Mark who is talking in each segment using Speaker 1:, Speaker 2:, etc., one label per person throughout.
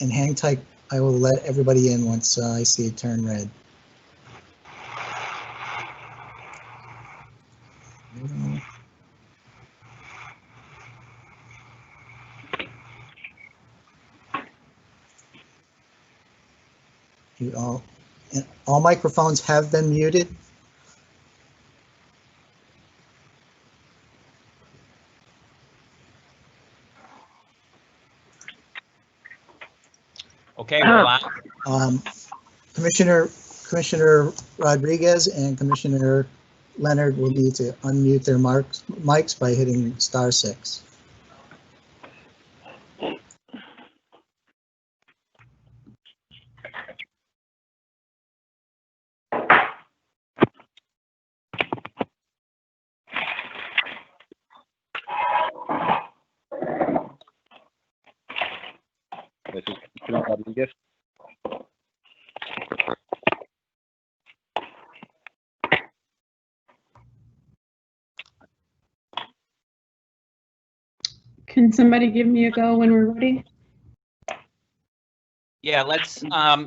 Speaker 1: and hang tight. I will let everybody in once I see it turn red. All microphones have been muted.
Speaker 2: Okay, we're live.
Speaker 1: Commissioner Rodriguez and Commissioner Leonard will need to unmute their mics by hitting *6.
Speaker 3: This is Commissioner Rodriguez.
Speaker 4: Can somebody give me a go when we're ready?
Speaker 2: Yeah, let's,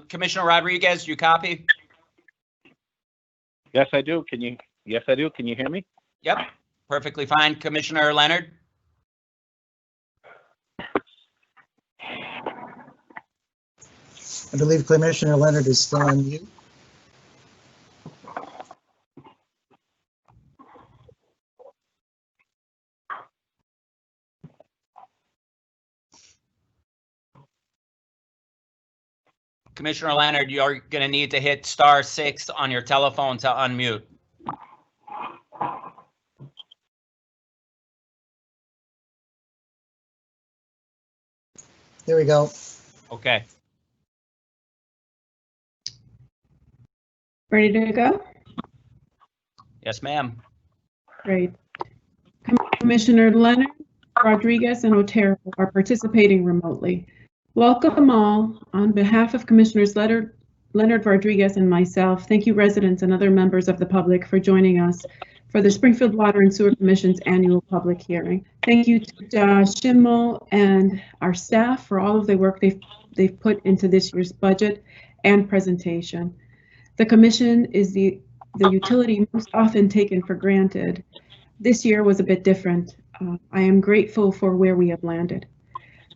Speaker 2: Commissioner Rodriguez, you copy?
Speaker 3: Yes, I do. Yes, I do. Can you hear me?
Speaker 2: Yep, perfectly fine. Commissioner Leonard?
Speaker 1: I believe Commissioner Leonard is still on mute.
Speaker 2: Commissioner Leonard, you're going to need to hit *6 on your telephone to unmute.
Speaker 1: There we go.
Speaker 2: Okay.
Speaker 4: Ready to go?
Speaker 2: Yes, ma'am.
Speaker 4: Great. Commissioner Leonard, Rodriguez, and Otero are participating remotely. Welcome all. On behalf of Commissioners Leonard, Rodriguez, and myself, thank you residents and other members of the public for joining us for the Springfield Water and Sewer Commission's annual public hearing. Thank you to Josh Schimmel and our staff for all of the work they've put into this year's budget and presentation. The commission is the utility most often taken for granted. This year was a bit different. I am grateful for where we have landed.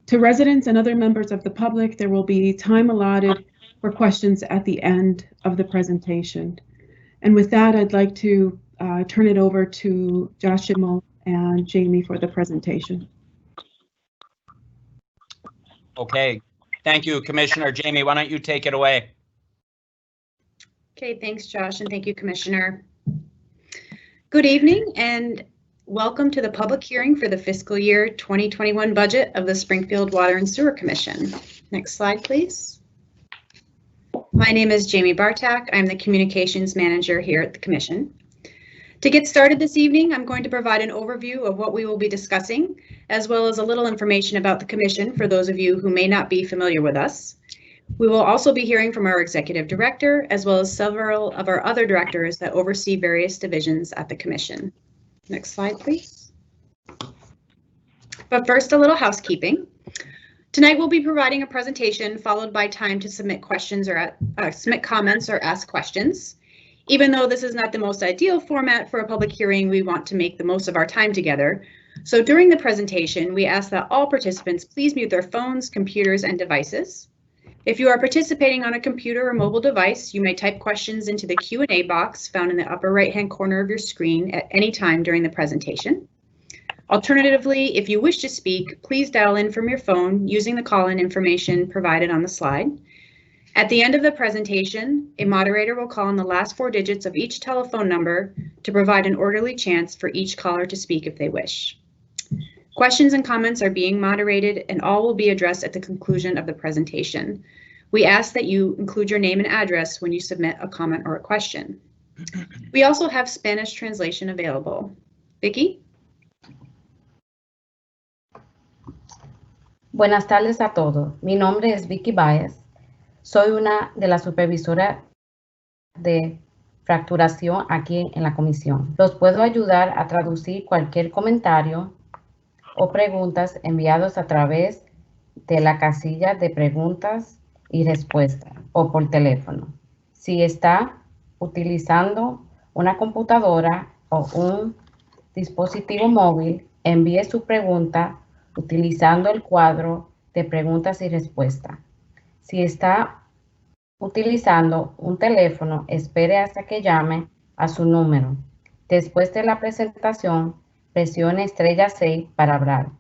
Speaker 4: To residents and other members of the public, there will be time allotted for questions at the end of the presentation. And with that, I'd like to turn it over to Josh Schimmel and Jamie for the presentation.
Speaker 2: Okay, thank you, Commissioner. Jamie, why don't you take it away?
Speaker 5: Okay, thanks, Josh, and thank you, Commissioner. Good evening and welcome to the public hearing for the fiscal year 2021 budget of the Springfield Water and Sewer Commission. Next slide, please. My name is Jamie Bartak. I'm the Communications Manager here at the Commission. To get started this evening, I'm going to provide an overview of what we will be discussing, as well as a little information about the Commission for those of you who may not be familiar with us. We will also be hearing from our Executive Director, as well as several of our other directors that oversee various divisions at the Commission. Next slide, please. But first, a little housekeeping. Tonight, we'll be providing a presentation followed by time to submit questions or submit comments or ask questions. Even though this is not the most ideal format for a public hearing, we want to make the most of our time together. So during the presentation, we ask that all participants please mute their phones, computers, and devices. If you are participating on a computer or mobile device, you may type questions into the Q&A box found in the upper right-hand corner of your screen at any time during the presentation. Alternatively, if you wish to speak, please dial in from your phone using the call-in information provided on the slide. At the end of the presentation, a moderator will call on the last 4 digits of each telephone number to provide an orderly chance for each caller to speak if they wish. Questions and comments are being moderated and all will be addressed at the conclusion of the presentation. We ask that you include your name and address when you submit a comment or a question. We also have Spanish translation available. Vicky?
Speaker 6: Buenas tardes a todos. Mi nombre es Vicky Baez. Soy una de las supervisoras de fracturación aquí en la comisión. Los puedo ayudar a traducir cualquier comentario o preguntas enviados a través de la casilla de preguntas y respuestas o por teléfono. Si está utilizando una computadora o un dispositivo móvil, envíe su pregunta utilizando el cuadro de preguntas y respuestas. Si está utilizando un teléfono, espere hasta que llame a su número. Después de la presentación, presione estrella 6 para hablar.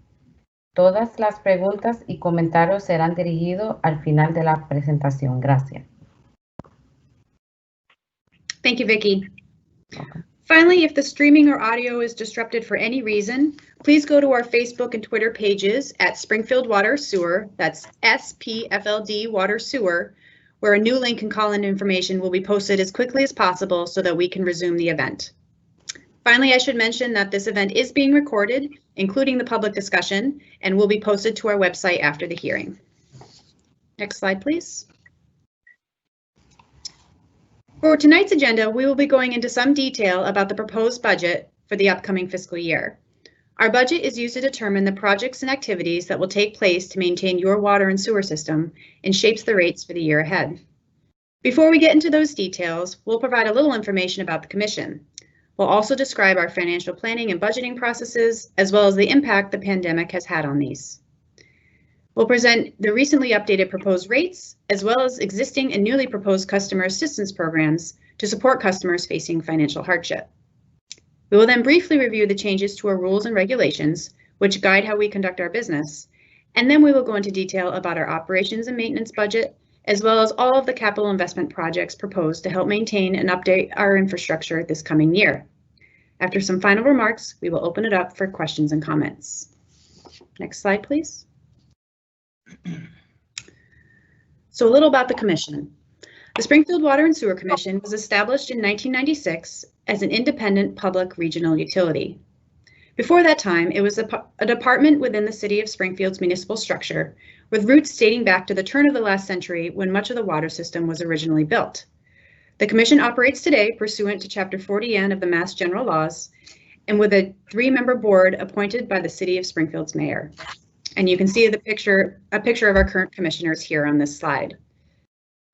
Speaker 6: Todas las preguntas y comentarios serán dirigidos al final de la presentación. Gracias.
Speaker 5: Thank you, Vicki. Finally, if the streaming or audio is disrupted for any reason, please go to our Facebook and Twitter pages at Springfield Water Sewer, that's SPFLD Water Sewer, where a new link and call-in information will be posted as quickly as possible so that we can resume the event. Finally, I should mention that this event is being recorded, including the public discussion, and will be posted to our website after the hearing. Next slide, please. For tonight's agenda, we will be going into some detail about the proposed budget for the upcoming fiscal year. Our budget is used to determine the projects and activities that will take place to maintain your water and sewer system and shapes the rates for the year ahead. Before we get into those details, we'll provide a little information about the Commission. We'll also describe our financial planning and budgeting processes, as well as the impact the pandemic has had on these. We'll present the recently updated proposed rates, as well as existing and newly proposed customer assistance programs to support customers facing financial hardship. We will then briefly review the changes to our rules and regulations, which guide how we conduct our business, and then we will go into detail about our operations and maintenance budget, as well as all of the capital investment projects proposed to help maintain and update our infrastructure this coming year. After some final remarks, we will open it up for questions and comments. Next slide, please. So a little about the Commission. The Springfield Water and Sewer Commission was established in 1996 as an independent public regional utility. Before that time, it was a department within the City of Springfield's municipal structure, with roots dating back to the turn of the last century when much of the water system was originally built. The Commission operates today pursuant to Chapter 40N of the Mass General Laws and with a 3-member board appointed by the City of Springfield's mayor. And you can see a picture of our current commissioners here on this slide.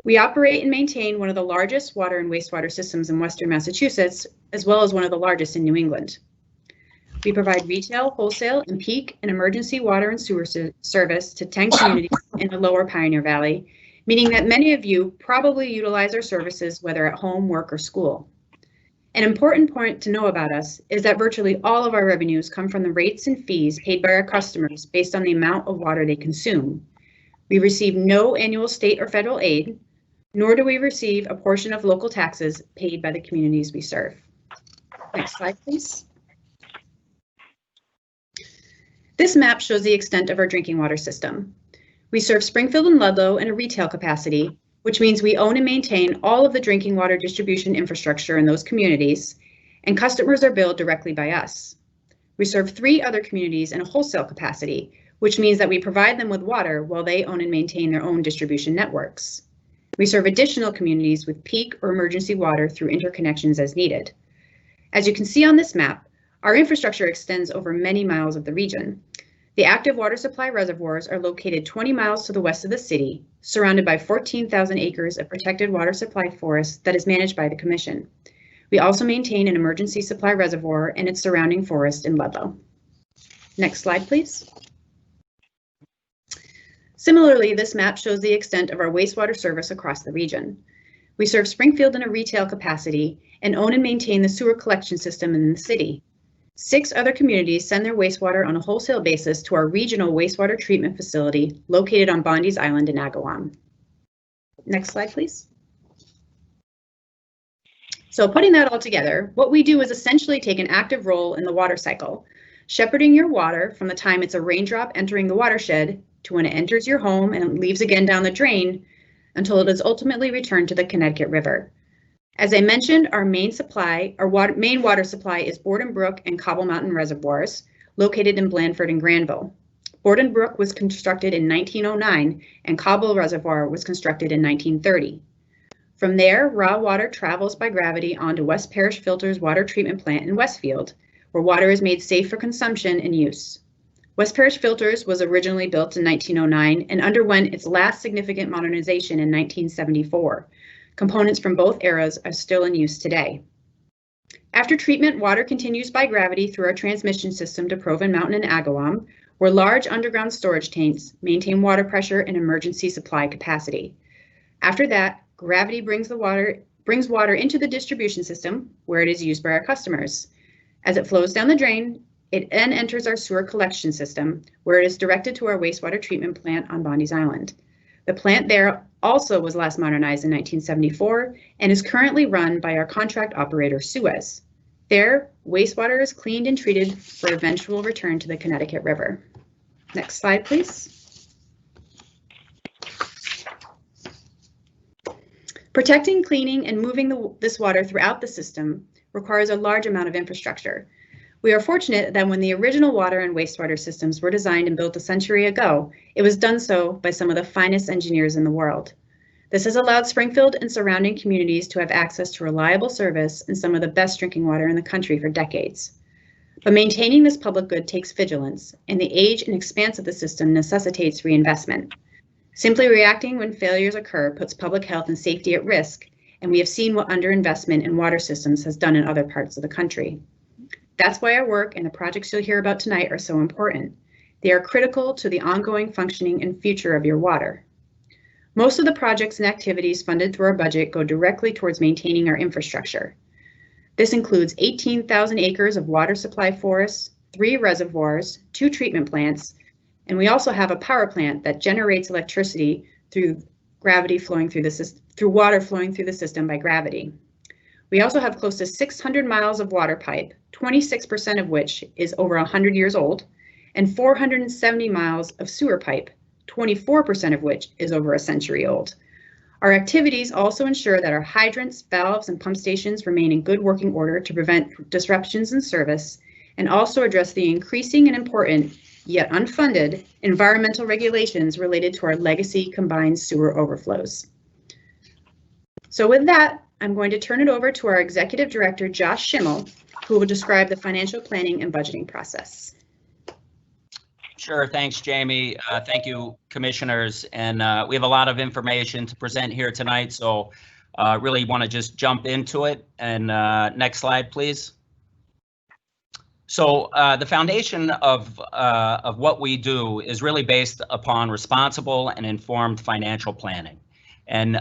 Speaker 5: We operate and maintain one of the largest water and wastewater systems in Western Massachusetts, as well as one of the largest in New England. We provide retail, wholesale, and peak and emergency water and sewer service to 10 communities in the lower Pioneer Valley, meaning that many of you probably utilize our services whether at home, work, or school. An important point to know about us is that virtually all of our revenues come from the rates and fees paid by our customers based on the amount of water they consume. We receive no annual state or federal aid, nor do we receive a portion of local taxes paid by the communities we serve. Next slide, please. This map shows the extent of our drinking water system. We serve Springfield and Ludlow in a retail capacity, which means we own and maintain all of the drinking water distribution infrastructure in those communities, and customers are billed directly by us. We serve 3 other communities in a wholesale capacity, which means that we provide them with water while they own and maintain their own distribution networks. We serve additional communities with peak or emergency water through interconnections as needed. As you can see on this map, our infrastructure extends over many miles of the region. The active water supply reservoirs are located 20 miles to the west of the city, surrounded by 14,000 acres of protected water supply forest that is managed by the Commission. We also maintain an emergency supply reservoir and its surrounding forest in Ludlow. Next slide, please. Similarly, this map shows the extent of our wastewater service across the region. We serve Springfield in a retail capacity and own and maintain the sewer collection system in the city. 6 other communities send their wastewater on a wholesale basis to our regional wastewater treatment facility located on Bondi's Island in Agawam. Next slide, please. So putting that all together, what we do is essentially take an active role in the water cycle, shepherding your water from the time it's a raindrop entering the watershed to when it enters your home and leaves again down the drain until it is ultimately returned to the Connecticut River. As I mentioned, our main water supply is Borden Brook and Cobble Mountain reservoirs, located in Blandford and Granville. Borden Brook was constructed in 1909, and Cobble Reservoir was constructed in 1930. From there, raw water travels by gravity onto West Parish Filter's water treatment plant in Westfield, where water is made safe for consumption and use. West Parish Filters was originally built in 1909 and underwent its last significant modernization in 1974. Components from both eras are still in use today. After treatment, water continues by gravity through our transmission system to Proven Mountain and Agawam, where large underground storage tanks maintain water pressure and emergency supply capacity. After that, gravity brings water into the distribution system, where it is used by our customers. As it flows down the drain, it then enters our sewer collection system, where it is directed to our wastewater treatment plant on Bondi's Island. The plant there also was last modernized in 1974 and is currently run by our contract operator, Suez. There, wastewater is cleaned and treated for eventual return to the Connecticut River. Next slide, please. Protecting, cleaning, and moving this water throughout the system requires a large amount of infrastructure. We are fortunate that when the original water and wastewater systems were designed and built a century ago, it was done so by some of the finest engineers in the world. This has allowed Springfield and surrounding communities to have access to reliable service and some of the best drinking water in the country for decades. But maintaining this public good takes vigilance, and the age and expanse of the system necessitates reinvestment. Simply reacting when failures occur puts public health and safety at risk, and we have seen what underinvestment in water systems has done in other parts of the country. That's why our work and the projects you'll hear about tonight are so important. They are critical to the ongoing functioning and future of your water. Most of the projects and activities funded through our budget go directly towards maintaining our infrastructure. This includes 18,000 acres of water supply forests, 3 reservoirs, 2 treatment plants, and we also have a power plant that generates electricity through water flowing through the system by gravity. We also have close to 600 miles of water pipe, 26% of which is over 100 years old, and 470 miles of sewer pipe, 24% of which is over a century old. Our activities also ensure that our hydrants, valves, and pump stations remain in good working order to prevent disruptions in service, and also address the increasing and important, yet unfunded, environmental regulations related to our legacy combined sewer overflows. So with that, I'm going to turn it over to our Executive Director, Josh Schimmel, who will describe the financial planning and budgeting process.
Speaker 2: Sure, thanks, Jamie. Thank you, commissioners. And we have a lot of information to present here tonight, so really want to just jump into it. And next slide, please. So the foundation of what we do is really based upon responsible and informed financial planning. And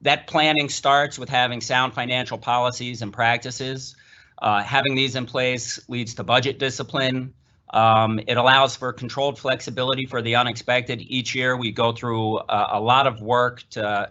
Speaker 2: that planning starts with having sound financial policies and practices. Having these in place leads to budget discipline. It allows for controlled flexibility for the unexpected. Each year we go through a lot of work to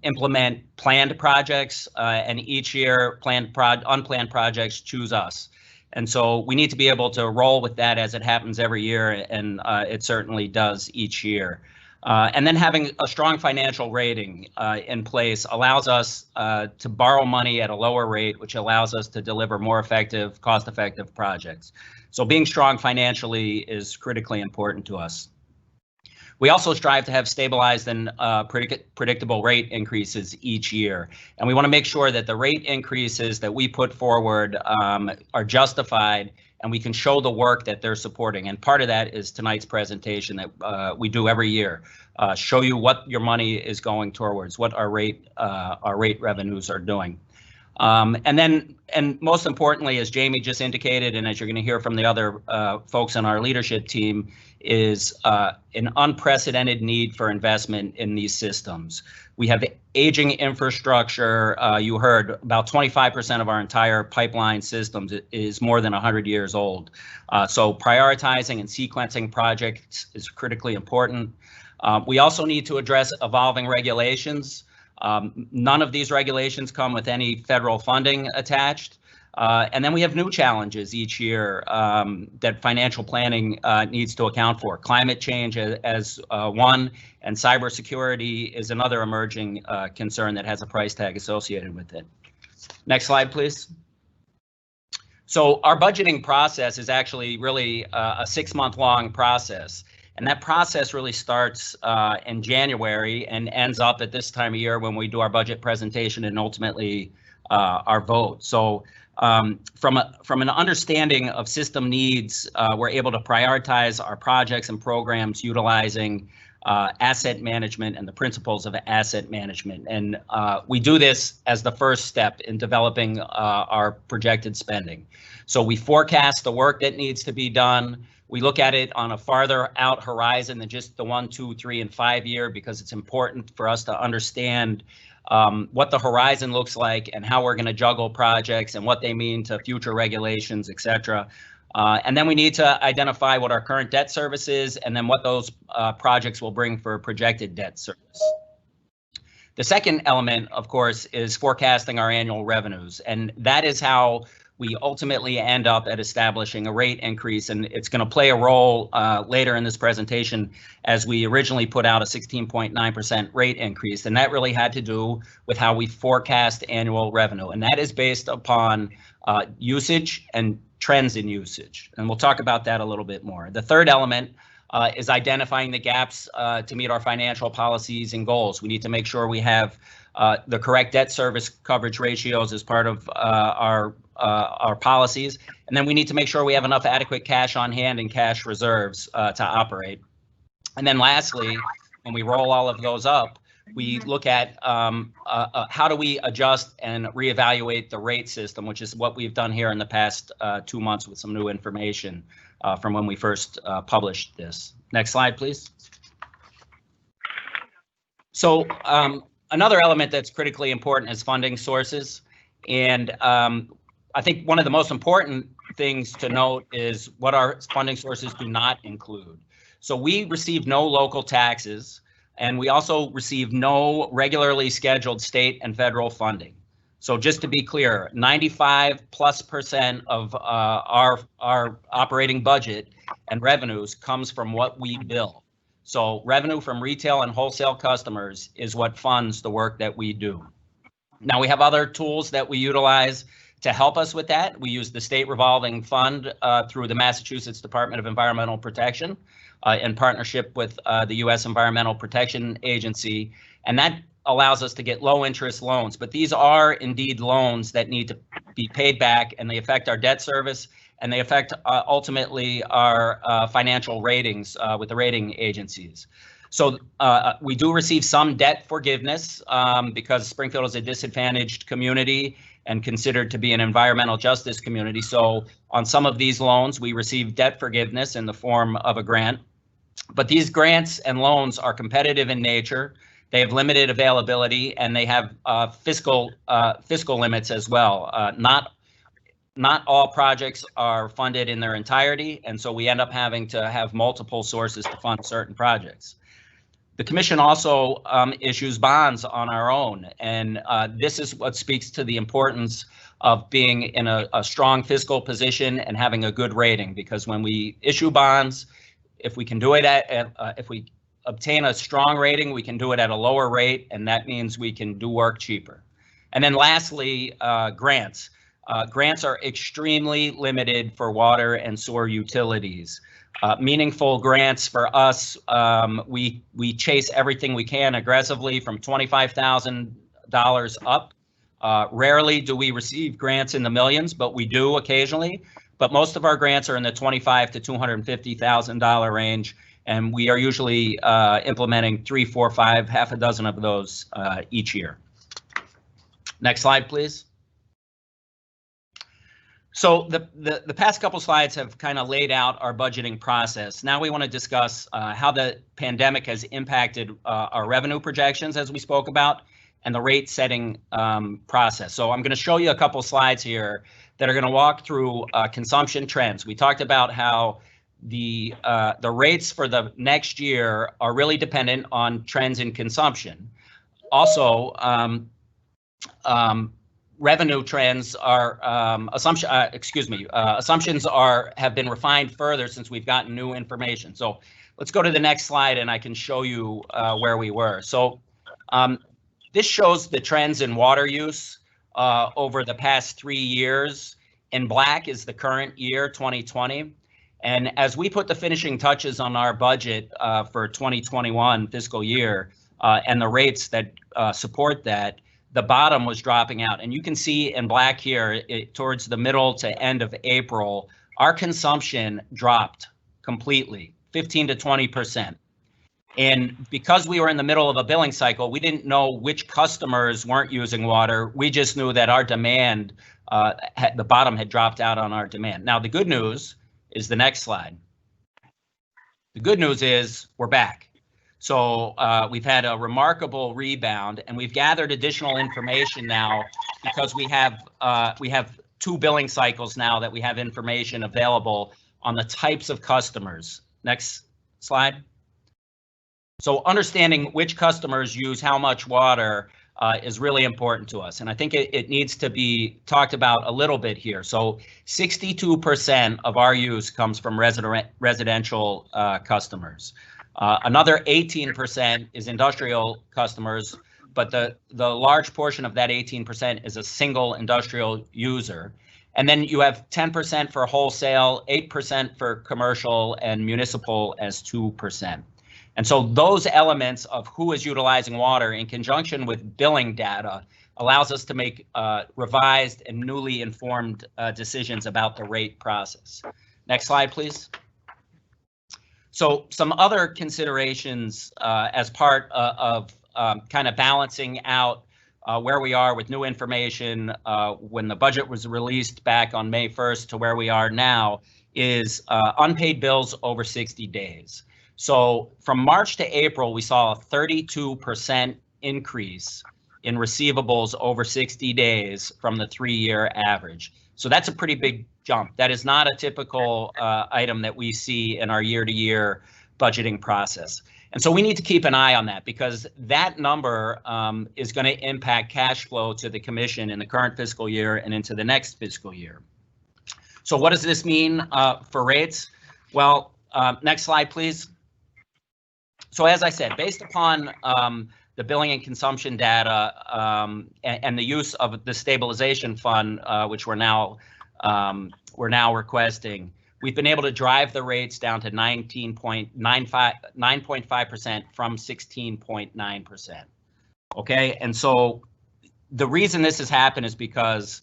Speaker 2: implement planned projects, and each year unplanned projects choose us. And so we need to be able to roll with that as it happens every year, and it certainly does each year. And then having a strong financial rating in place allows us to borrow money at a lower rate, which allows us to deliver more effective, cost-effective projects. So being strong financially is critically important to us. We also strive to have stabilized and predictable rate increases each year. And we want to make sure that the rate increases that we put forward are justified and we can show the work that they're supporting. And part of that is tonight's presentation that we do every year, show you what your money is going towards, what our rate revenues are doing. And most importantly, as Jamie just indicated, and as you're going to hear from the other folks on our leadership team, is an unprecedented need for investment in these systems. We have aging infrastructure. You heard about 25% of our entire pipeline systems is more than 100 years old. So prioritizing and sequencing projects is critically important. We also need to address evolving regulations. None of these regulations come with any federal funding attached. And then we have new challenges each year that financial planning needs to account for. Climate change as one, and cybersecurity is another emerging concern that has a price tag associated with it. Next slide, please. So our budgeting process is actually really a 6-month-long process. And that process really starts in January and ends up at this time of year when we do our budget presentation and ultimately our vote. So from an understanding of system needs, we're able to prioritize our projects and programs utilizing asset management and the principles of asset management. And we do this as the first step in developing our projected spending. So we forecast the work that needs to be done. We look at it on a farther out horizon than just the 1, 2, 3, and 5 year, because it's important for us to understand what the horizon looks like and how we're going to juggle projects and what they mean to future regulations, et cetera. And then we need to identify what our current debt service is and then what those projects will bring for projected debt service. The second element, of course, is forecasting our annual revenues. And that is how we ultimately end up at establishing a rate increase. And it's going to play a role later in this presentation as we originally put out a 16.9% rate increase. And that really had to do with how we forecast annual revenue. And that is based upon usage and trends in usage. And we'll talk about that a little bit more. The third element is identifying the gaps to meet our financial policies and goals. We need to make sure we have the correct debt service coverage ratios as part of our policies. And then we need to make sure we have enough adequate cash on hand and cash reserves to operate. And then lastly, when we roll all of those up, we look at how do we adjust and reevaluate the rate system, which is what we've done here in the past 2 months with some new information from when we first published this. Next slide, please. So another element that's critically important is funding sources. And I think one of the most important things to note is what our funding sources do not include. So we receive no local taxes, and we also receive no regularly scheduled state and federal funding. So just to be clear, 95+% of our operating budget and revenues comes from what we bill. So revenue from retail and wholesale customers is what funds the work that we do. Now we have other tools that we utilize to help us with that. We use the state revolving fund through the Massachusetts Department of Environmental Protection in partnership with the U.S. Environmental Protection Agency, and that allows us to get low interest loans. But these are indeed loans that need to be paid back, and they affect our debt service, and they affect ultimately our financial ratings with the rating agencies. So we do receive some debt forgiveness because Springfield is a disadvantaged community and considered to be an environmental justice community. So on some of these loans, we receive debt forgiveness in the form of a grant. But these grants and loans are competitive in nature. They have limited availability, and they have fiscal limits as well. Not all projects are funded in their entirety, and so we end up having to have multiple sources to fund certain projects. The Commission also issues bonds on our own, and this is what speaks to the importance of being in a strong fiscal position and having a good rating, because when we issue bonds, if we can do it if we obtain a strong rating, we can do it at a lower rate, and that means we can do work cheaper. And then lastly, grants. Grants are extremely limited for water and sewer utilities. Meaningful grants for us, we chase everything we can aggressively from $25,000 up. Rarely do we receive grants in the millions, but we do occasionally. But most of our grants are in the $25,000 to $250,000 range, and we are usually implementing 3, 4, 5, half a dozen of those each year. Next slide, please. So the past couple slides have kind of laid out our budgeting process. Now we want to discuss how the pandemic has impacted our revenue projections, as we spoke about, and the rate setting process. So I'm going to show you a couple slides here that are going to walk through consumption trends. We talked about how the rates for the next year are really dependent on trends in consumption. Also, revenue trends are assumptions have been refined further since we've gotten new information. So let's go to the next slide and I can show you where we were. So this shows the trends in water use over the past 3 years. In black is the current year, 2020. And as we put the finishing touches on our budget for 2021 fiscal year and the rates that support that, the bottom was dropping out. And you can see in black here, towards the middle to end of April, our consumption dropped completely, 15 to 20%. And because we were in the middle of a billing cycle, we didn't know which customers weren't using water. We just knew that our demand, the bottom had dropped out on our demand. Now, the good news is the next slide. The good news is we're back. So we've had a remarkable rebound, and we've gathered additional information now because we have 2 billing cycles now that we have information available on the types of customers. Next slide. So understanding which customers use how much water is really important to us. And I think it needs to be talked about a little bit here. So 62% of our use comes from residential customers. Another 18% is industrial customers, but the large portion of that 18% is a single industrial user. And then you have 10% for wholesale, 8% for commercial, and municipal as 2%. And so those elements of who is utilizing water in conjunction with billing data allows us to make revised and newly informed decisions about the rate process. Next slide, please. So some other considerations as part of kind of balancing out where we are with new information when the budget was released back on May 1st to where we are now is unpaid bills over 60 days. So from March to April, we saw a 32% increase in receivables over 60 days from the 3-year average. So that's a pretty big jump. That is not a typical item that we see in our year-to-year budgeting process. And so we need to keep an eye on that because that number is going to impact cash flow to the commission in the current fiscal year and into the next fiscal year. So what does this mean for rates? Well, next slide, please. So as I said, based upon the billing and consumption data and the use of the stabilization fund, which we're now requesting, we've been able to drive the rates down to 9.5% from 16.9%. Okay, and so the reason this has happened is because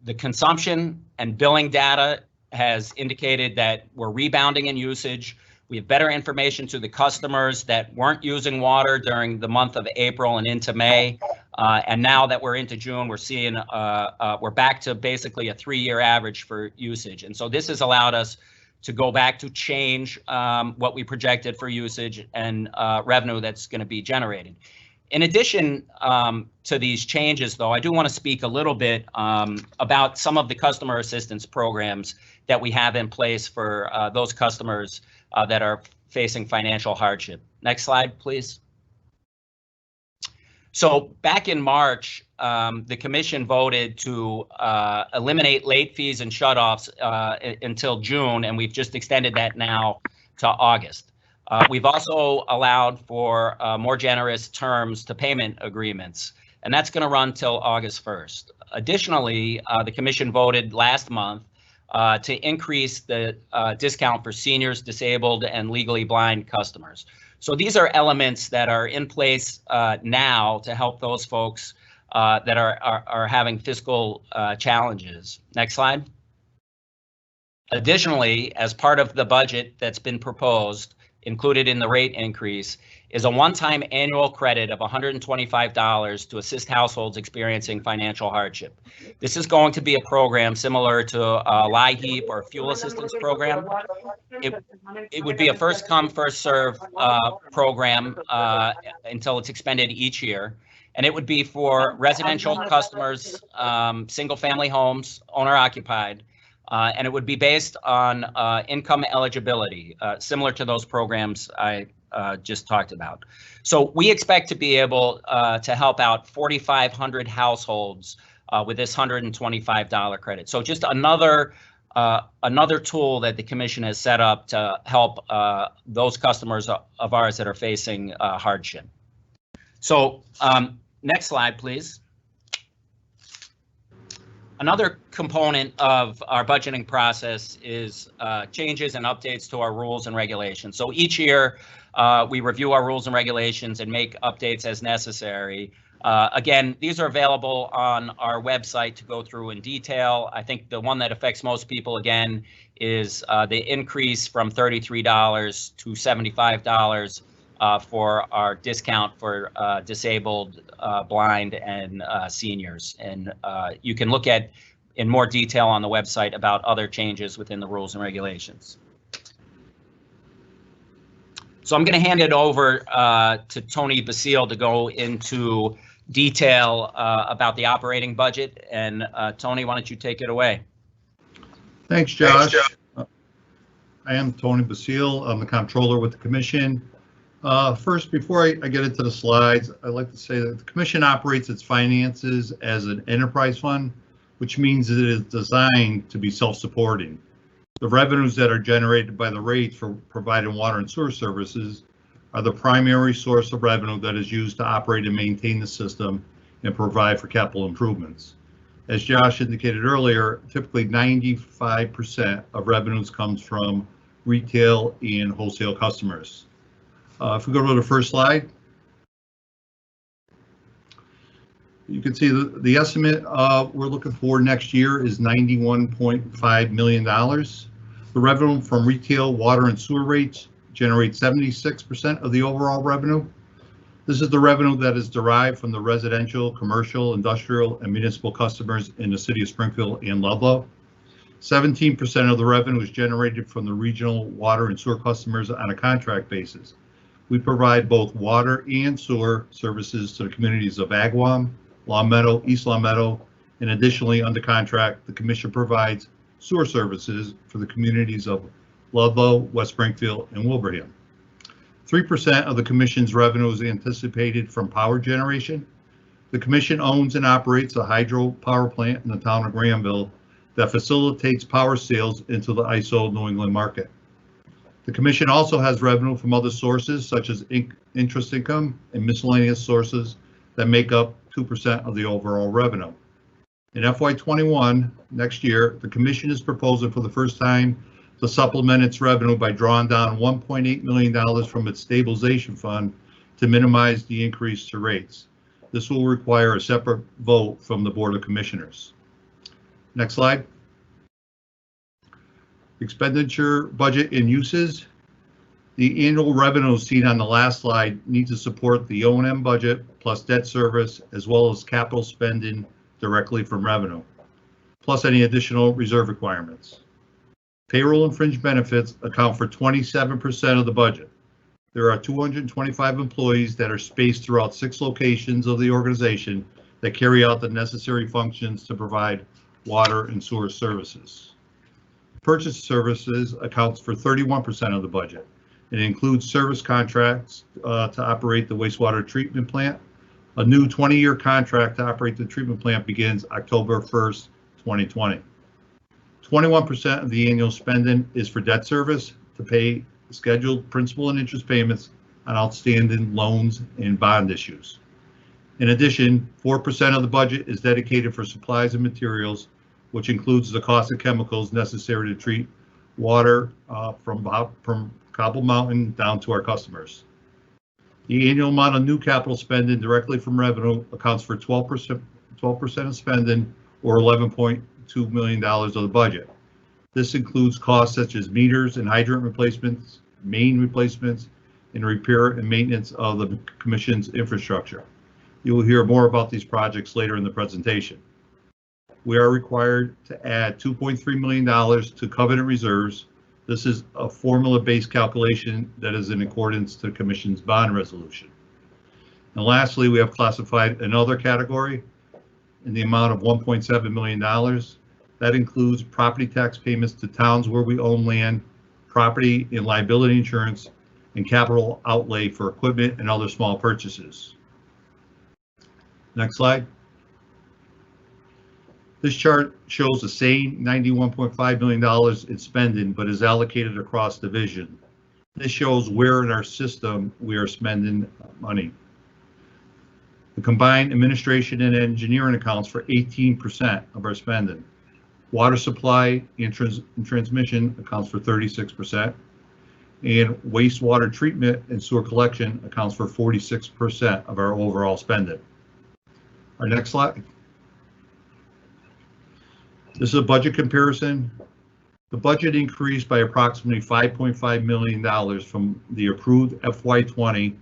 Speaker 2: the consumption and billing data has indicated that we're rebounding in usage. We have better information to the customers that weren't using water during the month of April and into May. And now that we're into June, we're seeing we're back to basically a 3-year average for usage. And so this has allowed us to go back to change what we projected for usage and revenue that's going to be generated. In addition to these changes, though, I do want to speak a little bit about some of the customer assistance programs that we have in place for those customers that are facing financial hardship. Next slide, please. So back in March, the commission voted to eliminate late fees and shutoffs until June, and we've just extended that now to August. We've also allowed for more generous terms to payment agreements, and that's going to run till August 1st. Additionally, the commission voted last month to increase the discount for seniors, disabled, and legally blind customers. So these are elements that are in place now to help those folks that are having fiscal challenges. Next slide. Additionally, as part of the budget that's been proposed, included in the rate increase, is a one-time annual credit of $125 to assist households experiencing financial hardship. This is going to be a program similar to a LIHEAP or fuel assistance program. It would be a first come, first serve program until it's expended each year. And it would be for residential customers, single family homes, owner occupied. And it would be based on income eligibility, similar to those programs I just talked about. So we expect to be able to help out 4,500 households with this $125 credit. So just another tool that the commission has set up to help those customers of ours that are facing hardship. So next slide, please. Another component of our budgeting process is changes and updates to our rules and regulations. So each year, we review our rules and regulations and make updates as necessary. Again, these are available on our website to go through in detail. I think the one that affects most people, again, is the increase from $33 to $75 for our discount for disabled, blind, and seniors. And you can look at in more detail on the website about other changes within the rules and regulations. So I'm going to hand it over to Tony Basile to go into detail about the operating budget. And Tony, why don't you take it away?
Speaker 7: Thanks, Josh. I am Tony Basile. I'm the comptroller with the commission. First, before I get into the slides, I'd like to say that the commission operates its finances as an enterprise fund, which means that it is designed to be self-supporting. The revenues that are generated by the rates for providing water and sewer services are the primary source of revenue that is used to operate and maintain the system and provide for capital improvements. As Josh indicated earlier, typically 95% of revenues comes from retail and wholesale customers. If we go to the first slide, you can see the estimate we're looking for next year is $91.5 million. The revenue from retail water and sewer rates generates 76% of the overall revenue. This is the revenue that is derived from the residential, commercial, industrial, and municipal customers in the city of Springfield and Ludlow. 17% of the revenue is generated from the regional water and sewer customers on a contract basis. We provide both water and sewer services to the communities of Agawam, Long Meadow, East Long Meadow, and additionally under contract, the commission provides sewer services for the communities of Ludlow, West Springfield, and Wilbraham. 3% of the commission's revenue is anticipated from power generation. The commission owns and operates a hydro power plant in the town of Granville that facilitates power sales into the ISO New England market. The commission also has revenue from other sources such as interest income and miscellaneous sources that make up 2% of the overall revenue. In FY21, next year, the commission is proposing for the first time to supplement its revenue by drawing down $1.8 million from its stabilization fund to minimize the increase to rates. This will require a separate vote from the Board of Commissioners. Next slide. Expenditure, budget, and uses. The annual revenue seen on the last slide needs to support the O&M budget plus debt service as well as capital spending directly from revenue, plus any additional reserve requirements. Payroll and fringe benefits account for 27% of the budget. There are 225 employees that are spaced throughout 6 locations of the organization that carry out the necessary functions to provide water and sewer services. Purchase services accounts for 31% of the budget. It includes service contracts to operate the wastewater treatment plant. A new 20-year contract to operate the treatment plant begins October 1st, 2020. 21% of the annual spending is for debt service to pay scheduled principal and interest payments on outstanding loans and bond issues. In addition, 4% of the budget is dedicated for supplies and materials, which includes the cost of chemicals necessary to treat water from Cobble Mountain down to our customers. The annual amount of new capital spending directly from revenue accounts for 12% of spending, or $11.2 million of the budget. This includes costs such as meters and hydrant replacements, main replacements, and repair and maintenance of the commission's infrastructure. You will hear more about these projects later in the presentation. We are required to add $2.3 million to covenant reserves. This is a formula-based calculation that is in accordance to the Commission's bond resolution. And lastly, we have classified another category in the amount of $1.7 million. That includes property tax payments to towns where we own land, property and liability insurance, and capital outlay for equipment and other small purchases. Next slide. This chart shows the same $91.5 million in spending, but is allocated across division. This shows where in our system we are spending money. The combined administration and engineering accounts for 18% of our spending. Water supply and transmission accounts for 36%. And wastewater treatment and sewer collection accounts for 46% of our overall spending. Our next slide. This is a budget comparison. The budget increased by approximately $5.5 million from the approved FY20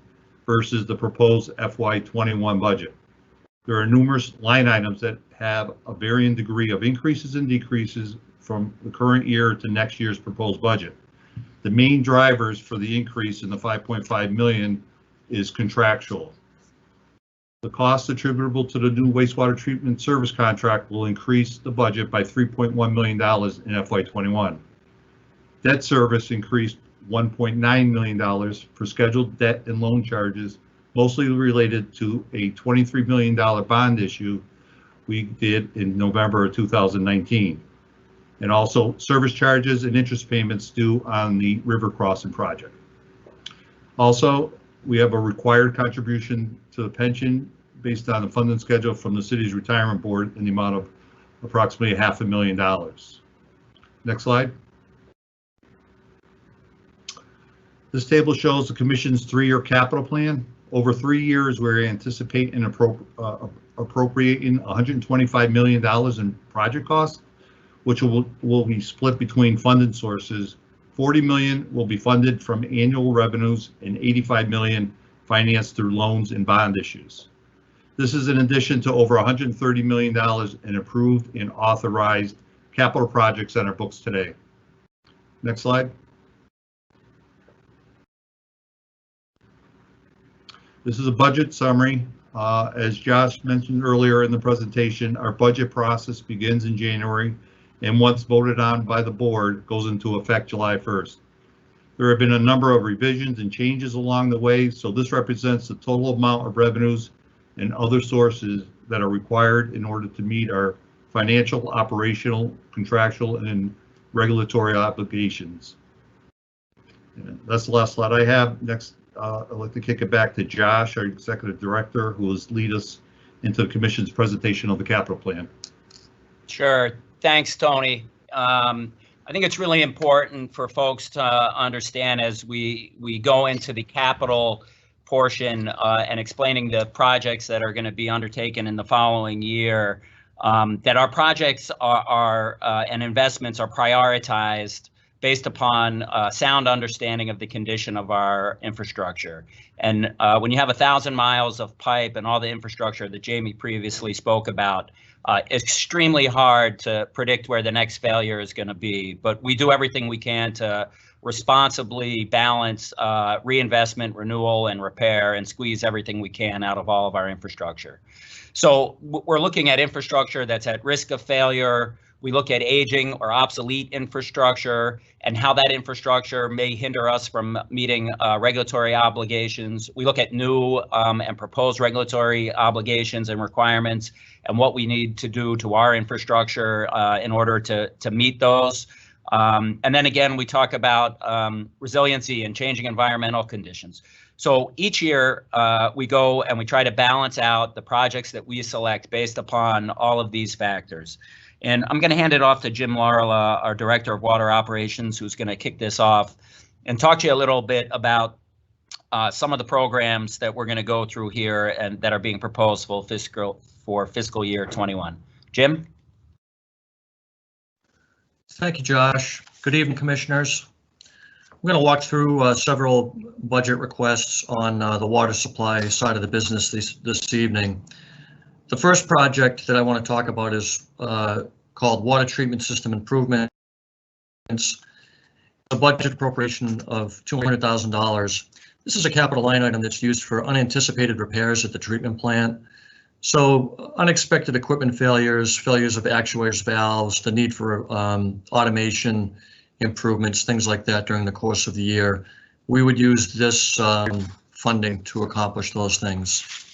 Speaker 7: versus the proposed FY21 budget. There are numerous line items that have a varying degree of increases and decreases from the current year to next year's proposed budget. The main drivers for the increase in the 5.5 million is contractual. The cost attributable to the new wastewater treatment service contract will increase the budget by $3.1 million in FY21. Debt service increased $1.9 million for scheduled debt and loan charges, mostly related to a $23 million bond issue we did in November of 2019. And also service charges and interest payments due on the river crossing project. Also, we have a required contribution to the pension based on the funding schedule from the city's retirement board in the amount of approximately $500,000. Next slide. This table shows the Commission's 3-year capital plan. Over 3 years, we're anticipating appropriating $125 million in project costs, which will be split between funded sources. $40 million will be funded from annual revenues and $85 million financed through loans and bond issues. This is in addition to over $130 million in approved and authorized capital projects on our books today. Next slide. This is a budget summary. As Josh mentioned earlier in the presentation, our budget process begins in January, and once voted on by the board, goes into effect July 1st. There have been a number of revisions and changes along the way, so this represents the total amount of revenues and other sources that are required in order to meet our financial, operational, contractual, and regulatory obligations. And that's the last slide I have. Next, I'd like to kick it back to Josh, our Executive Director, who will lead us into the Commission's presentation of the capital plan.
Speaker 2: Sure. Thanks, Tony. I think it's really important for folks to understand as we go into the capital portion and explaining the projects that are going to be undertaken in the following year, that our projects are and investments are prioritized based upon sound understanding of the condition of our infrastructure. And when you have 1,000 miles of pipe and all the infrastructure that Jamie previously spoke about, it's extremely hard to predict where the next failure is going to be. But we do everything we can to responsibly balance reinvestment, renewal, and repair, and squeeze everything we can out of all of our infrastructure. So we're looking at infrastructure that's at risk of failure. We look at aging or obsolete infrastructure and how that infrastructure may hinder us from meeting regulatory obligations. We look at new and proposed regulatory obligations and requirements and what we need to do to our infrastructure in order to meet those. And then again, we talk about resiliency and changing environmental conditions. So each year we go and we try to balance out the projects that we select based upon all of these factors. And I'm going to hand it off to Jim Larla, our Director of Water Operations, who's going to kick this off and talk to you a little bit about some of the programs that we're going to go through here and that are being proposed for fiscal year 21. Jim?
Speaker 8: Thank you, Josh. Good evening, Commissioners. I'm going to walk through several budget requests on the water supply side of the business this evening. The first project that I want to talk about is called Water Treatment System Improvements. A budget appropriation of $200,000. This is a capital line item that's used for unanticipated repairs at the treatment plant. So unexpected equipment failures of actuators, valves, the need for automation improvements, things like that during the course of the year. We would use this funding to accomplish those things.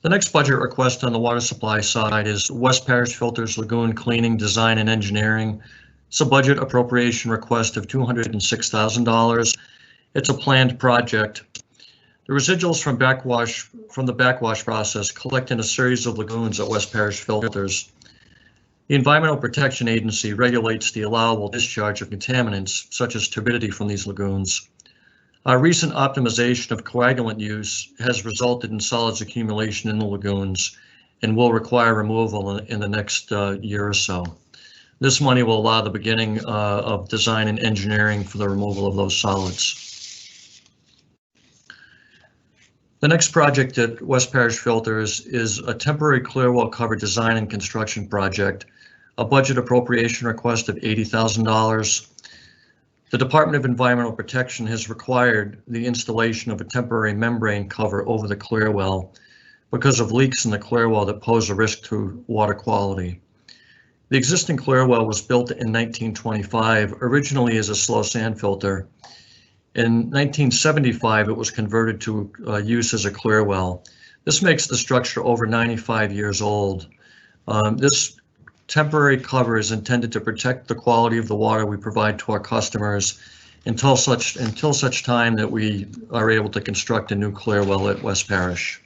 Speaker 8: The next budget request on the water supply side is West Parish Filters Lagoon Cleaning Design and Engineering. It's a budget appropriation request of $206,000. It's a planned project. The The residuals from the backwash process collect in a series of lagoons at West Parish Filters. The Environmental Protection Agency regulates the allowable discharge of contaminants such as turbidity from these lagoons. Our recent optimization of coagulant use has resulted in solids accumulation in the lagoons and will require removal in the next year or so. This money will allow the beginning of design and engineering for the removal of those solids. The next project at West Parish Filters is a temporary clear well cover design and construction project, a budget appropriation request of $80,000. The Department of Environmental Protection has required the installation of a temporary membrane cover over the clear well because of leaks in the clear well that pose a risk to water quality. The existing clear well was built in 1925, originally as a slow sand filter. In 1975, it was converted to use as a clear well. This makes the structure over 95 years old. This temporary cover is intended to protect the quality of the water we provide to our customers until such time that we are able to construct a new clear well at West Parish.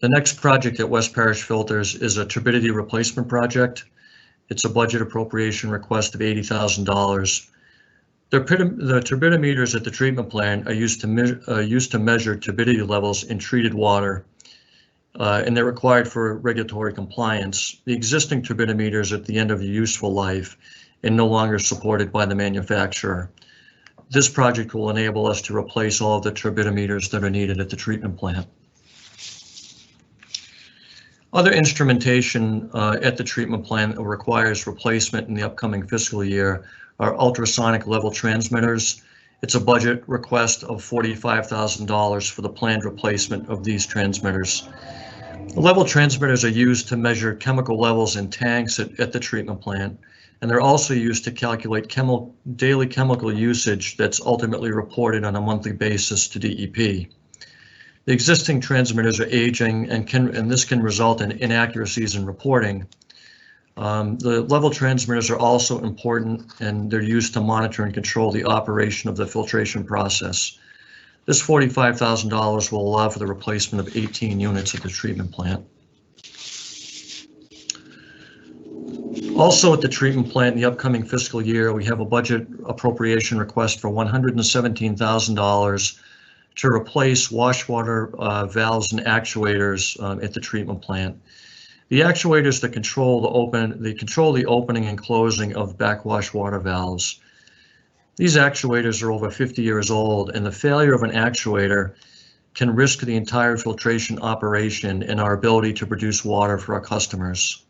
Speaker 8: The next project at West Parish Filters is a turbidity replacement project. It's a budget appropriation request of $80,000. The turbidimeters at the treatment plant are used to measure turbidity levels in treated water, and they're required for regulatory compliance. The existing turbidimeters are at the end of their useful life and no longer supported by the manufacturer. This project will enable us to replace all of the turbidimeters that are needed at the treatment plant. Other instrumentation at the treatment plant that requires replacement in the upcoming fiscal year are ultrasonic level transmitters. It's a budget request of $45,000 for the planned replacement of these transmitters. The level transmitters are used to measure chemical levels in tanks at the treatment plant, and they're also used to calculate daily chemical usage that's ultimately reported on a monthly basis to DEP. The existing transmitters are aging and this can result in inaccuracies in reporting. The level transmitters are also important and they're used to monitor and control the operation of the filtration process. This $45,000 will allow for the replacement of 18 units at the treatment plant. Also at the treatment plant in the upcoming fiscal year, we have a budget appropriation request for $117,000 to replace wash water valves and actuators at the treatment plant. The actuators that control the opening and closing of backwash water valves. These actuators are over 50 years old, and the failure of an actuator can risk the entire filtration operation and our ability to produce water for our customers.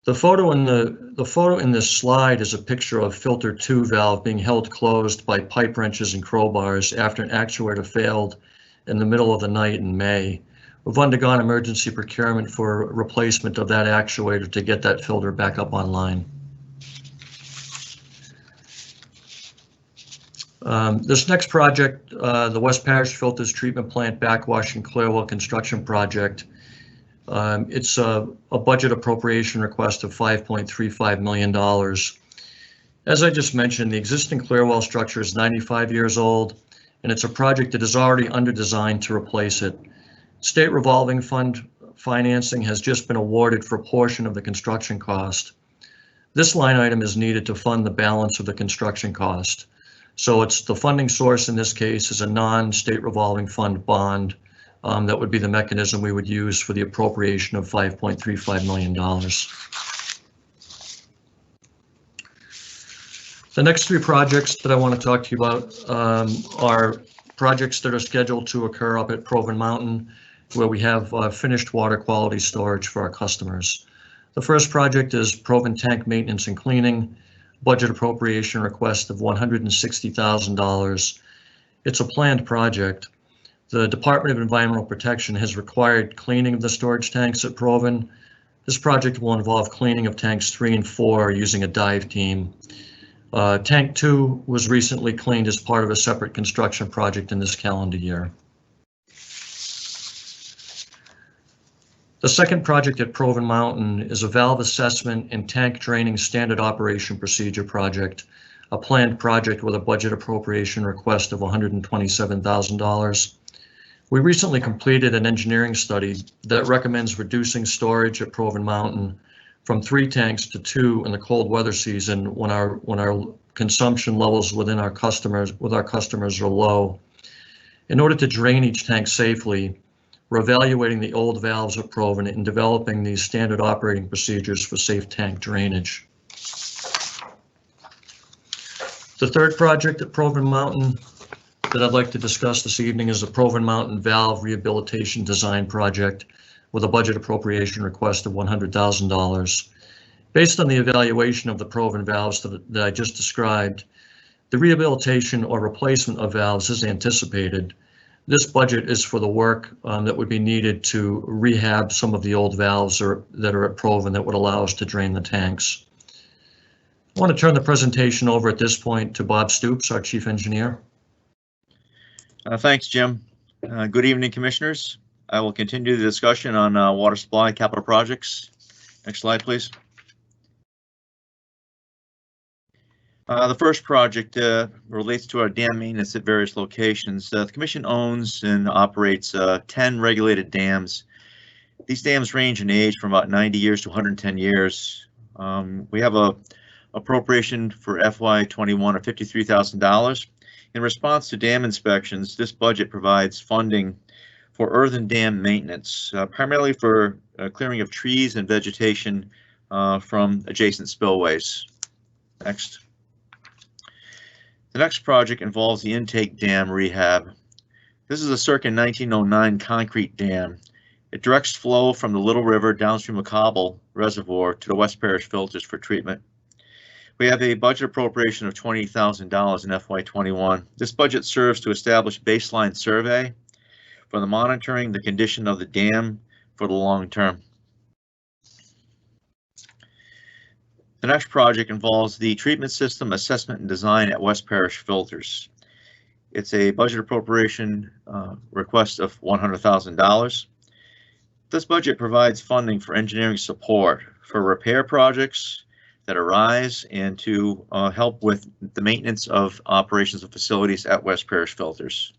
Speaker 8: The photo in this slide is a picture of filter 2 valve being held closed by pipe wrenches and crowbars after an actuator failed in the middle of the night in May. We've undergone emergency procurement for replacement of that actuator to get that filter back up online. This next project, the West Parish Filters Treatment Plant Backwash and Clearwell Construction Project, it's a budget appropriation request of $5.35 million. As I just mentioned, the existing Clearwell structure is 95 years old, and it's a project that is already under design to replace it. State revolving fund financing has just been awarded for a portion of the construction cost. This line item is needed to fund the balance of the construction cost. So it's the funding source in this case is a non-state revolving fund bond. That would be the mechanism we would use for the appropriation of $5.35 million. The next three projects that I want to talk to you about are projects that are scheduled to occur up at Proven Mountain, where we have finished water quality storage for our customers. The first project is Proven Tank Maintenance and Cleaning, budget appropriation request of $160,000. It's a planned project. The Department of Environmental Protection has required cleaning of the storage tanks at Proven. This project will involve cleaning of tanks 3 and 4 using a dive team. Tank 2 was recently cleaned as part of a separate construction project in this calendar year. The second project at Proven Mountain is a valve assessment and tank draining standard operation procedure project. a planned project with a budget appropriation request of $127,000. We recently completed an engineering study that recommends reducing storage at Proven Mountain from 3 tanks to 2 in the cold weather season when our consumption levels with our customers are low. In order to drain each tank safely, we're evaluating the old valves at Proven and developing these standard operating procedures for safe tank drainage. The third project at Proven Mountain that I'd like to discuss this evening is the Proven Mountain Valve Rehabilitation Design Project with a budget appropriation request of $100,000. Based on the evaluation of the Proven valves that I just described, the rehabilitation or replacement of valves is anticipated. This budget is for the work that would be needed to rehab some of the old valves that are at Proven that would allow us to drain the tanks. I want to turn the presentation over at this point to Bob Stoops, our Chief Engineer.
Speaker 9: Thanks, Jim. Good evening, Commissioners. I will continue the discussion on water supply capital projects. Next slide, please. The first project relates to our dam maintenance at various locations. The Commission owns and operates 10 regulated dams. These dams range in age from about 90 years to 110 years. We have a appropriation for FY21 of $53,000. In response to dam inspections, this budget provides funding for earthen dam maintenance, primarily for clearing of trees and vegetation from adjacent spillways. Next. The next project involves the intake dam rehab. This is a circa 1909 concrete dam. It directs flow from the Little River downstream of Cobble Reservoir to the West Parish filters for treatment. We have a budget appropriation of $20,000 in FY21. This budget serves to establish baseline survey for the monitoring the condition of the dam for the long term. The next project involves the treatment system assessment and design at West Parish filters. It's a budget appropriation request of $100,000. This budget provides funding for engineering support for repair projects that arise and to help with the maintenance of operations of facilities at West Parish filters.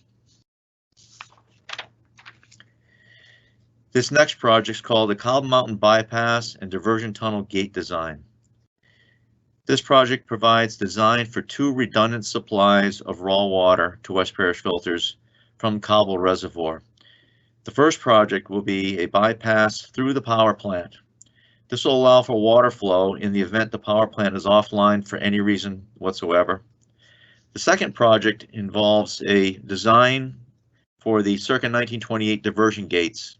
Speaker 9: This next project is called the Cobble Mountain Bypass and Diversion Tunnel Gate Design. This project provides design for 2 redundant supplies of raw water to West Parish filters from Cobble Reservoir. The first project will be a bypass through the power plant. This will allow for water flow in the event the power plant is offline for any reason whatsoever. The second project involves a design for the circa 1928 diversion gates.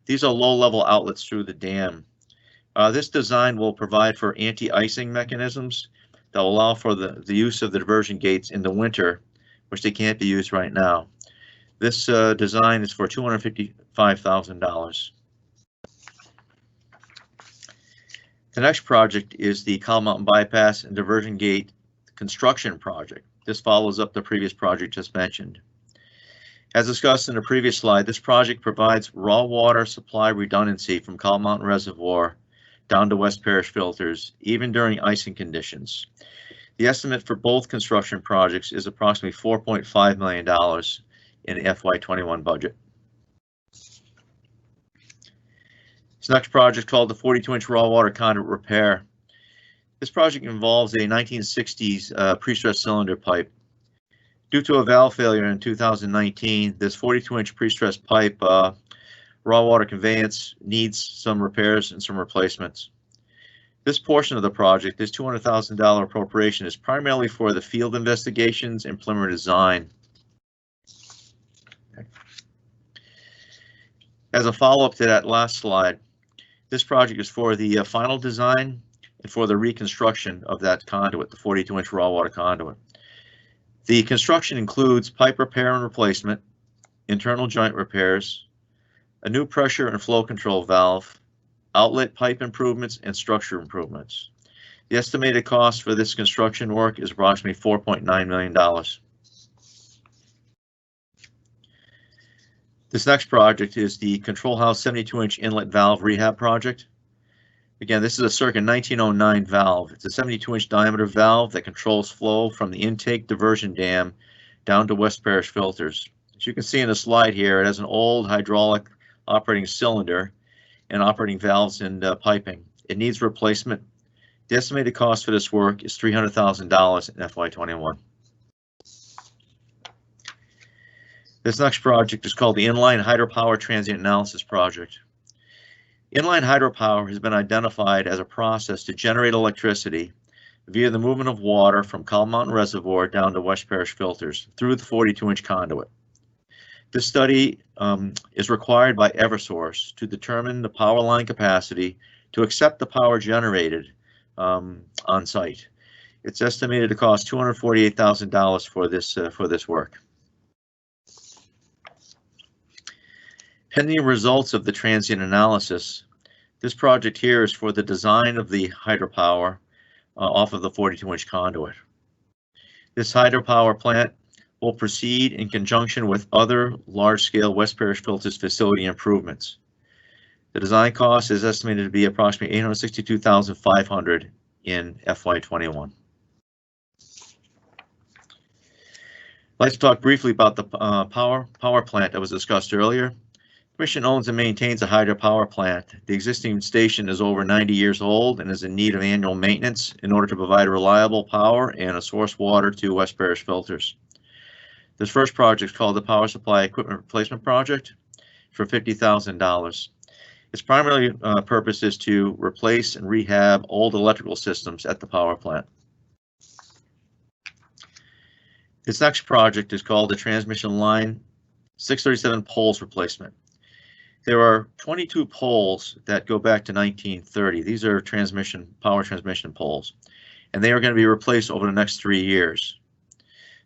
Speaker 9: These are low-level outlets through the dam. This design will provide for anti-icing mechanisms that will allow for the use of the diversion gates in the winter, which they can't be used right now. This design is for $255,000. The next project is the Cobble Mountain Bypass and Diversion Gate construction project. This follows up the previous project just mentioned. As discussed in the previous slide, this project provides raw water supply redundancy from Cobble Mountain Reservoir down to West Parish filters, even during icing conditions. The estimate for both construction projects is approximately $4.5 million in the FY21 budget. This next project called the 42-inch raw water conduit repair. This project involves a 1960s pre-stressed cylinder pipe. Due to a valve failure in 2019, this 42-inch pre-stressed pipe raw water conveyance needs some repairs and some replacements. This portion of the project, this $200,000 appropriation, is primarily for the field investigations and preliminary design. As a follow-up to that last slide, this project is for the final design and for the reconstruction of that conduit, the 42-inch raw water conduit. The construction includes pipe repair and replacement, internal joint repairs, a new pressure and flow control valve, outlet pipe improvements, and structure improvements. The estimated cost for this construction work is approximately $4.9 million. This next project is the Control House 72-inch inlet valve rehab project. Again, this is a circa 1909 valve. It's a 72-inch diameter valve that controls flow from the intake diversion dam down to West Parish filters. As you can see in the slide here, it has an old hydraulic operating cylinder and operating valves and piping. It needs replacement. The estimated cost for this work is $300,000 in FY21. This next project is called the Inline Hydropower Transient Analysis Project. Inline hydropower has been identified as a process to generate electricity via the movement of water from Cow Mountain Reservoir down to West Parish filters through the 42-inch conduit. This study is required by Eversource to determine the power line capacity to accept the power generated on site. It's estimated to cost $248,000 for this work. Pending results of the transient analysis, this project here is for the design of the hydropower off of the 42-inch conduit. This hydropower plant will proceed in conjunction with other large-scale West Parish Filters facility improvements. The design cost is estimated to be approximately $862,500 in FY21. I'd like to talk briefly about the power plant that was discussed earlier. The Commission owns and maintains a hydropower plant. The existing station is over 90 years old and is in need of annual maintenance in order to provide reliable power and a source water to West Parish filters. This first project is called the Power Supply Equipment Replacement Project for $50,000. Its primary purpose is to replace and rehab old electrical systems at the power plant. This next project is called the Transmission Line 637 Poles Replacement. There are 22 poles that go back to 1930. These are power transmission poles, and they are going to be replaced over the next 3 years.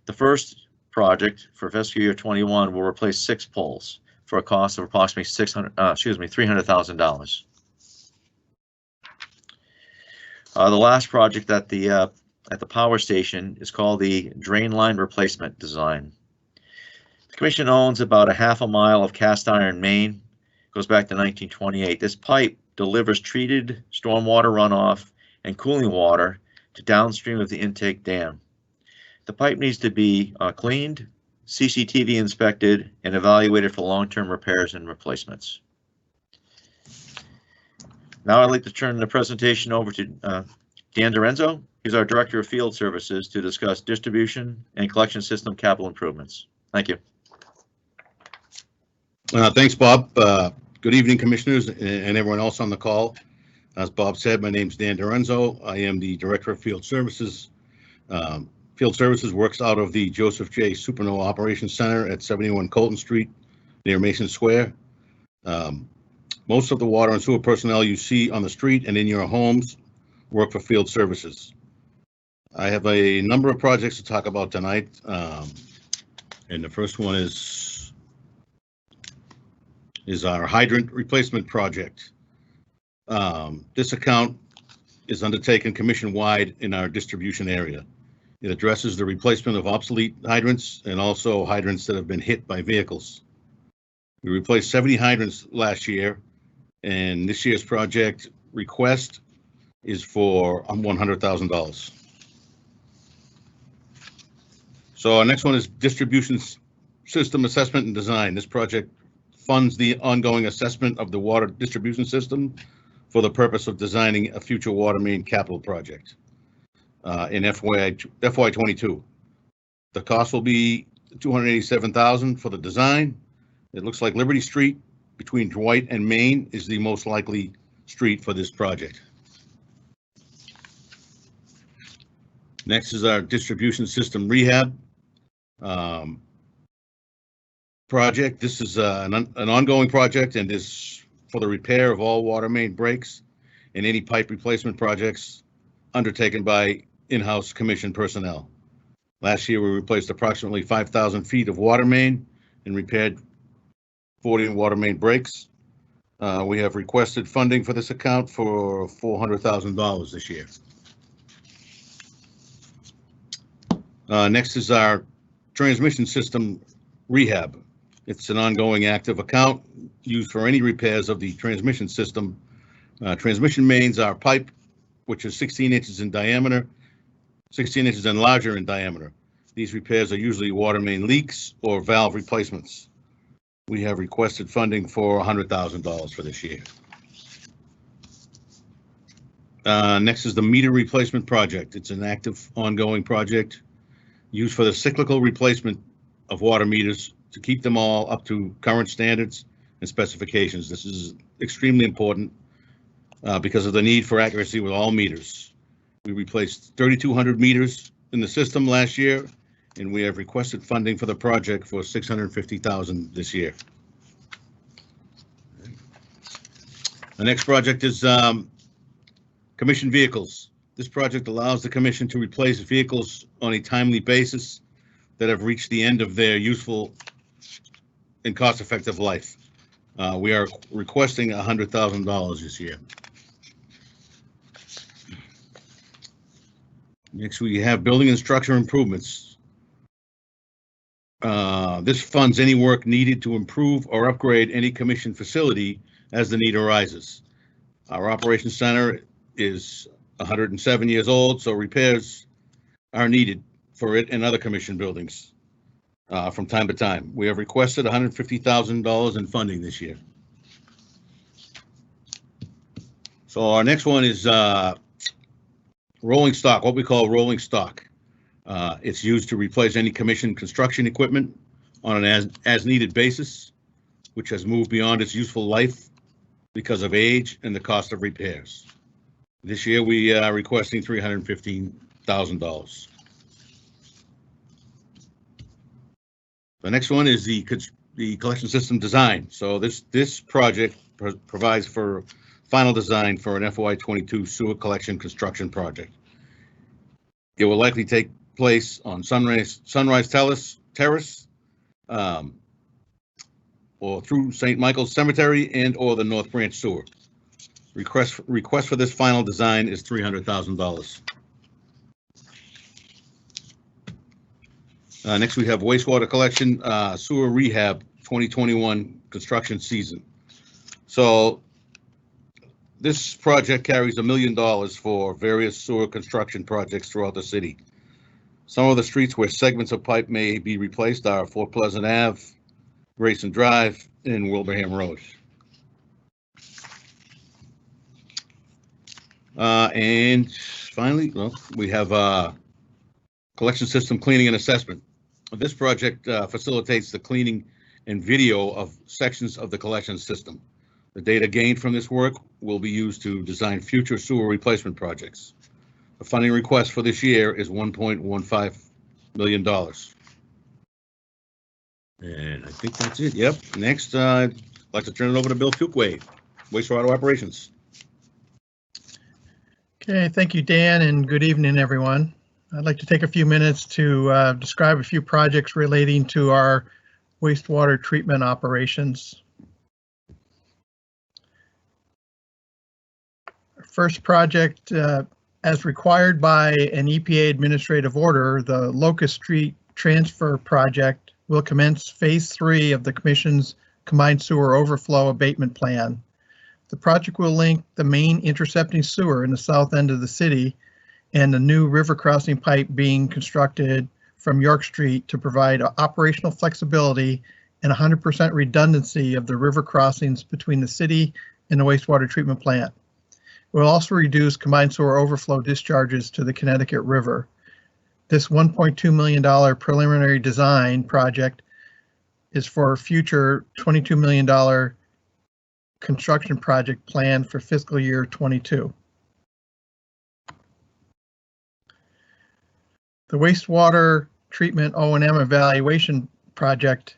Speaker 9: The first project for fiscal year 21 will replace 6 poles for a cost of approximately $300,000. The last project at the power station is called the Drain Line Replacement Design. The Commission owns about a half a mile of cast iron main. Goes back to 1928. This pipe delivers treated stormwater runoff and cooling water to downstream of the intake dam. The pipe needs to be cleaned, CCTV inspected, and evaluated for long-term repairs and replacements. Now I'd like to turn the presentation over to Dan Dorenzo. He's our Director of Field Services to discuss distribution and collection system capital improvements. Thank you.
Speaker 10: Thanks, Bob. Good evening, Commissioners and everyone else on the call. As Bob said, my name is Dan Dorenzo. I am the Director of Field Services. Field Services works out of the Joseph J. Supernova Operations Center at 71 Colton Street near Mason Square. Most of the water and sewer personnel you see on the street and in your homes work for Field Services. I have a number of projects to talk about tonight, and the first one is our hydrant replacement project. This account is undertaken commission-wide in our distribution area. It addresses the replacement of obsolete hydrants and also hydrants that have been hit by vehicles. We replaced 70 hydrants last year, and this year's project request is for $100,000. So our next one is distribution system assessment and design. This project funds the ongoing assessment of the water distribution system for the purpose of designing a future water main capital project in FY22. The cost will be $287,000 for the design. It looks like Liberty Street between Dwight and Main is the most likely street for this project. Next is our distribution system rehab project. This is an ongoing project and is for the repair of all water main breaks and any pipe replacement projects undertaken by in-house commission personnel. Last year, we replaced approximately 5,000 feet of water main and repaired 40 water main breaks. We have requested funding for this account for $400,000 this year. Next is our transmission system rehab. It's an ongoing active account used for any repairs of the transmission system Transmission mains are pipe, which is 16 inches in diameter, 16 inches and larger in diameter. These repairs are usually water main leaks or valve replacements. We have requested funding for $100,000 for this year. Next is the meter replacement project. It's an active, ongoing project used for the cyclical replacement of water meters to keep them all up to current standards and specifications. This is extremely important because of the need for accuracy with all meters. We replaced 3,200 meters in the system last year, and we have requested funding for the project for $650,000 this year. The next project is commission vehicles. This project allows the commission to replace vehicles on a timely basis that have reached the end of their useful and cost-effective life. We are requesting $100,000 this year. Next, we have building and structure improvements. This funds any work needed to improve or upgrade any commission facility as the need arises. Our operations center is 107 years old, so repairs are needed for it and other commission buildings from time to time. We have requested $150,000 in funding this year. So our next one is rolling stock, what we call rolling stock. It's used to replace any commission construction equipment on an as-needed basis, which has moved beyond its useful life because of age and the cost of repairs. This year, we are requesting $315,000. The next one is the collection system design. So this project provides for final design for an FY22 sewer collection construction project. It will likely take place on Sunrise Terrace, or through St. Michael's Cemetery and or the North Branch Sewer. Request for this final design is $300,000. Next, we have wastewater collection sewer rehab 2021 construction season. So this project carries $1 million for various sewer construction projects throughout the city. Some of the streets where segments of pipe may be replaced are Fort Pleasant Ave, Grayson Drive, and Wilbraham Road. And finally, we have collection system cleaning and assessment. This project facilitates the cleaning and video of sections of the collection system. The data gained from this work will be used to design future sewer replacement projects. The funding request for this year is $1.15 million. And I think that's it. Yep. Next, I'd like to turn it over to Bill Fuquay, wastewater operations.
Speaker 11: Okay, thank you, Dan, and good evening, everyone. I'd like to take a few minutes to describe a few projects relating to our wastewater treatment operations. Our first project, as required by an EPA administrative order, the Locust Street Transfer Project will commence Phase 3 of the Commission's Combined Sewer Overflow Abatement Plan. The project will link the main intercepting sewer in the south end of the city and the new river crossing pipe being constructed from York Street to provide operational flexibility and 100% redundancy of the river crossings between the city and the wastewater treatment plant. It will also reduce combined sewer overflow discharges to the Connecticut River. This $1.2 million preliminary design project is for a future $22 million construction project planned for fiscal year 22. The wastewater treatment O&M evaluation project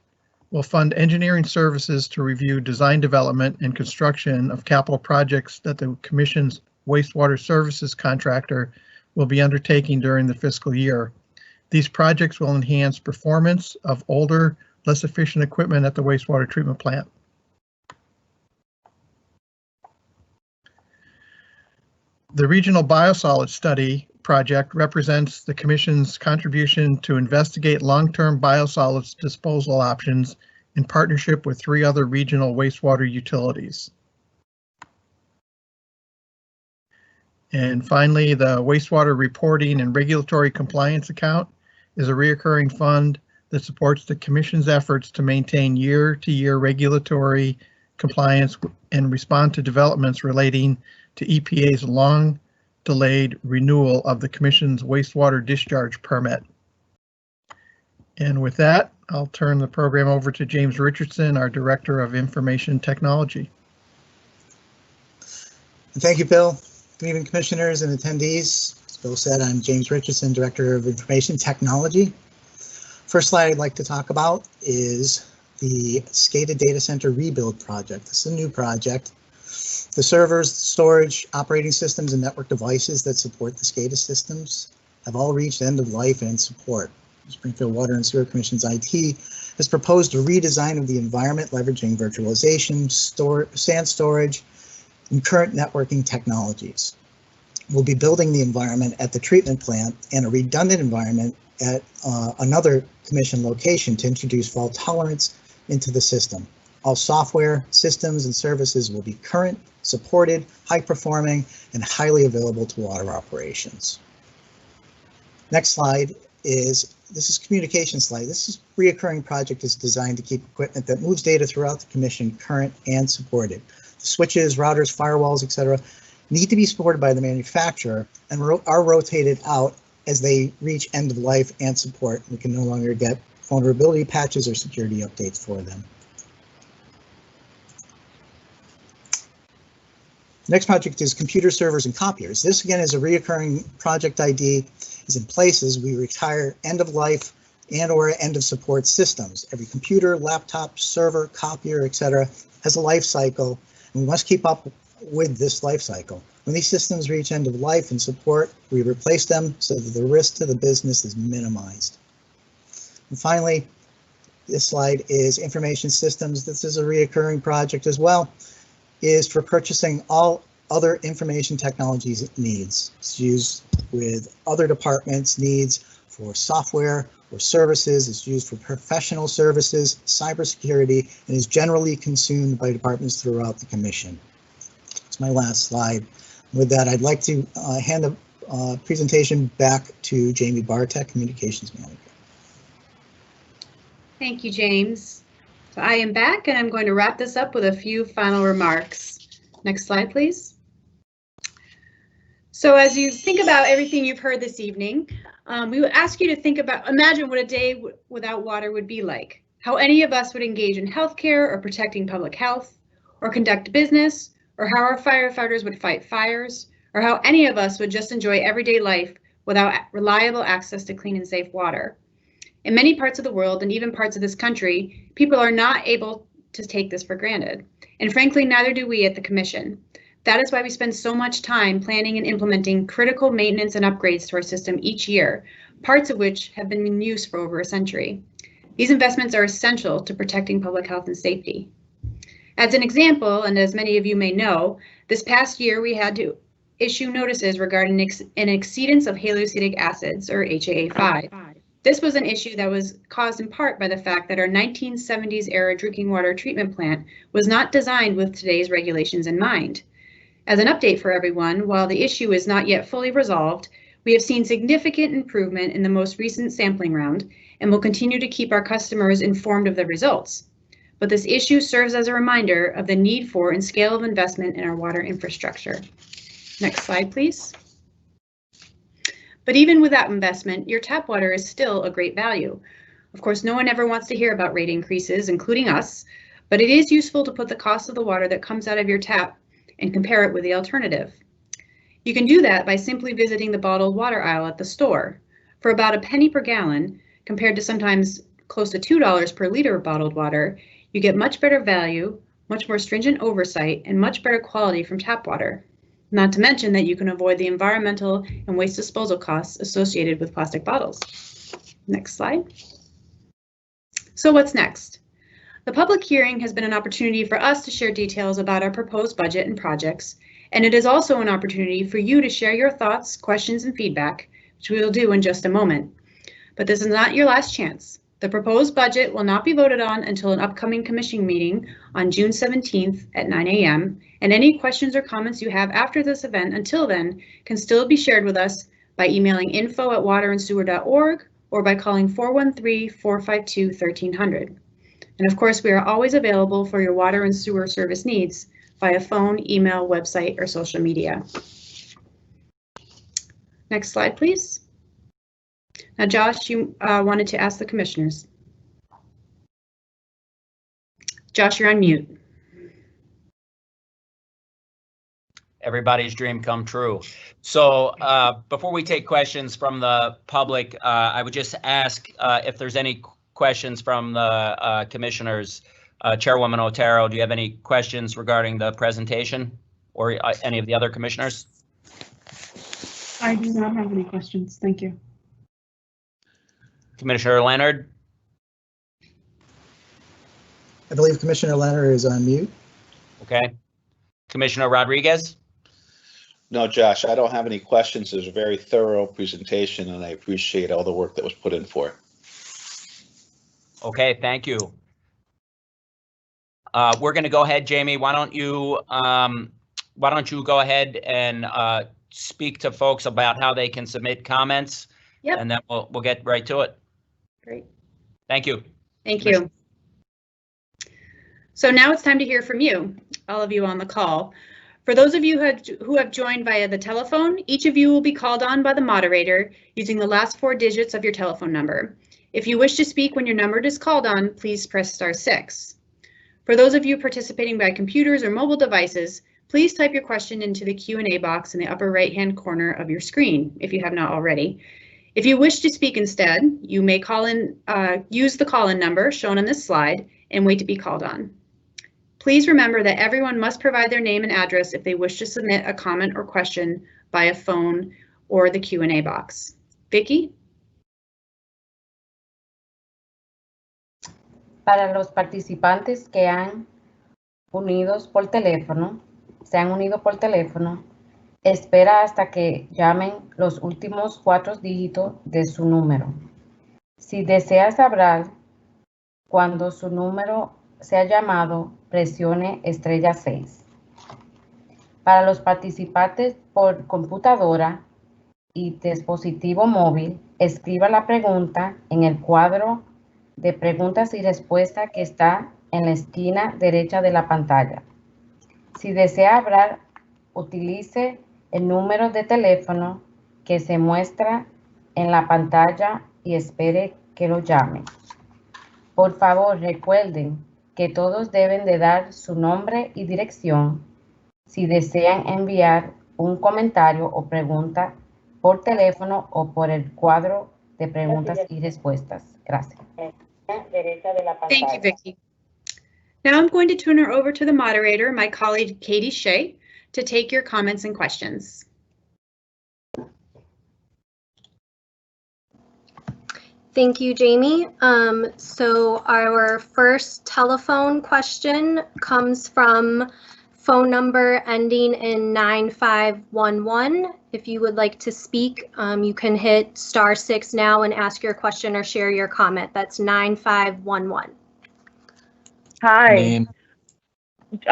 Speaker 11: will fund engineering services to review design development and construction of capital projects that the Commission's wastewater services contractor will be undertaking during the fiscal year. These projects will enhance performance of older, less efficient equipment at the wastewater treatment plant. The Regional Biosolids Study project represents the Commission's contribution to investigate long-term biosolids disposal options in partnership with 3 other regional wastewater utilities. And finally, the wastewater reporting and regulatory compliance account is a reoccurring fund that supports the Commission's efforts to maintain year-to-year regulatory compliance and respond to developments relating to EPA's long-delayed renewal of the Commission's wastewater discharge permit. And with that, I'll turn the program over to James Richardson, our Director of Information Technology.
Speaker 1: Thank you, Bill. Good evening, commissioners and attendees. As Bill said, I'm James Richardson, Director of Information Technology. First slide I'd like to talk about is the SCADA Data Center Rebuild Project. This is a new project. The servers, storage, operating systems, and network devices that support the SCADA systems have all reached end of life and support. Springfield Water and Sewer Commission's IT has proposed a redesign of the environment leveraging virtualization, SAN storage, and current networking technologies. We'll be building the environment at the treatment plant and a redundant environment at another Commission location to introduce fault tolerance into the system. All software, systems, and services will be current, supported, high-performing, and highly available to water operations. Next slide is, this is communication slide. This is reoccurring project is designed to keep equipment that moves data throughout the Commission current and supported. The switches, routers, firewalls, etc. need to be supported by the manufacturer and are rotated out as they reach end of life and support. We can no longer get vulnerability patches or security updates for them. Next project is computer servers and copiers. This again is a reoccurring project ID, is in place as we retire end of life and or end of support systems. Every computer, laptop, server, copier, etc. has a life cycle, and we must keep up with this life cycle. When these systems reach end of life and support, we replace them so that the risk to the business is minimized. And finally, this slide is information systems. This is a reoccurring project as well, is for purchasing all other information technologies needs. It's used with other departments' needs for software or services. It's used for professional services, cybersecurity, and is generally consumed by departments throughout the Commission. It's my last slide. With that, I'd like to hand the presentation back to Jamie Bartek, Communications Manager.
Speaker 5: Thank you, James. So I am back and I'm going to wrap this up with a few final remarks. Next slide, please. So as you think about everything you've heard this evening, we would ask you to think about, imagine what a day without water would be like, how any of us would engage in healthcare or protecting public health, or conduct business, or how our firefighters would fight fires, or how any of us would just enjoy everyday life without reliable access to clean and safe water. In many parts of the world, and even parts of this country, people are not able to take this for granted. And frankly, neither do we at the Commission. That is why we spend so much time planning and implementing critical maintenance and upgrades to our system each year, parts of which have been in use for over a century. These investments are essential to protecting public health and safety. As an example, and as many of you may know, this past year we had to issue notices regarding an exceedance of hallucinic acids, or HAA5. This was an issue that was caused in part by the fact that our 1970s era drinking water treatment plant was not designed with today's regulations in mind. As an update for everyone, while the issue is not yet fully resolved, we have seen significant improvement in the most recent sampling round and will continue to keep our customers informed of the results. But this issue serves as a reminder of the need for and scale of investment in our water infrastructure. Next slide, please. But even with that investment, your tap water is still a great value. Of course, no one ever wants to hear about rate increases, including us, but it is useful to put the cost of the water that comes out of your tap and compare it with the alternative. You can do that by simply visiting the bottled water aisle at the store. For about a penny per gallon, compared to sometimes close to $2 per liter of bottled water, you get much better value, much more stringent oversight, and much better quality from tap water. Not to mention that you can avoid the environmental and waste disposal costs associated with plastic bottles. Next slide. So what's next? The public hearing has been an opportunity for us to share details about our proposed budget and projects, and it is also an opportunity for you to share your thoughts, questions, and feedback, which we will do in just a moment. But this is not your last chance. The proposed budget will not be voted on until an upcoming commission meeting on June 17th at 9 a.m. And any questions or comments you have after this event until then can still be shared with us by emailing info@waterandsewer.org or by calling 413-452-1300. And of course, we are always available for your water and sewer service needs via phone, email, website, or social media. Next slide, please. Now, Josh, you wanted to ask the commissioners. Josh, you're on mute.
Speaker 2: Everybody's dream come true. So before we take questions from the public, I would just ask if there's any questions from the commissioners. Chairwoman Otero, do you have any questions regarding the presentation or any of the other commissioners?
Speaker 4: I do not have any questions. Thank you.
Speaker 2: Commissioner Leonard?
Speaker 1: I believe Commissioner Leonard is on mute.
Speaker 2: Okay. Commissioner Rodriguez?
Speaker 3: No, Josh, I don't have any questions. It was a very thorough presentation, and I appreciate all the work that was put in for it.
Speaker 2: Okay, thank you. We're going to go ahead, Jamie. Why don't you go ahead and speak to folks about how they can submit comments?
Speaker 5: Yep.
Speaker 2: And then we'll get right to it.
Speaker 5: Great.
Speaker 2: Thank you.
Speaker 5: Thank you. So now it's time to hear from you, all of you on the call. For those of you who have joined via the telephone, each of you will be called on by the moderator using the last 4 digits of your telephone number. If you wish to speak when your number is called on, please press *6. For those of you participating by computers or mobile devices, please type your question into the Q&A box in the upper right-hand corner of your screen, if you have not already. If you wish to speak instead, you may use the call-in number shown on this slide and wait to be called on. Please remember that everyone must provide their name and address if they wish to submit a comment or question via phone or the Q&A box. Vicky?
Speaker 6: Para los participantes que se han unido por teléfono, espera hasta que llamen los últimos 4 dígitos de su número. Si deseas hablar cuando su número sea llamado, presione *6. Para los participantes por computadora y dispositivo móvil, escriba la pregunta en el cuadro de preguntas y respuestas que está en la esquina derecha de la pantalla. Si desea hablar, utilice el número de teléfono que se muestra en la pantalla y espere que lo llame. Por favor, recuerden que todos deben de dar su nombre y dirección si desean enviar un comentario o pregunta por teléfono o por el cuadro de preguntas y respuestas. Gracias.
Speaker 5: Thank you, Vicky. Now I'm going to turn her over to the moderator, my colleague Katie Shea, to take your comments and questions.
Speaker 12: Thank you, Jamie. So our first telephone question comes from phone number ending in 9511. If you would like to speak, you can hit *6 now and ask your question or share your comment. That's 9511.
Speaker 13: Hi.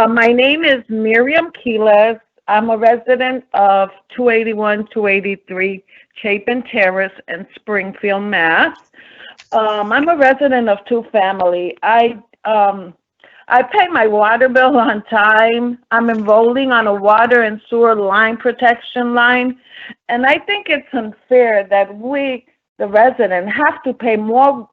Speaker 13: My name is Miriam Quiles. I'm a resident of 281-283 Chapin Terrace in Springfield, Mass. I'm a resident of 2 family. I pay my water bill on time. I'm enrolling on a water and sewer line protection line. And I think it's unfair that we, the resident, have to pay more.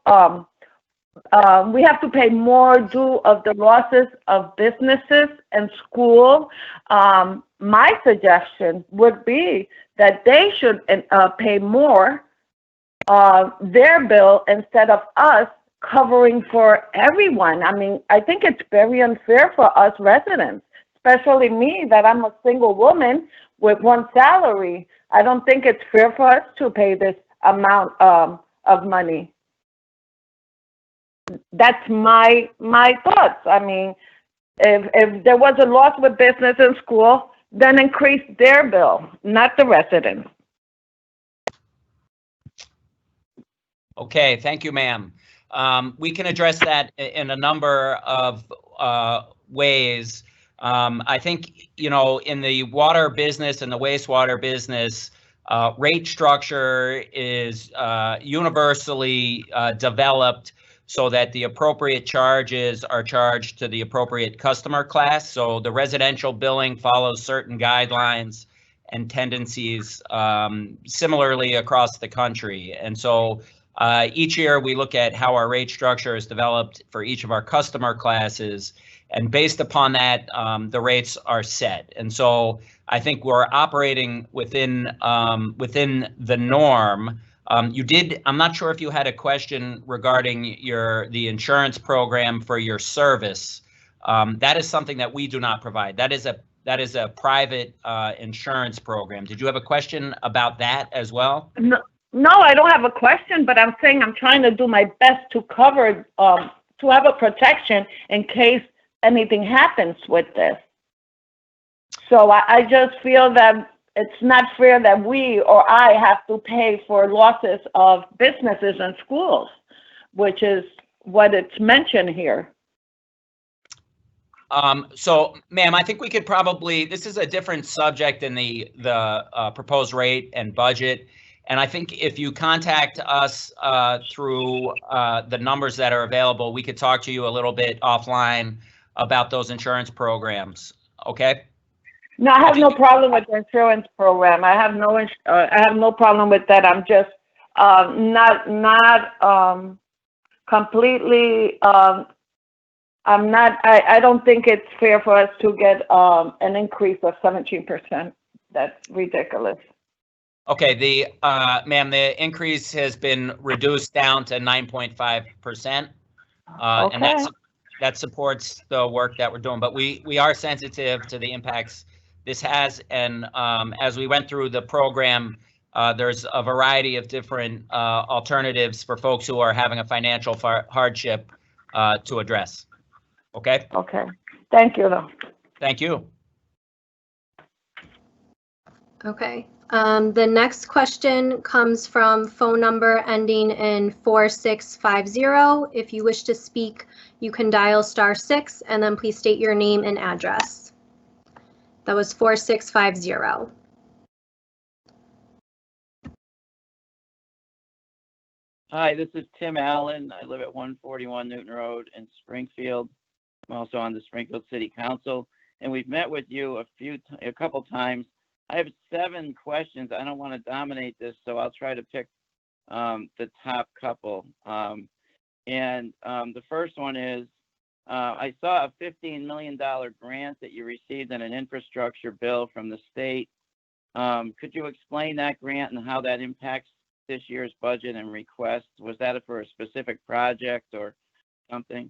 Speaker 13: We have to pay more due of the losses of businesses and school. My suggestion would be that they should pay more their bill instead of us covering for everyone. I mean, I think it's very unfair for us residents, especially me, that I'm a single woman with 1 salary. I don't think it's fair for us to pay this amount of money. That's my thoughts. I mean, if there was a loss with business and school, then increase their bill, not the residents.
Speaker 2: Okay, thank you, ma'am. we can address that in a number of ways. I think, in the water business and the wastewater business, rate structure is universally developed so that the appropriate charges are charged to the appropriate customer class. So the residential billing follows certain guidelines and tendencies similarly across the country. And so each year we look at how our rate structure is developed for each of our customer classes. And based upon that, the rates are set. And so I think we're operating within the norm. I'm not sure if you had a question regarding the insurance program for your service. That is something that we do not provide. That is a private insurance program. Did you have a question about that as well?
Speaker 13: No, I don't have a question, but I'm saying I'm trying to do my best to cover, to have a protection in case anything happens with this. So I just feel that it's not fair that we or I have to pay for losses of businesses and schools, which is what it's mentioned here.
Speaker 2: So, ma'am, I think we could probably, this is a different subject in the proposed rate and budget. And I think if you contact us through the numbers that are available, we could talk to you a little bit offline about those insurance programs. Okay?
Speaker 13: No, I have no problem with the insurance program. I have no problem with that. I'm just not completely. I don't think it's fair for us to get an increase of 17%. That's ridiculous.
Speaker 2: Okay, ma'am, the increase has been reduced down to 9.5%,
Speaker 13: Okay.
Speaker 2: and that supports the work that we're doing. But we are sensitive to the impacts this has, and as we went through the program, there's a variety of different alternatives for folks who are having a financial hardship to address. Okay?
Speaker 13: Okay. Thank you, though.
Speaker 2: Thank you.
Speaker 12: Okay. The next question comes from phone number ending in 4650. If you wish to speak, you can dial *6 and then please state your name and address. That was 4650.
Speaker 14: Hi, this is Tim Allen. I live at 141 Newton Road in Springfield. I'm also on the Springfield City Council, and we've met with you a couple times. I have 7 questions. I don't want to dominate this, so I'll try to pick the top couple. The first one is, I saw a $15 million grant that you received in an infrastructure bill from the state. Could you explain that grant and how that impacts this year's budget and request? Was that for a specific project or something?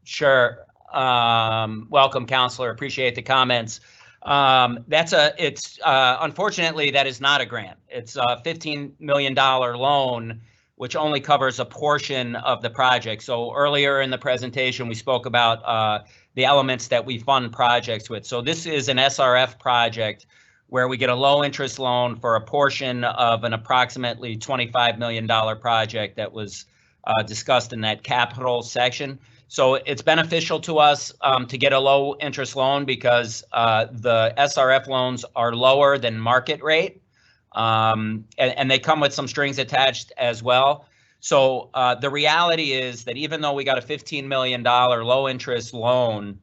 Speaker 2: Sure. Welcome, Counselor. Appreciate the comments. Unfortunately, that is not a grant. It's a $15 million loan, which only covers a portion of the project. So earlier in the presentation, we spoke about the elements that we fund projects with. So this is an SRF project where we get a low interest loan for a portion of an approximately $25 million project that was discussed in that capital section. So it's beneficial to us to get a low interest loan because the SRF loans are lower than market rate, and they come with some strings attached as well. So the reality is that even though we got a $15 million low interest loan,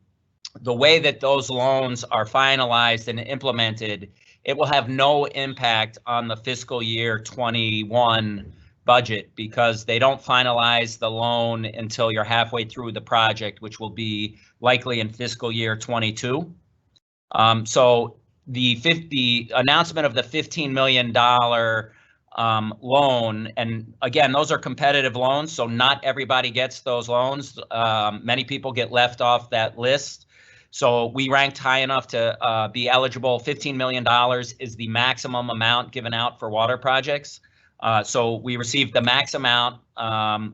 Speaker 2: the way that those loans are finalized and implemented, it will have no impact on the fiscal year 21 budget because they don't finalize the loan until you're halfway through the project, which will be likely in fiscal year 22. So the announcement of the $15 million loan, and again, those are competitive loans, so not everybody gets those loans. Many people get left off that list. So we ranked high enough to be eligible. $15 million is the maximum amount given out for water projects. So we received the max amount,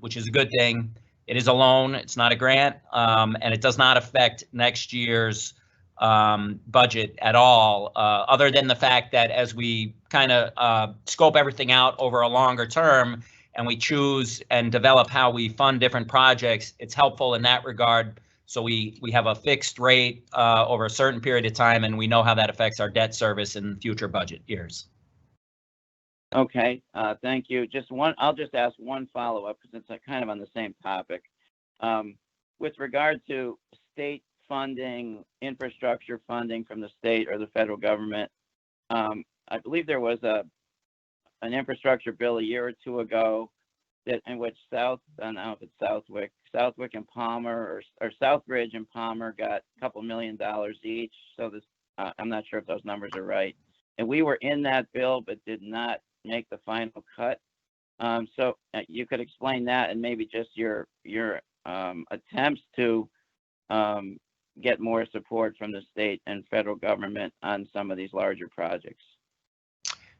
Speaker 2: which is a good thing. It is a loan, it's not a grant, and it does not affect next year's budget at all, other than the fact that as we kind of scope everything out over a longer term, and we choose and develop how we fund different projects, it's helpful in that regard. So we have a fixed rate over a certain period of time, and we know how that affects our debt service in future budget years.
Speaker 14: Okay, thank you. I'll just ask one follow-up because it's kind of on the same topic. With regard to state funding, infrastructure funding from the state or the federal government, I believe there was an infrastructure bill a year or two ago in which I don't know if it's Southwick and Palmer or Southbridge and Palmer got a couple $1 million each. So I'm not sure if those numbers are right. And we were in that bill, but did not make the final cut. So you could explain that and maybe just your attempts to get more support from the state and federal government on some of these larger projects.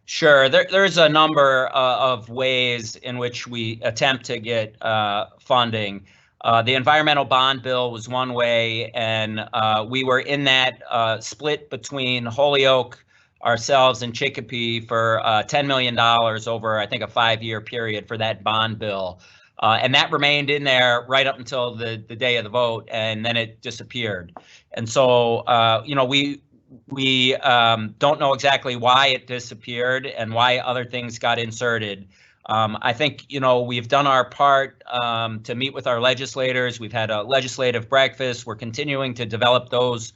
Speaker 2: Sure, there's a number of ways in which we attempt to get funding. The environmental bond bill was one way, and we were in that split between Holyoke, ourselves, and Chicopee for $10 million over, I think, a 5-year period for that bond bill. And that remained in there right up until the day of the vote, and then it disappeared. And so, we don't know exactly why it disappeared and why other things got inserted. I think, we've done our part to meet with our legislators. We've had a legislative breakfast. We're continuing to develop those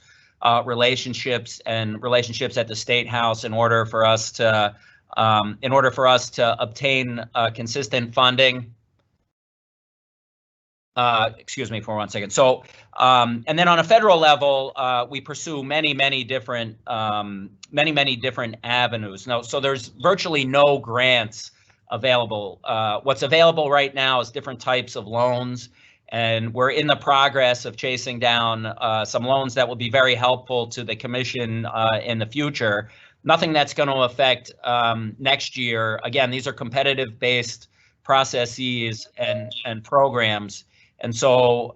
Speaker 2: relationships at the State House in order for us to obtain consistent funding. Excuse me for 1 second. So, and then on a federal level, we pursue many different avenues. Now, so there's virtually no grants available. What's available right now is different types of loans, and we're in the progress of chasing down some loans that will be very helpful to the commission in the future. Nothing that's going to affect next year. Again, these are competitive-based processes and programs. And so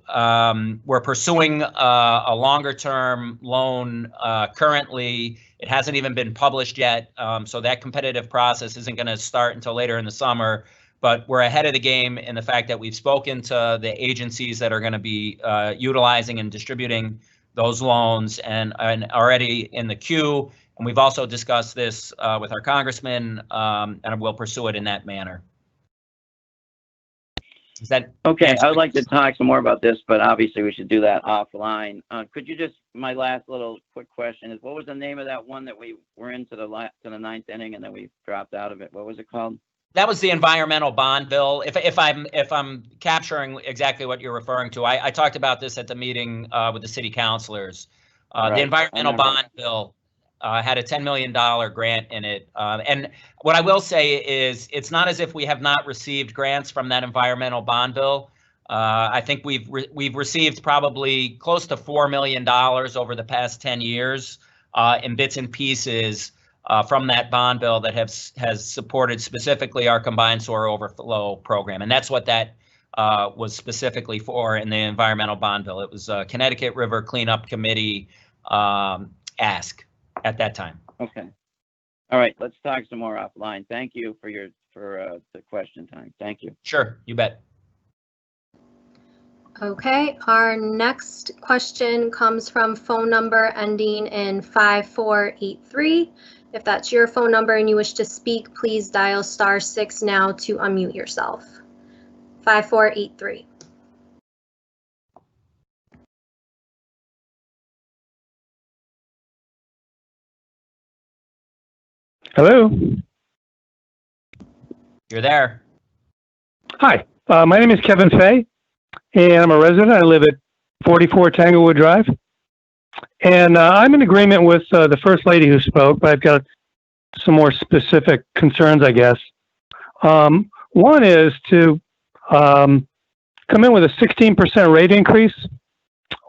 Speaker 2: we're pursuing a longer-term loan currently. It hasn't even been published yet, so that competitive process isn't going to start until later in the summer. But we're ahead of the game in the fact that we've spoken to the agencies that are going to be utilizing and distributing those loans and already in the queue. And we've also discussed this with our congressman, and we'll pursue it in that manner. Is that
Speaker 14: okay? I would like to talk some more about this, but obviously we should do that offline. Could you my last little quick question is, what was the name of that one that we were into the ninth inning and then we dropped out of it? What was it called?
Speaker 2: That was the environmental bond bill. If I'm capturing exactly what you're referring to, I talked about this at the meeting with the city councilors. Right. The environmental bond bill had a $10 million grant in it. And what I will say is it's not as if we have not received grants from that environmental bond bill. I think we've received probably close to $4 million over the past 10 years in bits and pieces from that bond bill that has supported specifically our combined sewer overflow program. And that's what that was specifically for in the environmental bond bill. It was a Connecticut River Cleanup Committee ask at that time.
Speaker 14: Okay. All right. Let's talk some more offline. Thank you for the question time. Thank you.
Speaker 2: Sure. You bet.
Speaker 12: Okay. Our next question comes from phone number ending in 5483. If that's your phone number and you wish to speak, please dial *6 now to unmute yourself. 5483.
Speaker 15: Hello.
Speaker 2: You're there.
Speaker 15: Hi, my name is Kevin Fay, and I'm a resident. I live at 44 Tanglewood Drive. And I'm in agreement with the first lady who spoke, but I've got some more specific concerns, I guess. One is to come in with a 16% rate increase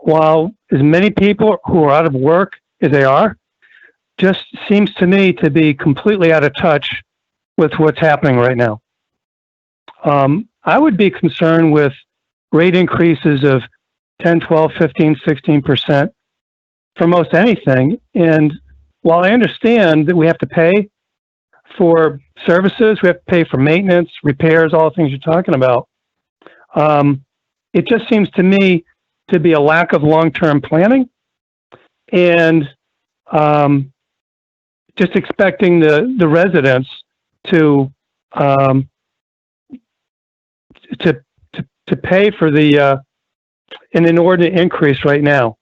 Speaker 15: while as many people who are out of work as they are, just seems to me to be completely out of touch with what's happening right now. I would be concerned with rate increases of 10, 12, 15, 16% for most anything. And while I understand that we have to pay for services. We have to pay for maintenance, repairs, all the things you're talking about. It just seems to me to be a lack of long-term planning and just expecting the residents to pay for an inordinate increase right now.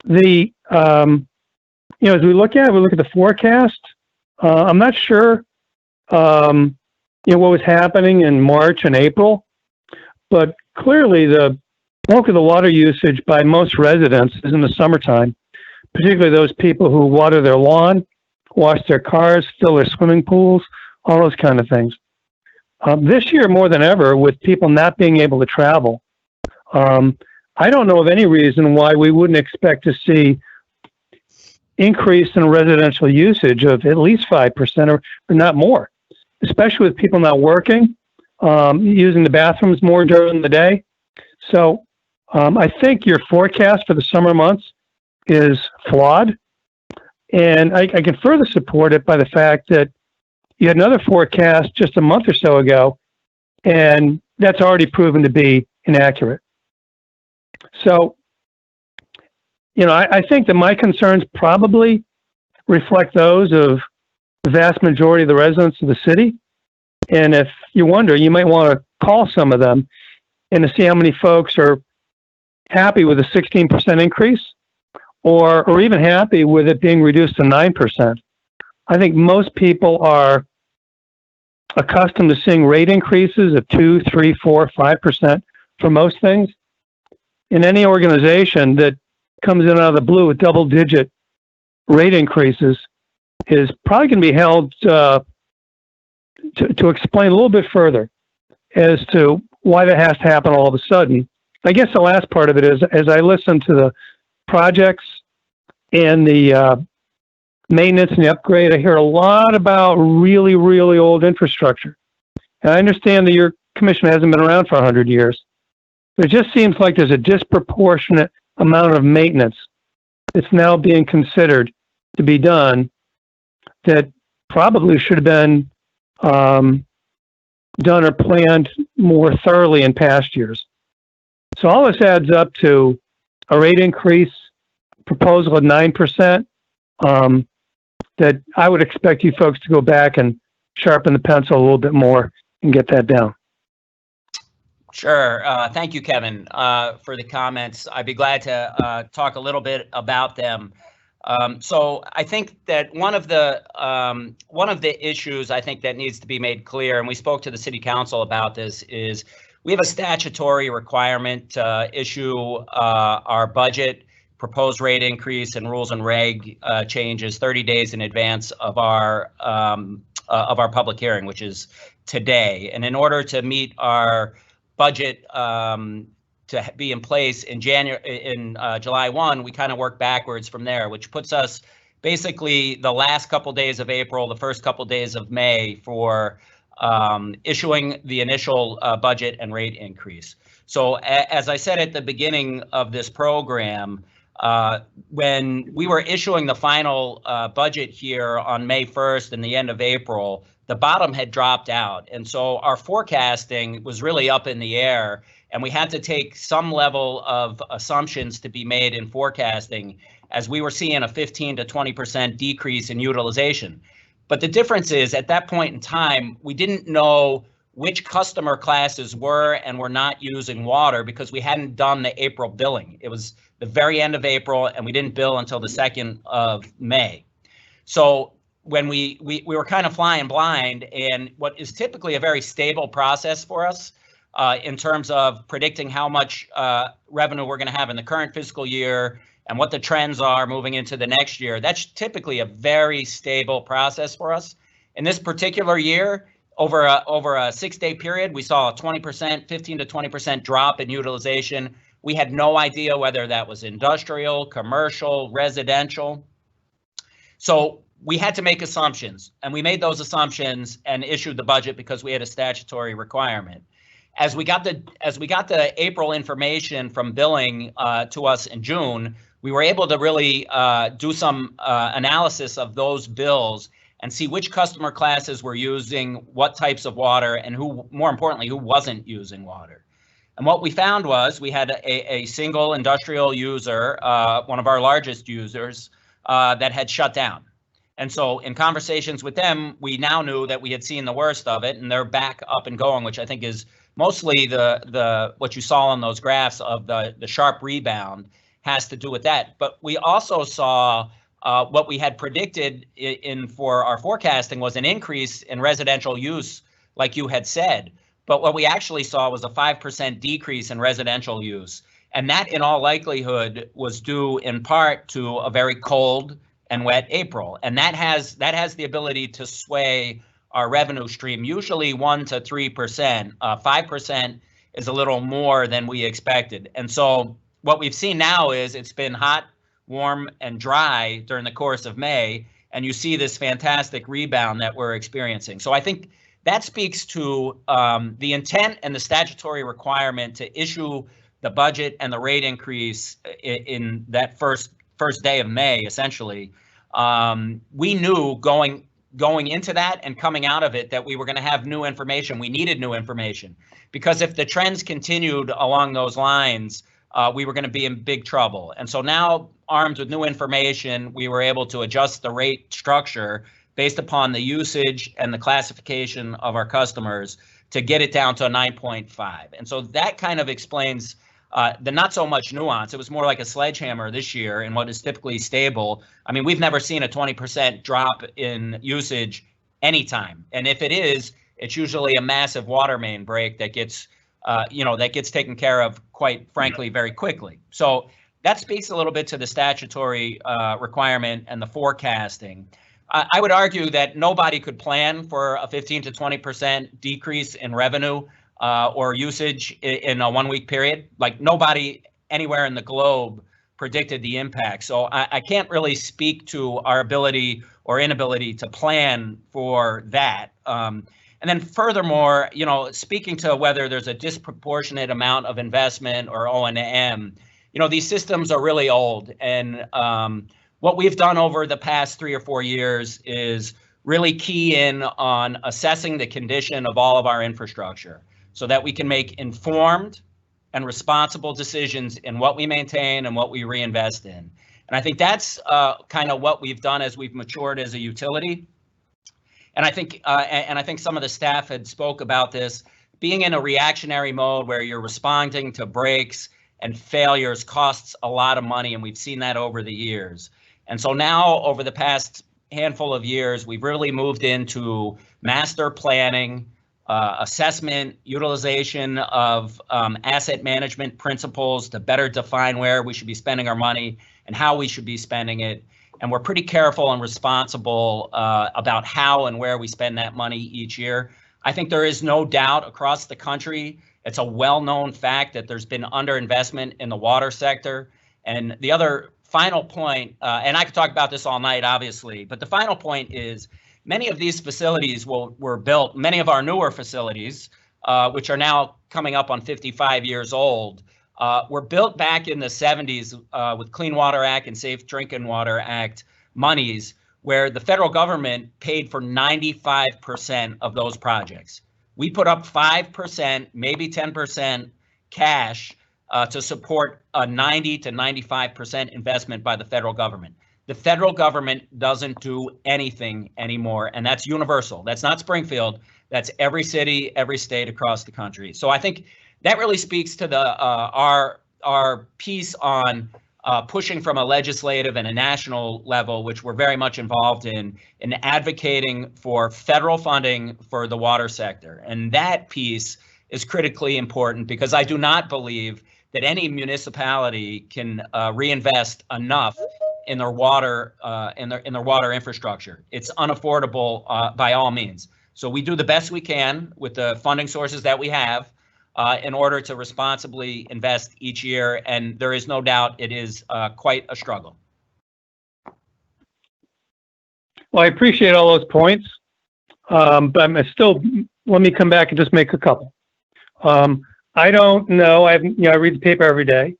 Speaker 15: As we look at the forecast. I'm not sure, what was happening in March and April, but clearly the bulk of the water usage by most residents is in the summertime, particularly those people who water their lawn, wash their cars, fill their swimming pools, all those kind of things. This year, more than ever, with people not being able to travel, I don't know of any reason why we wouldn't expect to see increase in residential usage of at least 5% or not more, especially with people not working, using the bathrooms more during the day. So I think your forecast for the summer months is flawed. And I can further support it by the fact that you had another forecast just a month or so ago, and that's already proven to be inaccurate. So, I think that my concerns probably reflect those of the vast majority of the residents of the city. And if you wonder, you might want to call some of them and to see how many folks are happy with a 16% increase or even happy with it being reduced to 9%. I think most people are accustomed to seeing rate increases of 2, 3, 4, 5% for most things. In any organization that comes in out of the blue with double-digit rate increases is probably going to be held to explain a little bit further as to why that has to happen all of a sudden. I guess the last part of it is, as I listen to the projects and the maintenance and the upgrade, I hear a lot about really, really old infrastructure. And I understand that your commission hasn't been around for 100 years. But it just seems like there's a disproportionate amount of maintenance that's now being considered to be done that probably should have been done or planned more thoroughly in past years. So all this adds up to a rate increase proposal of 9% that I would expect you folks to go back and sharpen the pencil a little bit more and get that down.
Speaker 2: Sure. Thank you, Kevin, for the comments. I'd be glad to talk a little bit about them. So I think that one of the issues I think that needs to be made clear, and we spoke to the city council about this, is we have a statutory requirement to issue our budget, proposed rate increase, and rules and reg changes 30 days in advance of our public hearing, which is today. And in order to meet our budget to be in place in July 1, we kind of work backwards from there, which puts us basically the last couple days of April, the first couple days of May for issuing the initial budget and rate increase. So as I said at the beginning of this program, when we were issuing the final budget here on May 1st and the end of April, the bottom had dropped out. And so our forecasting was really up in the air, and we had to take some level of assumptions to be made in forecasting as we were seeing a 15 to 20% decrease in utilization. But the difference is at that point in time, we didn't know which customer classes were and were not using water because we hadn't done the April billing. It was the very end of April, and we didn't bill until the 2nd of May. So when we were kind of flying blind, and what is typically a very stable process for us in terms of predicting how much revenue we're going to have in the current fiscal year and what the trends are moving into the next year, that's typically a very stable process for us. In this particular year, over a 6-day period, we saw a 20%, 15 to 20% drop in utilization. We had no idea whether that was industrial, commercial, residential. So we had to make assumptions, and we made those assumptions and issued the budget because we had a statutory requirement. As we got the April information from billing to us in June, we were able to really do some analysis of those bills and see which customer classes were using what types of water and who, more importantly, who wasn't using water. And what we found was we had a single industrial user, one of our largest users, that had shut down. And so in conversations with them, we now knew that we had seen the worst of it, and they're back up and going, which I think is mostly the what you saw on those graphs of the sharp rebound has to do with that. But we also saw what we had predicted for our forecasting was an increase in residential use, like you had said. But what we actually saw was a 5% decrease in residential use. And that, in all likelihood, was due in part to a very cold and wet April. And that has the ability to sway our revenue stream, usually 1 to 3%. 5% is a little more than we expected. And so what we've seen now is it's been hot, warm, and dry during the course of May. And you see this fantastic rebound that we're experiencing. So I think that speaks to the intent and the statutory requirement to issue the budget and the rate increase in that first day of May, essentially. We knew going into that and coming out of it that we were going to have new information. We needed new information because if the trends continued along those lines, we were going to be in big trouble. And so now, armed with new information, we were able to adjust the rate structure based upon the usage and the classification of our customers to get it down to a 9.5. And so that kind of explains the not so much nuance. It was more like a sledgehammer this year in what is typically stable. I mean, we've never seen a 20% drop in usage anytime. And if it is, it's usually a massive water main break that gets, that gets taken care of, quite frankly, very quickly. So that speaks a little bit to the statutory requirement and the forecasting. I would argue that nobody could plan for a 15 to 20% decrease in revenue or usage in a 1-week period. Like nobody anywhere in the globe predicted the impact. So I can't really speak to our ability or inability to plan for that. And then furthermore, speaking to whether there's a disproportionate amount of investment or O&M, these systems are really old. And what we've done over the past 3 or 4 years is really key in on assessing the condition of all of our infrastructure so that we can make informed and responsible decisions in what we maintain and what we reinvest in. And I think that's kind of what we've done as we've matured as a utility. And I think some of the staff had spoke about this, being in a reactionary mode where you're responding to breaks and failures costs a lot of money, and we've seen that over the years. And so now, over the past handful of years, we've really moved into master planning, assessment, utilization of asset management principles to better define where we should be spending our money and how we should be spending it. And we're pretty careful and responsible about how and where we spend that money each year. I think there is no doubt across the country, it's a well-known fact that there's been underinvestment in the water sector. And the other final point, and I could talk about this all night, obviously, but the final point is many of these facilities were built, many of our newer facilities, which are now coming up on 55 years old, were built back in the 70s with Clean Water Act and Safe Drinking Water Act monies, where the federal government paid for 95% of those projects. We put up 5%, maybe 10% cash to support a 90 to 95% investment by the federal government. The federal government doesn't do anything anymore, and that's universal. That's not Springfield. That's every city, every state across the country. So I think that really speaks to the our piece on pushing from a legislative and a national level, which we're very much involved in advocating for federal funding for the water sector. And that piece is critically important because I do not believe that any municipality can reinvest enough in their water in their water infrastructure. It's unaffordable by all means. So we do the best we can with the funding sources that we have in order to responsibly invest each year. And there is no doubt it is quite a struggle.
Speaker 15: Well, I appreciate all those points, but I'm still, let me come back and just make a couple. I don't know, I read the paper every day.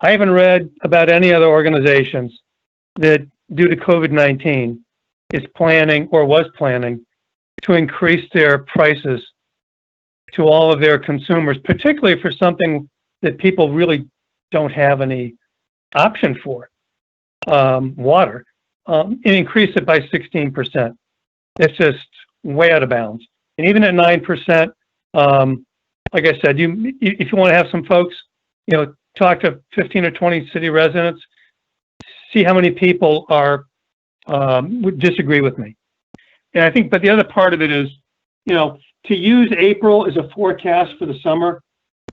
Speaker 15: I haven't read about any other organizations that, due to COVID-19, is planning or was planning to increase their prices to all of their consumers, particularly for something that people really don't have any option for, water, and increase it by 16%. It's just way out of bounds. And even at 9%, like I said, if you want to have some folks, talk to 15 or 20 city residents, see how many people would disagree with me. And I think, but the other part of it is, to use April as a forecast for the summer.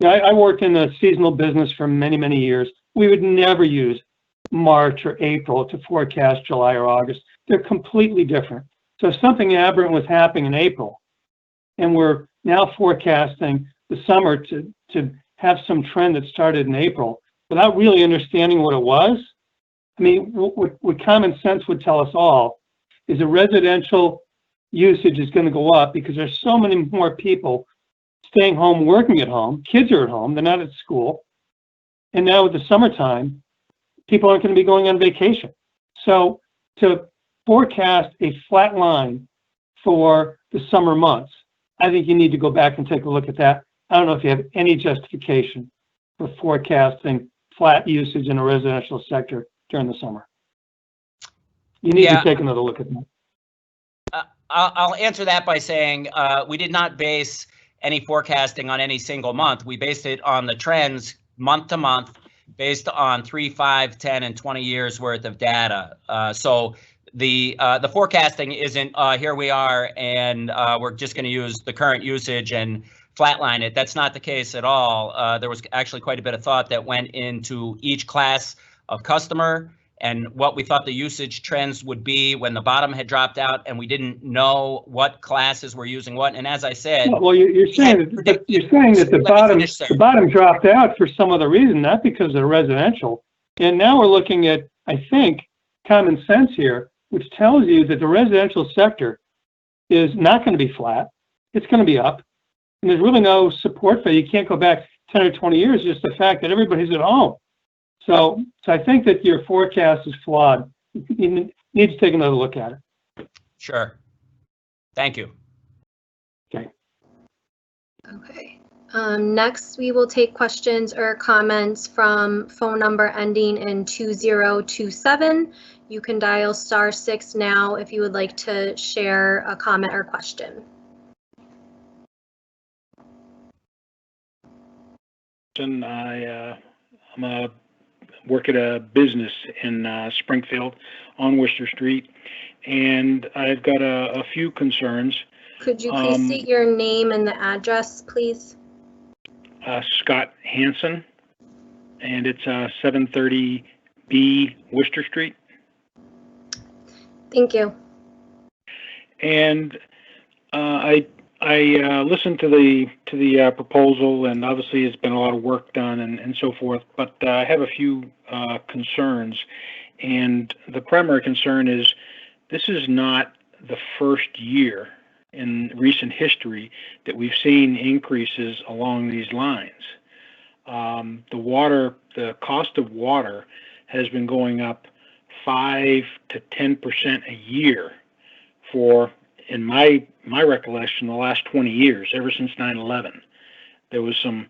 Speaker 15: I worked in the seasonal business for many, many years. We would never use March or April to forecast July or August. They're completely different. So if something aberrant was happening in April, and we're now forecasting the summer to have some trend that started in April without really understanding what it was, I mean, what common sense would tell us all is the residential usage is going to go up because there's so many more people staying home, working at home. Kids are at home, they're not at school. And now with the summertime, people aren't going to be going on vacation. So to forecast a flat line for the summer months, I think you need to go back and take a look at that. I don't know if you have any justification for forecasting flat usage in a residential sector during the summer. You need to take another look at that.
Speaker 2: I'll answer that by saying we did not base any forecasting on any single month. We based it on the trends month to month based on 3, 5, 10, and 20 years worth of data. So the forecasting isn't here we are and we're just going to use the current usage and flatline it. That's not the case at all. There was actually quite a bit of thought that went into each class of customer and what we thought the usage trends would be when the bottom had dropped out and we didn't know what classes were using what. And as I said,
Speaker 15: well, you're saying that the bottom dropped out for some other reason, not because of residential. And now we're looking at, I think, common sense here, which tells you that the residential sector is not going to be flat. It's going to be up. And there's really no support for it. You can't go back 10 or 20 years, just the fact that everybody's at home. So I think that your forecast is flawed. You need to take another look at it.
Speaker 2: Sure. Thank you.
Speaker 15: Okay.
Speaker 12: Okay. Next, we will take questions or comments from phone number ending in 2027. You can dial *6 now if you would like to share a comment or question.
Speaker 16: I'm work at a business in Springfield on Worcester Street, and I've got a few concerns.
Speaker 12: Could you please state your name and the address, please?
Speaker 16: Scott Hansen, and it's 730B Worcester Street.
Speaker 12: Thank you.
Speaker 16: And I listened to the proposal, and obviously there's been a lot of work done and so forth, but I have a few concerns. And the primary concern is this is not the first year in recent history that we've seen increases along these lines. The cost of water has been going up 5 to 10% a year for, in my recollection, the last 20 years, ever since 9/11. There was some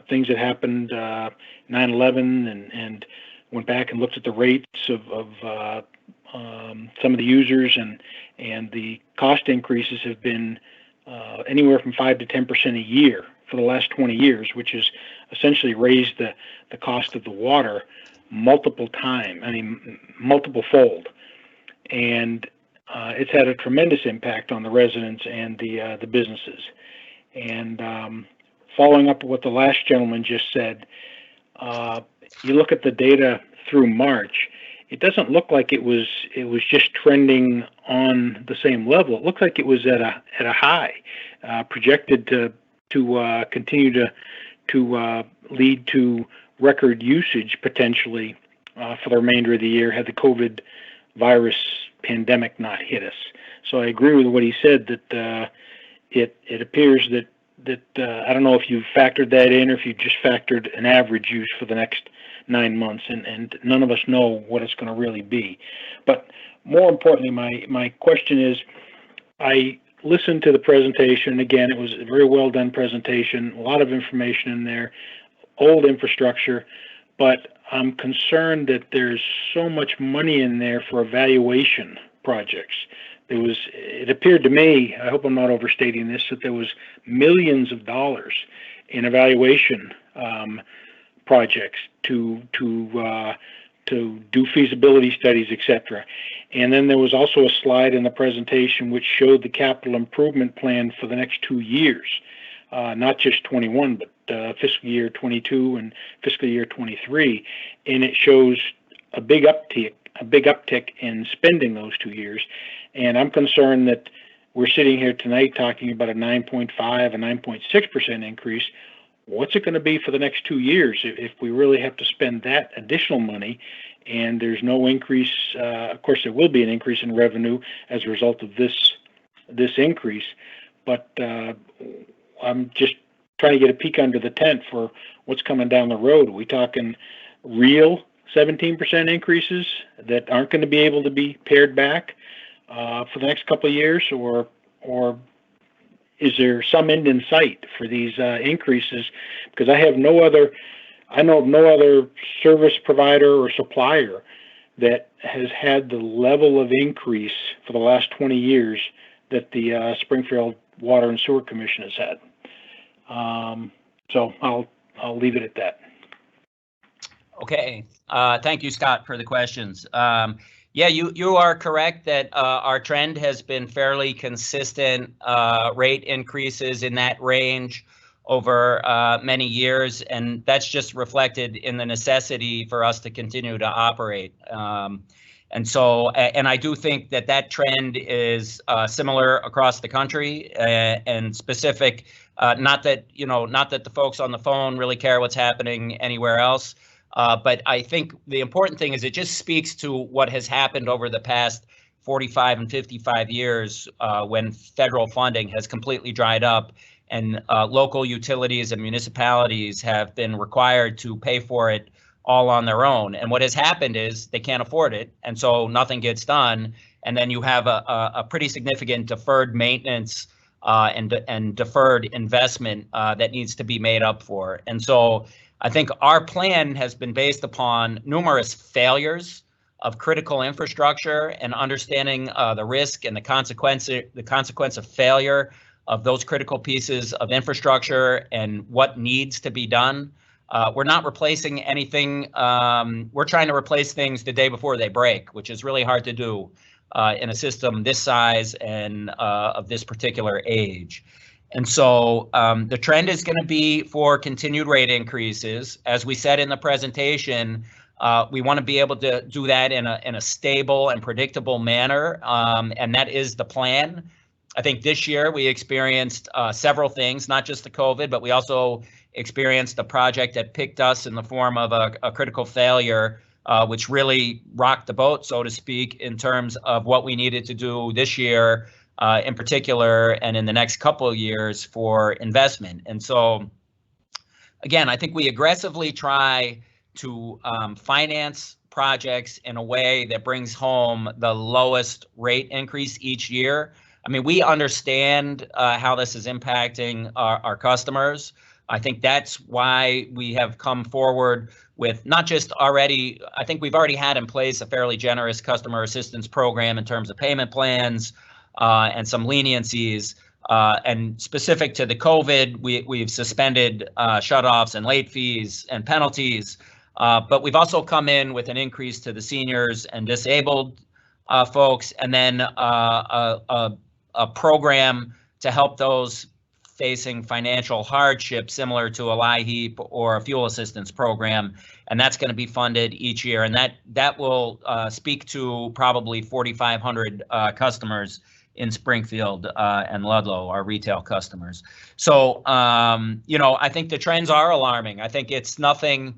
Speaker 16: things that happened 9/11 and went back and looked at the rates of some of the users, and the cost increases have been anywhere from 5 to 10% a year for the last 20 years, which has essentially raised the cost of the water multiple fold. And it's had a tremendous impact on the residents and the businesses. And following up with what the last gentleman just said, you look at the data through March, it doesn't look like it was just trending on the same level. It looks like it was at a high, projected to continue to lead to record usage potentially for the remainder of the year had the COVID virus pandemic not hit us. So I agree with what he said that it appears that I don't know if you factored that in or if you just factored an average use for the next 9 months, and none of us know what it's going to really be. But more importantly, my question is, I listened to the presentation. Again, it was a very well done presentation, a lot of information in there, old infrastructure, but I'm concerned that there's so much money in there for evaluation projects. It appeared to me, I hope I'm not overstating this, that there was millions of dollars in evaluation projects to do feasibility studies, etc. And then there was also a slide in the presentation which showed the capital improvement plan for the next 2 years, not just 21, but fiscal year 22 and fiscal year 23, and it shows a big uptick in spending those 2 years. And I'm concerned that we're sitting here tonight talking about a 9.5, a 9.6% increase. What's it going to be for the next 2 years if we really have to spend that additional money and there's no increase? Of course, there will be an increase in revenue as a result of this increase, but I'm just trying to get a peek under the tent for what's coming down the road. Are we talking real 17% increases that aren't going to be able to be pared back for the next couple of years, or is there some end in sight for these increases? Because I know of no other service provider or supplier that has had the level of increase for the last 20 years that the Springfield Water and Sewer Commission has had. So I'll leave it at that.
Speaker 2: Okay, thank you, Scott, for the questions. Yeah, you are correct that our trend has been fairly consistent rate increases in that range over many years, and that's just reflected in the necessity for us to continue to operate. And I do think that trend is similar across the country and specific. Not that the folks on the phone really care what's happening anywhere else. But I think the important thing is it just speaks to what has happened over the past 45 and 55 years when federal funding has completely dried up and local utilities and municipalities have been required to pay for it all on their own. And what has happened is they can't afford it, and so nothing gets done. And then you have a pretty significant deferred maintenance and deferred investment that needs to be made up for. And so I think our plan has been based upon numerous failures of critical infrastructure and understanding the risk and the consequence of failure of those critical pieces of infrastructure and what needs to be done. We're not replacing anything. We're trying to replace things the day before they break, which is really hard to do in a system this size and of this particular age. And so the trend is going to be for continued rate increases. As we said in the presentation, we want to be able to do that in a stable and predictable manner, and that is the plan. I think this year we experienced several things, not just the COVID, but we also experienced a project that picked us in the form of a critical failure, which really rocked the boat, so to speak, in terms of what we needed to do this year in particular, and in the next couple of years for investment. And so, again, I think we aggressively try to finance projects in a way that brings home the lowest rate increase each year. I mean, we understand how this is impacting our customers. I think that's why we have come forward with not just already, I think we've already had in place a fairly generous customer assistance program in terms of payment plans and some leniencies. And specific to the COVID, we've suspended shutoffs and late fees and penalties. But we've also come in with an increase to the seniors and disabled folks, and then a program to help those facing financial hardship similar to a LIHEAP or a fuel assistance program, and that's going to be funded each year, and that will speak to probably 4,500 customers in Springfield and Ludlow, our retail customers. So I think the trends are alarming. I think it's nothing.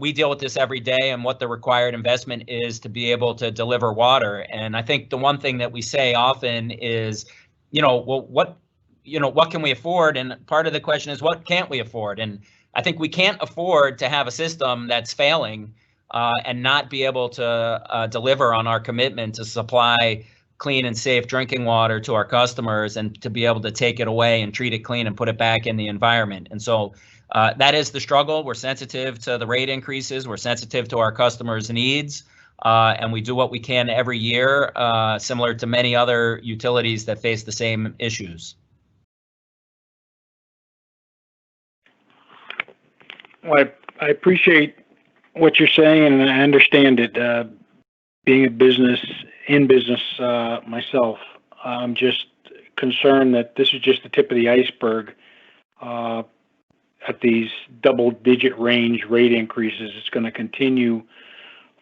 Speaker 2: We deal with this every day, and what the required investment is to be able to deliver water. And I think the one thing that we say often is, well, what can we afford? And part of the question is, what can't we afford? And I think we can't afford to have a system that's failing and not be able to deliver on our commitment to supply clean and safe drinking water to our customers, and to be able to take it away and treat it clean and put it back in the environment. And so that is the struggle. We're sensitive to the rate increases. We're sensitive to our customers' needs. And we do what we can every year, similar to many other utilities that face the same issues.
Speaker 16: Well, I appreciate what you're saying, and I understand it. Being in business myself, I'm just concerned that this is just the tip of the iceberg at these double-digit range rate increases. It's going to continue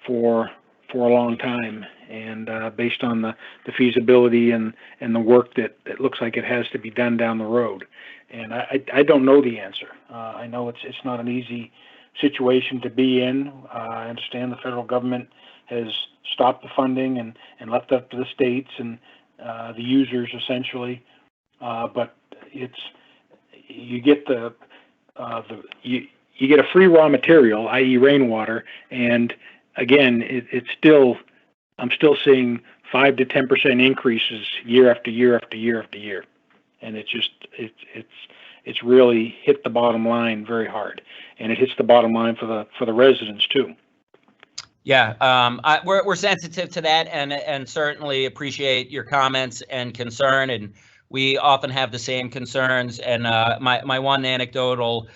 Speaker 16: for a long time, and based on the feasibility and the work that it looks like it has to be done down the road. And I don't know the answer. I know it's not an easy situation to be in. I understand the federal government has stopped the funding and left it up to the states and the users essentially. But you get you get a free raw material, i.e. rainwater, and again, I'm still seeing 5 to 10% increases year after year after year after year, and it's really hit the bottom line very hard, and it hits the bottom line for the residents too.
Speaker 2: Yeah, we're sensitive to that, and certainly appreciate your comments and concern, and we often have the same concerns. And my one anecdotal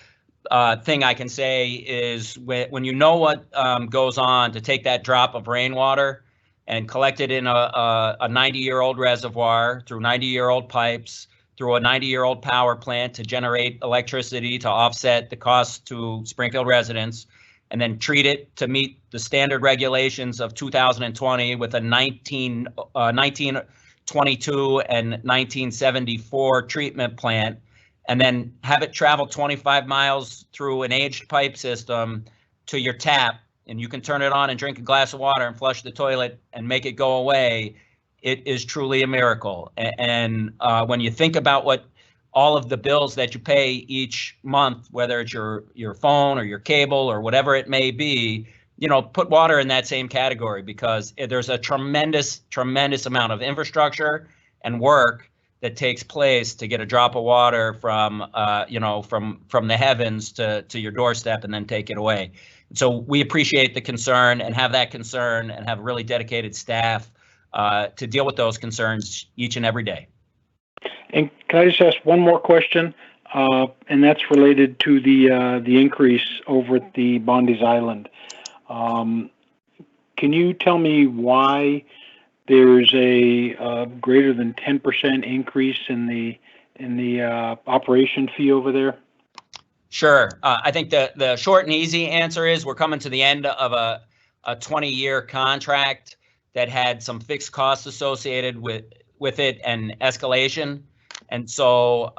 Speaker 2: thing I can say is when you know what goes on to take that drop of rainwater and collect it in a 90-year-old reservoir through 90-year-old pipes, through a 90-year-old power plant to generate electricity to offset the cost to Springfield residents, and then treat it to meet the standard regulations of 2020 with a 1922 and 1974 treatment plant, and then have it travel 25 miles through an aged pipe system to your tap, and you can turn it on and drink a glass of water and flush the toilet and make it go away. It is truly a miracle. And when you think about what all of the bills that you pay each month, whether it's your phone or your cable or whatever it may be, put water in that same category, because there's a tremendous amount of infrastructure and work that takes place to get a drop of water from the heavens to your doorstep and then take it away. So we appreciate the concern and have that concern and have really dedicated staff to deal with those concerns each and every day.
Speaker 16: And can I just ask one more question? And that's related to the increase over at the Bondi's Island. Can you tell me why there's a greater than 10% increase in the operation fee over there?
Speaker 2: Sure. I think the short and easy answer is we're coming to the end of a 20-year contract that had some fixed costs associated with it and escalation. And so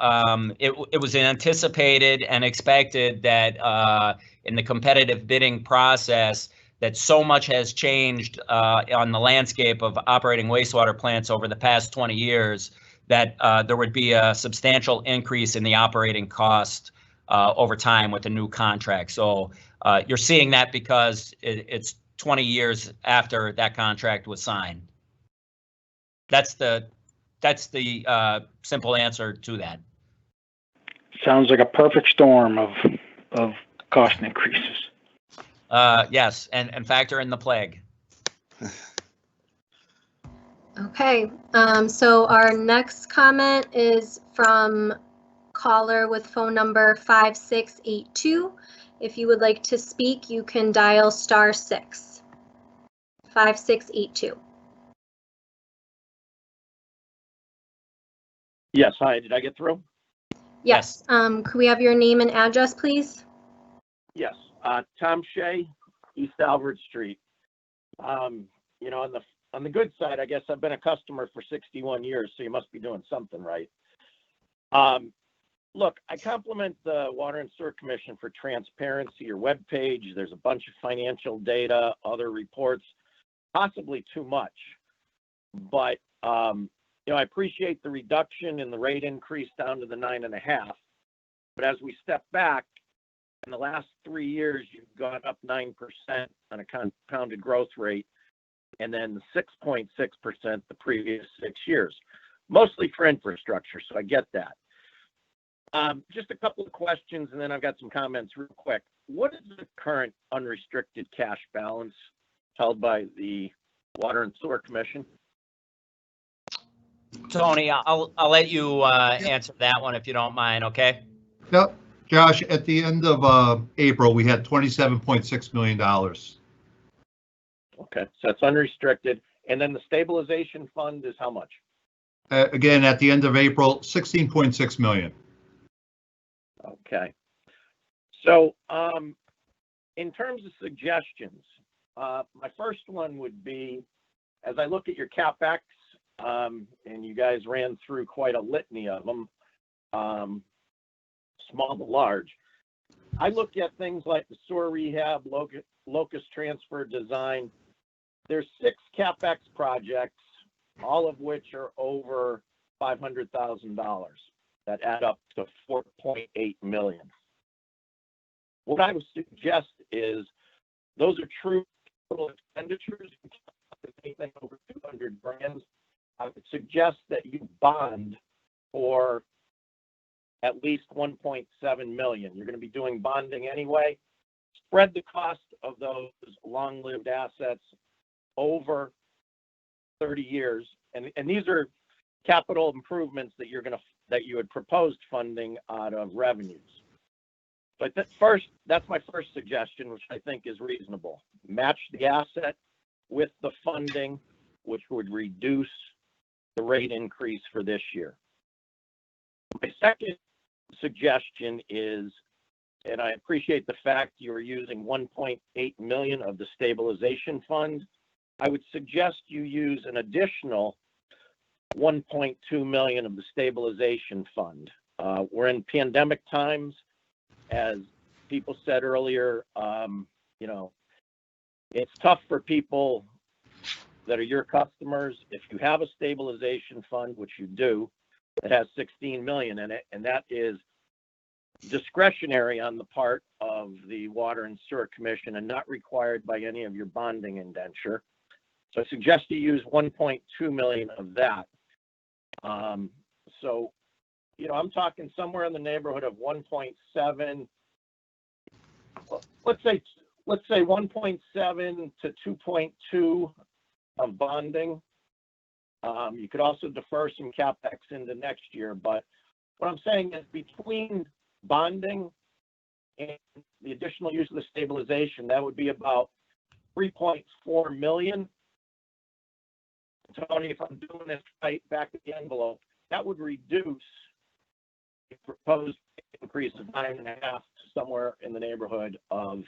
Speaker 2: it was anticipated and expected that in the competitive bidding process, that so much has changed on the landscape of operating wastewater plants over the past 20 years that there would be a substantial increase in the operating cost over time with the new contract. So you're seeing that because it's 20 years after that contract was signed. That's the simple answer to that.
Speaker 16: Sounds like a perfect storm of cost increases.
Speaker 2: Yes, and factor in the plague.
Speaker 12: Okay, so our next comment is from caller with phone number 5682. If you would like to speak, you can dial *6. 5682.
Speaker 17: Yes, hi, did I get through?
Speaker 12: Yes. Could we have your name and address, please?
Speaker 17: Yes, Tom Shea, East Albert Street. On the good side, I guess I've been a customer for 61 years, so you must be doing something right. Look, I compliment the Water and Sewer Commission for transparency. Your webpage, there's a bunch of financial data, other reports, possibly too much. But I appreciate the reduction in the rate increase down to the 9.5. But as we step back, In the last 3 years, you've gone up 9% on a compounded growth rate, and then 6.6% the previous 6 years, mostly for infrastructure, so I get that. Just a couple of questions, and then I've got some comments real quick. What is the current unrestricted cash balance held by the Water and Sewer Commission?
Speaker 2: Tony, I'll let you answer that one if you don't mind, okay?
Speaker 7: Yep. Josh, at the end of April, we had $27.6 million.
Speaker 17: Okay, so that's unrestricted. And then the stabilization fund is how much?
Speaker 7: Again, at the end of April, 16.6 million.
Speaker 17: Okay. So in terms of suggestions, my first one would be, as I look at your CapEx, and you guys ran through quite a litany of them, small to large. I look at things like the sewer rehab, locust transfer design. There's 6 CapEx projects, all of which are over $500,000 that add up to $4.8 million. What I would suggest is those are true capital expenditures. Anything over 200 grand, I would suggest that you bond for at least 1.7 million. You're going to be doing bonding anyway. Spread the cost of those long-lived assets over 30 years, and these are capital improvements that you had proposed funding out of revenues. But that's my first suggestion, which I think is reasonable. Match the asset with the funding, which would reduce the rate increase for this year. My second suggestion is, and I appreciate the fact you are using 1.8 million of the stabilization fund, I would suggest you use an additional 1.2 million of the stabilization fund. We're in pandemic times. As people said earlier, it's tough for people that are your customers. If you have a stabilization fund, which you do, it has 16 million in it, and that is discretionary on the part of the Water and Sewer Commission and not required by any of your bonding indenture. So I suggest you use 1.2 million of that. So, I'm talking somewhere in the neighborhood of 1.7. Let's say 1.7 to 2.2 of bonding. You could also defer some CapEx into next year, but what I'm saying is between bonding and the additional use of the stabilization, that would be about 3.4 million. Tony, if I'm doing this right back at the envelope, that would reduce the proposed increase of 9.5 to somewhere in the neighborhood of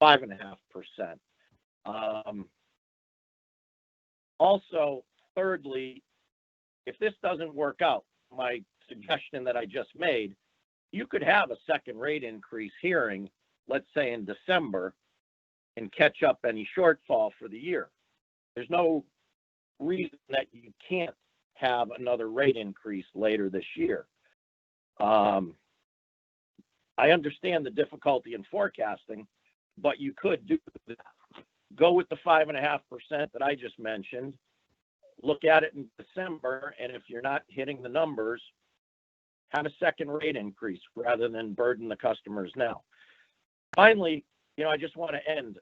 Speaker 17: 5.5%. Also, thirdly, if this doesn't work out, my suggestion that I just made, you could have a second rate increase hearing, let's say in December, and catch up any shortfall for the year. There's no reason that you can't have another rate increase later this year. I understand the difficulty in forecasting, but you could do that. Go with the 5.5% that I just mentioned. Look at it in December, and if you're not hitting the numbers, have a second rate increase rather than burden the customers now. Finally, I just want to end.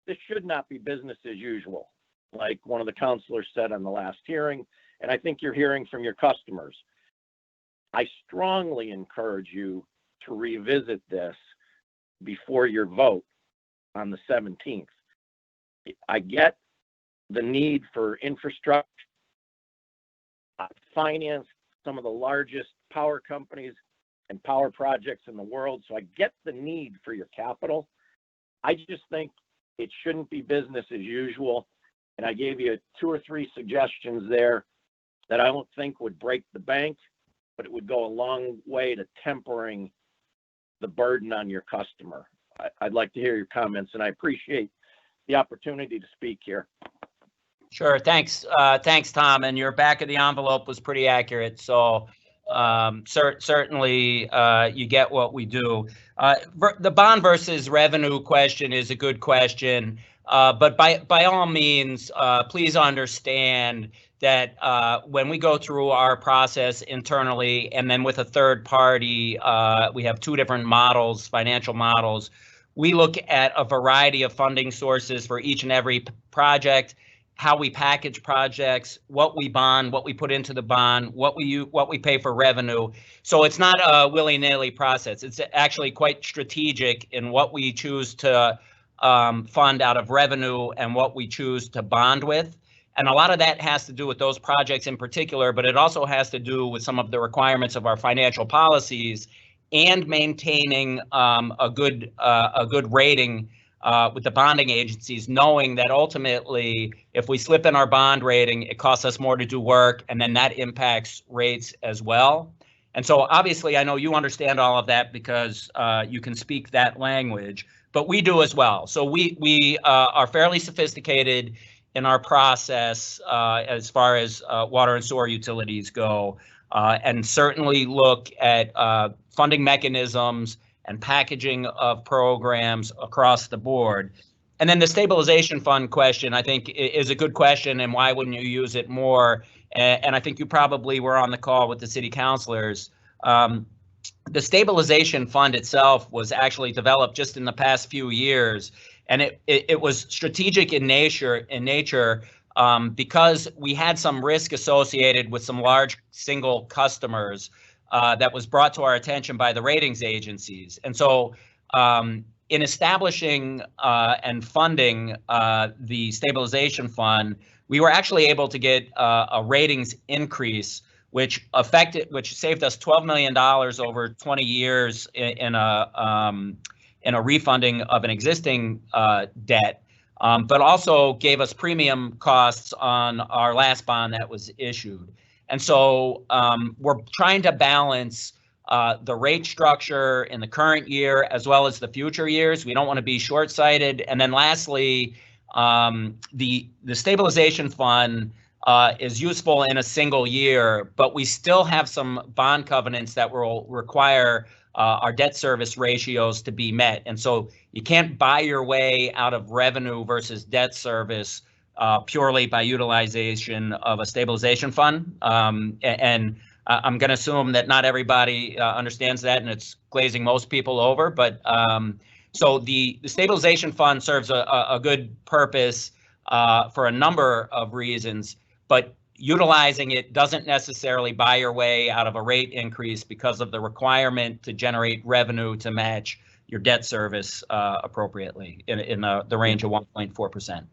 Speaker 17: This should not be business as usual, like one of the counselors said on the last hearing, and I think you're hearing from your customers. I strongly encourage you to revisit this before your vote on the 17th. I get the need for infrastructure. I finance some of the largest power companies and power projects in the world, so I get the need for your capital. I just think it shouldn't be business as usual, and I gave you 2 or 3 suggestions there that I don't think would break the bank, but it would go a long way to tempering the burden on your customer. I'd like to hear your comments, and I appreciate the opportunity to speak here.
Speaker 2: Sure. Thanks. Thanks, Tom. And your back of the envelope was pretty accurate. So certainly you get what we do. The bond versus revenue question is a good question, but by all means, please understand that when we go through our process internally and then with a third party, we have two different models, financial models. We look at a variety of funding sources for each and every project, how we package projects, what we bond, what we put into the bond, what we pay for revenue. So it's not a willy-nilly process. It's actually quite strategic in what we choose to fund out of revenue and what we choose to bond with. And a lot of that has to do with those projects in particular, but it also has to do with some of the requirements of our financial policies and maintaining a good rating with the bonding agencies, knowing that ultimately, if we slip in our bond rating, it costs us more to do work, and then that impacts rates as well. And so obviously, I know you understand all of that because you can speak that language, but we do as well. So we are fairly sophisticated in our process as far as water and sewer utilities go, and certainly look at funding mechanisms and packaging of programs across the board. And then the stabilization fund question, I think, is a good question, and why wouldn't you use it more? And I think you probably were on the call with the city councilors. The stabilization fund itself was actually developed just in the past few years, and it was strategic in nature because we had some risk associated with some large single customers that was brought to our attention by the ratings agencies. And so in establishing and funding the stabilization fund, we were actually able to get a ratings increase, which saved us $12 million over 20 years in a refunding of an existing debt, but also gave us premium costs on our last bond that was issued. And so we're trying to balance the rate structure in the current year as well as the future years. We don't want to be short-sighted. And then lastly, the stabilization fund is useful in a single year, but we still have some bond covenants that will require our debt service ratios to be met. And so you can't buy your way out of revenue versus debt service purely by utilization of a stabilization fund. And I'm going to assume that not everybody understands that, and it's glazing most people over. But so the stabilization fund serves a good purpose for a number of reasons, but utilizing it doesn't necessarily buy your way out of a rate increase because of the requirement to generate revenue to match your debt service appropriately in the range of 1.4%.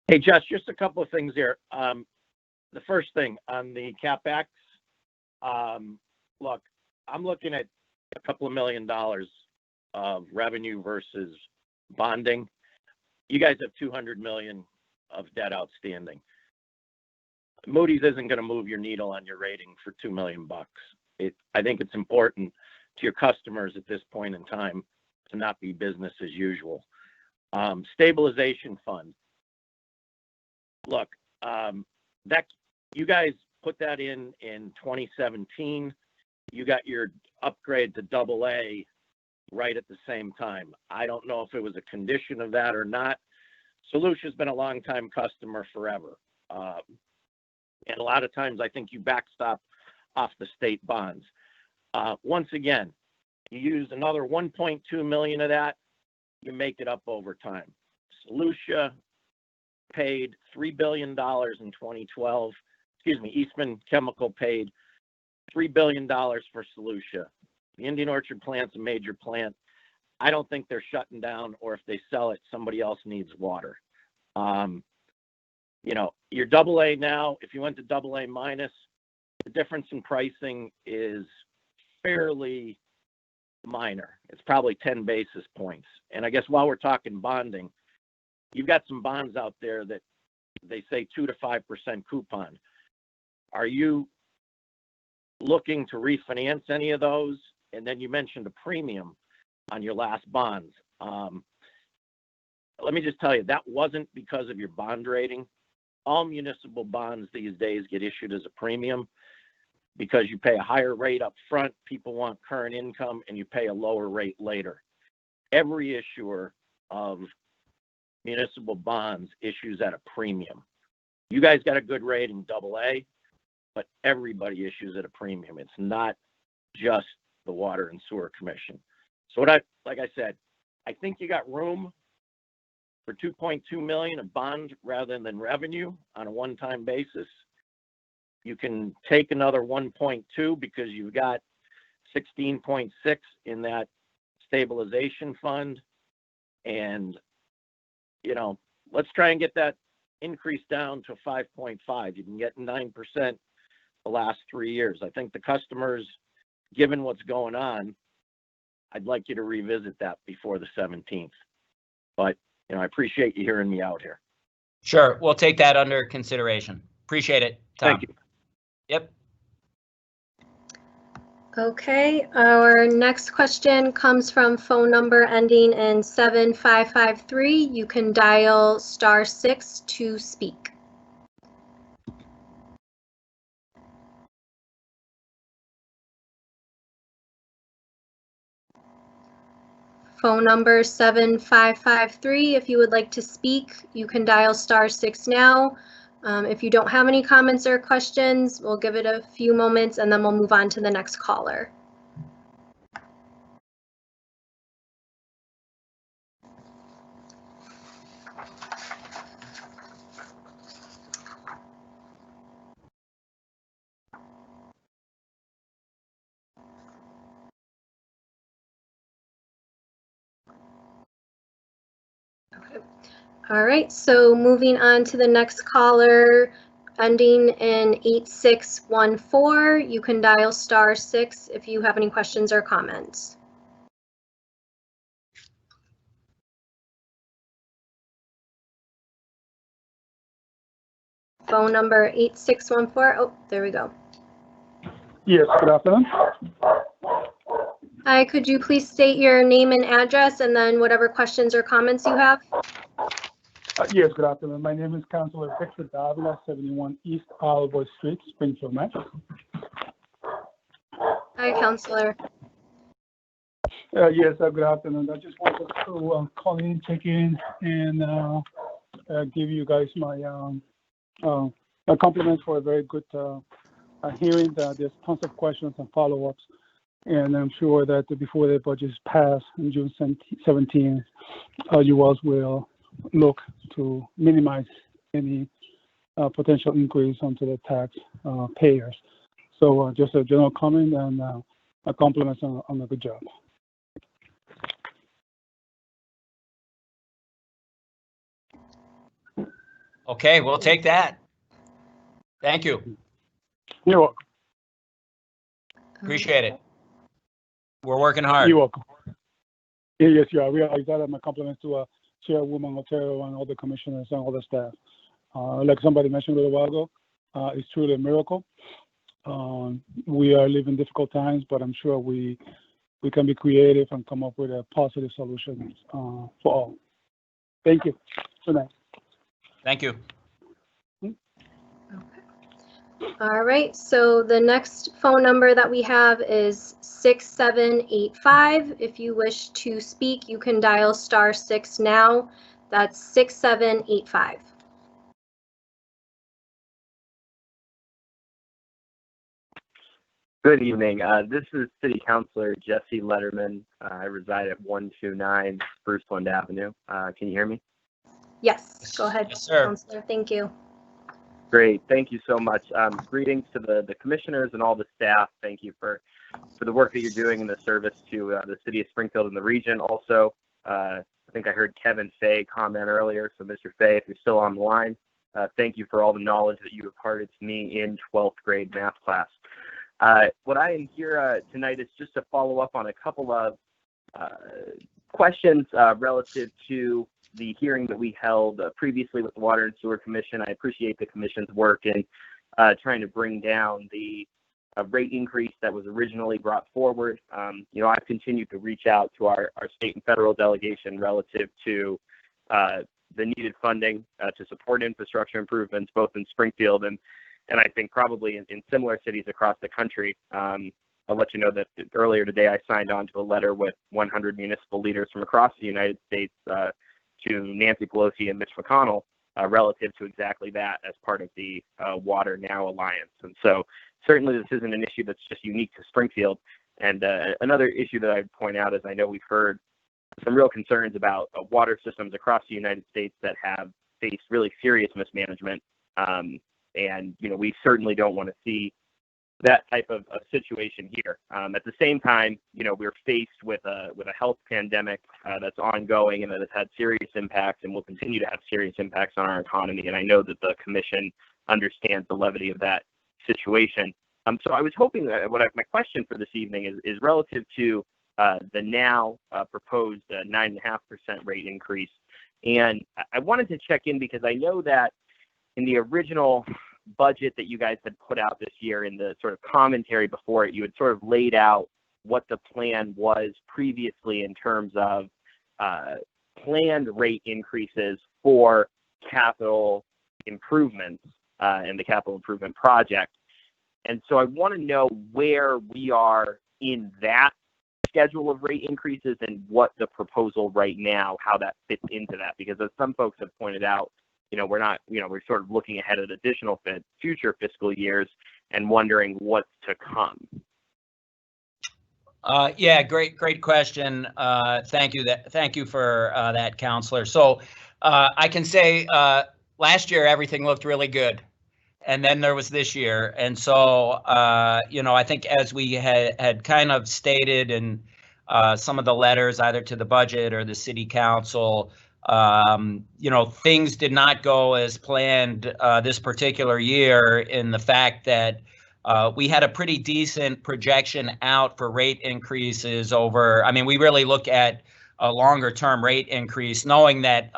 Speaker 17: Hey, Josh, just a couple of things here. The first thing on the CapEx, look, I'm looking at a couple of $1 million of revenue versus bonding. You guys have $200 million of debt outstanding. Moody's isn't going to move your needle on your rating for $2 million. I think it's important to your customers at this point in time to not be business as usual. Stabilization fund. Look, that you guys put that in 2017. You got your upgrade to AA right at the same time. I don't know if it was a condition of that or not. Solution's been a long-time customer forever. And a lot of times I think you backstop off the state bonds. Once again, you use another 1.2 million of that, you make it up over time. Solutia paid $3 billion in 2012. Excuse me, Eastman Chemical paid $3 billion for Solutia. The Indian Orchard plant's a major plant. I don't think they're shutting down, or if they sell it, somebody else needs water. You know, you're AA now. If you went to AA minus, the difference in pricing is fairly minor. It's probably 10 basis points. And I guess while we're talking bonding, you've got some bonds out there that they say 2 to 5% coupon. Are you looking to refinance any of those? And then you mentioned a premium on your last bonds. Let me just tell you, that wasn't because of your bond rating. All municipal bonds these days get issued as a premium. because you pay a higher rate up front, people want current income, and you pay a lower rate later. Every issuer of municipal bonds issues at a premium. You guys got a good rating, AA, but everybody issues at a premium. It's not just the Water and Sewer Commission. So like I said, I think you got room for 2.2 million of bond rather than revenue on a one-time basis. You can take another 1.2 because you've got 16.6 in that stabilization fund. And, you know, let's try and get that increase down to 5.5. You can get 9% the last 3 years. I think the customers, given what's going on, I'd like you to revisit that before the 17th. But, you know, I appreciate you hearing me out here.
Speaker 2: Sure, we'll take that under consideration. Appreciate it, Tom.
Speaker 17: Thank you.
Speaker 2: Yep.
Speaker 12: Okay, our next question comes from phone number ending in 7553. You can dial *6 to speak. Phone number 7553. If you would like to speak, you can dial *6 now. If you don't have any comments or questions, we'll give it a few moments and then we'll move on to the next caller. Okay. All right, so moving on to the next caller, ending in 8614. You can dial *6 if you have any questions or comments. Phone number 8614. Oh, there we go.
Speaker 18: Yes, good afternoon.
Speaker 12: Hi, could you please state your name and address and then whatever questions or comments you have?
Speaker 18: Yes, good afternoon. My name is Councilor Victor Davila, 71 East Alboy Street, Springfield, Mass.
Speaker 12: Hi, Councilor.
Speaker 18: Yes, good afternoon. I just wanted to call in, check in, and give you guys my compliments for a very good hearing. There's tons of questions and follow-ups, and I'm sure that before the budget is passed on June 17th, you all will look to minimize any potential increase onto the tax payers. So just a general comment and a compliments on a good job.
Speaker 2: Okay, we'll take that. Thank you.
Speaker 18: You're welcome.
Speaker 2: Appreciate it. We're working hard.
Speaker 18: You're welcome. Yes, you are. I realize that. My compliments to Chairwoman Otero and all the commissioners and all the staff. Like somebody mentioned a little while ago, it's truly a miracle. We are living difficult times, but I'm sure we can be creative and come up with a positive solution for all. Thank you. Good night.
Speaker 2: Thank you.
Speaker 12: All right, so the next phone number that we have is 6785. If you wish to speak, you can dial *6 now. That's 6785.
Speaker 19: Good evening. This is City Councilor Jesse Letterman. I reside at 129 Spruceland Avenue. Can you hear me?
Speaker 12: Yes, go ahead,
Speaker 2: yes, sir.
Speaker 12: Councilor. Thank you.
Speaker 19: Great. Thank you so much. Greetings to the commissioners and all the staff. Thank you for the work that you're doing in the service to the city of Springfield and the region. Also, I think I heard Kevin Fay comment earlier. So Mr. Fay, if you're still on the line, thank you for all the knowledge that you imparted to me in 12th grade math class. What I am here tonight is just to follow up on a couple of questions relative to the hearing that we held previously with the Water and Sewer Commission. I appreciate the commission's work in trying to bring down the rate increase that was originally brought forward. You know, I've continued to reach out to our state and federal delegation relative to the needed funding to support infrastructure improvements both in Springfield and And I think probably in similar cities across the country. I'll let you know that earlier today I signed on to a letter with 100 municipal leaders from across the United States to Nancy Pelosi and Mitch McConnell relative to exactly that as part of the Water Now Alliance. And so certainly this isn't an issue that's just unique to Springfield. And another issue that I'd point out is I know we've heard some real concerns about water systems across the United States that have faced really serious mismanagement. And, you know, we certainly don't want to see that type of situation here. At the same time, you know, we're faced with a health pandemic that's ongoing and that has had serious impacts and will continue to have serious impacts on our economy. And I know that the commission understands the levity of that situation. So I was hoping that my question for this evening is relative to the now proposed 9.5% rate increase. And I wanted to check in because I know that in the original budget that you guys had put out this year, in the sort of commentary before it, you had sort of laid out what the plan was previously in terms of planned rate increases for capital improvements and the capital improvement project. And so I want to know where we are in that schedule of rate increases and what the proposal right now, how that fits into that. Because as some folks have pointed out, you know, we're sort of looking ahead at additional future fiscal years and wondering what's to come.
Speaker 2: Yeah, great question. Thank you for that, Counselor. So I can say last year everything looked really good, and then there was this year, and so you know, I think as we had kind of stated in some of the letters, either to the budget or the city council, you know, things did not go as planned this particular year, in the fact that we had a pretty decent projection out for rate increases over, I mean, we really look at a longer term rate increase, knowing that,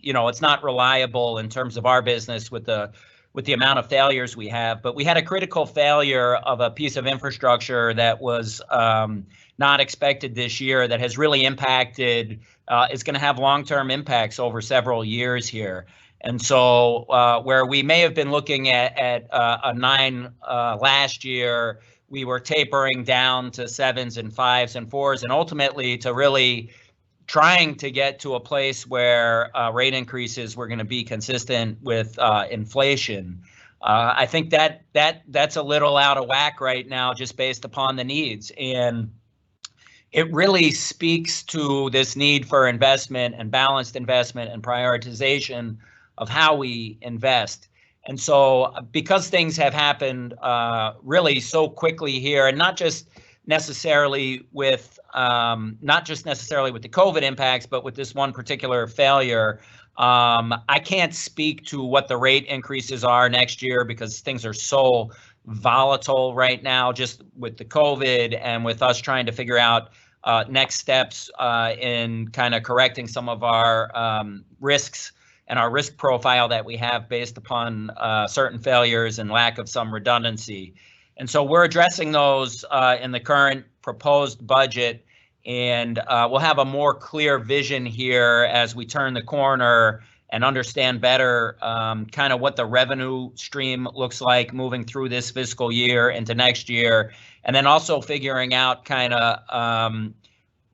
Speaker 2: you know, it's not reliable in terms of our business with the amount of failures we have. But we had a critical failure of a piece of infrastructure that was not expected this year, that has really impacted, is going to have long-term impacts over several years here. And so where we may have been looking at a 9 last year, we were tapering down to 7s and 5s and 4s, and ultimately to really trying to get to a place where rate increases were going to be consistent with inflation. I think that's a little out of whack right now, just based upon the needs. And it really speaks to this need for investment and balanced investment and prioritization of how we invest. And so because things have happened really so quickly here, and not just necessarily with the COVID impacts, but with this one particular failure, I can't speak to what the rate increases are next year, because things are so volatile right now, just with the COVID and with us trying to figure out next steps in kind of correcting some of our risks and our risk profile that we have based upon certain failures and lack of some redundancy. And so we're addressing those in the current proposed budget, and we'll have a more clear vision here as we turn the corner and understand better kind of what the revenue stream looks like moving through this fiscal year into next year, and then also figuring out kind of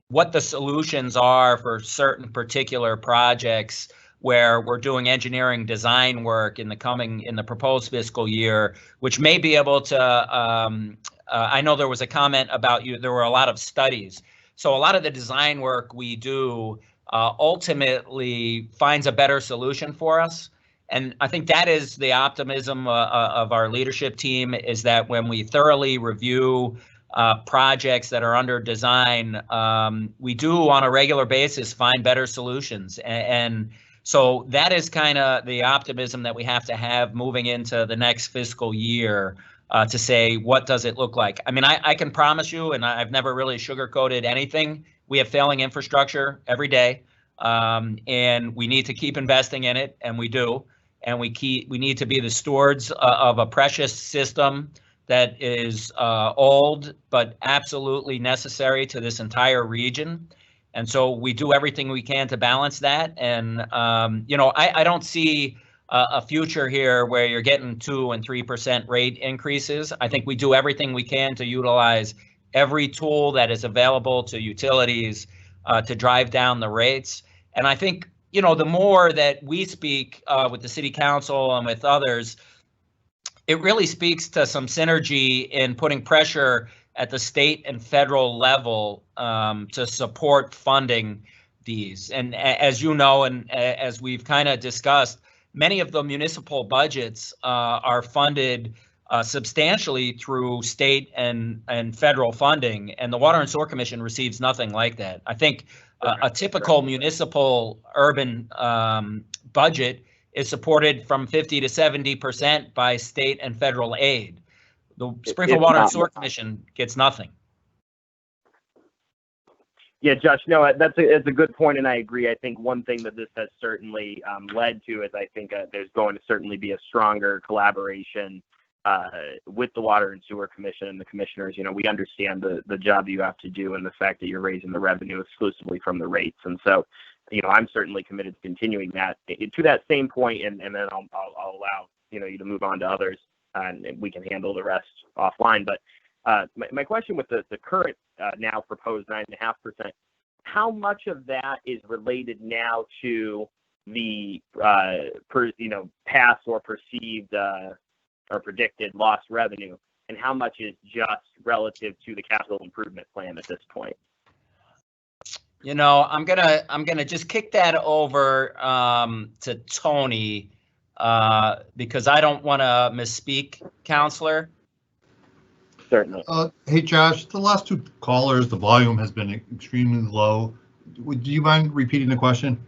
Speaker 2: what the solutions are for certain particular projects where we're doing engineering design work in the proposed fiscal year, which may be able to, I know there was a comment about there were a lot of studies. So a lot of the design work we do ultimately finds a better solution for us. And I think that is the optimism of our leadership team, is that when we thoroughly review projects that are under design, we do on a regular basis find better solutions. And so that is kind of the optimism that we have to have moving into the next fiscal year, to say, what does it look like? I mean, I can promise you, and I've never really sugarcoated anything, we have failing infrastructure every day, and we need to keep investing in it, and we do. And we need to be the stewards of a precious system that is old, but absolutely necessary to this entire region. And so we do everything we can to balance that. And, you know, I don't see a future here where you're getting 2% and 3% rate increases. I think we do everything we can to utilize every tool that is available to utilities to drive down the rates. And I think, you know, the more that we speak with the city council and with others, it really speaks to some synergy in putting pressure at the state and federal level to support funding these. And as you know, and as we've kind of discussed, many of the municipal budgets are funded substantially through state and federal funding, and the Water and Sewer Commission receives nothing like that. I think a typical municipal urban budget is supported from 50 to 70% by state and federal aid. The Springfield Water and Sewer Commission gets nothing.
Speaker 19: Yeah, Josh, no, that's a good point, and I agree. I think one thing that this has certainly led to is I think there's going to certainly be a stronger collaboration with the Water and Sewer Commission and the commissioners. You know, we understand the job you have to do and the fact that you're raising the revenue exclusively from the rates. And so, you know, I'm certainly committed to continuing that. To that same point, and then I'll allow, you know, you to move on to others, and we can handle the rest offline. But my question with the current now proposed 9.5%, how much of that is related now to the past or perceived or predicted lost revenue, and how much is just relative to the capital improvement plan at this point?
Speaker 2: You know, I'm gonna just kick that over to Tony because I don't want to misspeak, Counselor.
Speaker 19: Certainly.
Speaker 7: Hey, Josh, the last two callers, the volume has been extremely low. Do you mind repeating the question?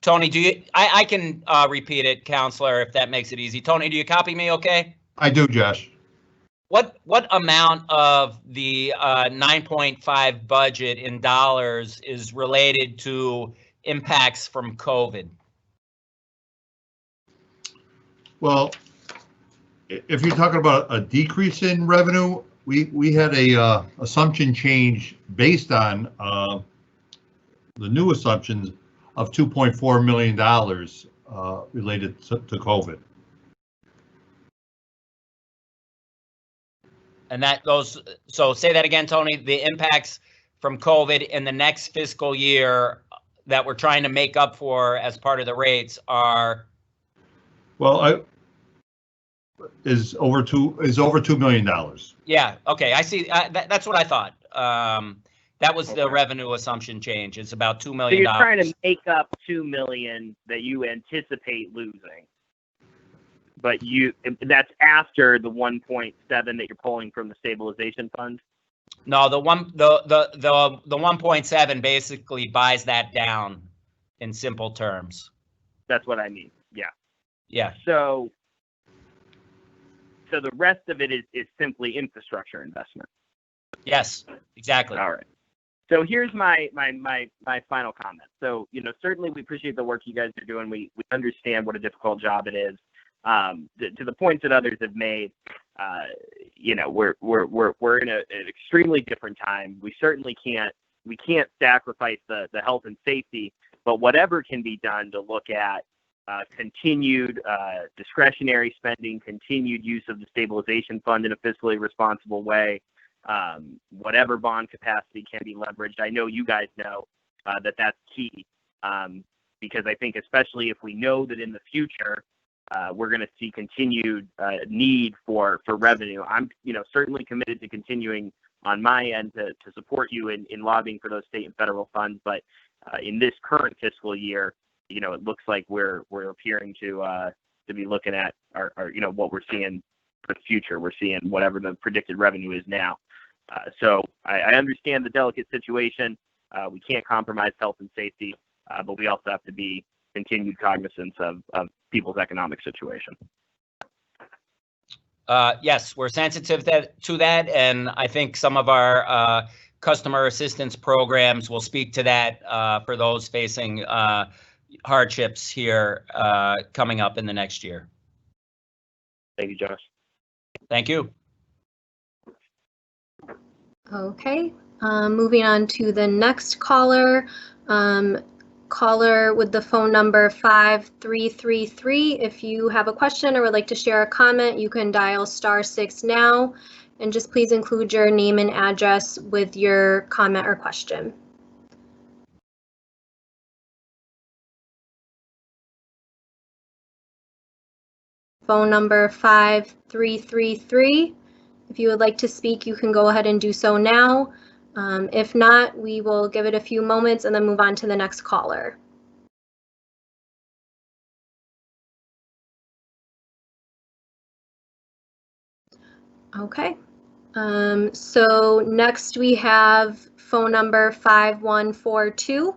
Speaker 2: Tony, do you? I can repeat it, Counselor, if that makes it easy. Tony, do you copy me? Okay.
Speaker 7: I do, Josh.
Speaker 2: What amount of the 9.5 budget in dollars is related to impacts from COVID?
Speaker 7: Well, if you're talking about a decrease in revenue, we had a assumption change based on the new assumptions of $2.4 million related to COVID.
Speaker 2: And that goes, so say that again, Tony, the impacts from COVID in the next fiscal year that we're trying to make up for as part of the rates are?
Speaker 7: Well, is over $2 million.
Speaker 2: Yeah, okay, I see. That's what I thought. That was the revenue assumption change. It's about $2 million.
Speaker 19: So you're trying to make up $2 million that you anticipate losing. But that's after the 1.7 that you're pulling from the stabilization fund?
Speaker 2: No, the 1.7 basically buys that down in simple terms.
Speaker 19: That's what I mean. Yeah.
Speaker 2: Yeah.
Speaker 19: So the rest of it is simply infrastructure investment.
Speaker 2: Yes, exactly.
Speaker 19: All right. So here's my final comment. So, you know, certainly we appreciate the work you guys are doing. We understand what a difficult job it is. To the points that others have made, you know, we're in an extremely different time. We certainly can't sacrifice the health and safety, but whatever can be done to look at continued discretionary spending, continued use of the stabilization fund in a fiscally responsible way, whatever bond capacity can be leveraged. I know you guys know that that's key, because I think especially if we know that in the future we're going to see continued need for revenue. I'm, you know, certainly committed to continuing on my end to support you in lobbying for those state and federal funds. But in this current fiscal year, you know, it looks like we're appearing to be looking at our you know, what we're seeing for the future. We're seeing whatever the predicted revenue is now. So I understand the delicate situation. We can't compromise health and safety, but we also have to be continued cognizance of people's economic situation.
Speaker 2: Yes, we're sensitive to that, and I think some of our customer assistance programs will speak to that for those facing hardships here coming up in the next year.
Speaker 19: Thank you, Josh.
Speaker 2: Thank you.
Speaker 12: Okay, moving on to the next caller. caller with the phone number 5333. If you have a question or would like to share a comment, you can dial *6 now. And just please include your name and address with your comment or question. Phone number 5333. If you would like to speak, you can go ahead and do so now. If not, we will give it a few moments and then move on to the next caller. Okay. So next we have phone number 5142.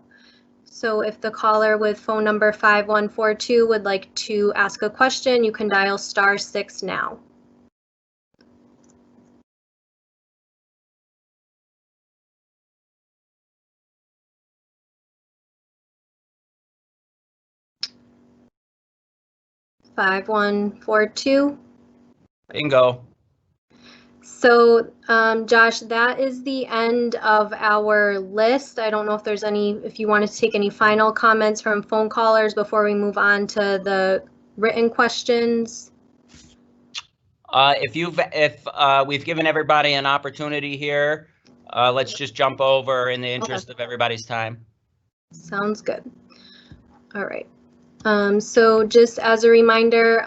Speaker 12: So if the caller with phone number 5142 would like to ask a question, you can dial *6 now. (5142).
Speaker 2: Bingo.
Speaker 12: So, Josh, that is the end of our list. I don't know if there's if you want to take any final comments from phone callers before we move on to the written questions.
Speaker 2: If we've given everybody an opportunity here, let's just jump over in the interest of everybody's time.
Speaker 12: Sounds good. All right. So just as a reminder,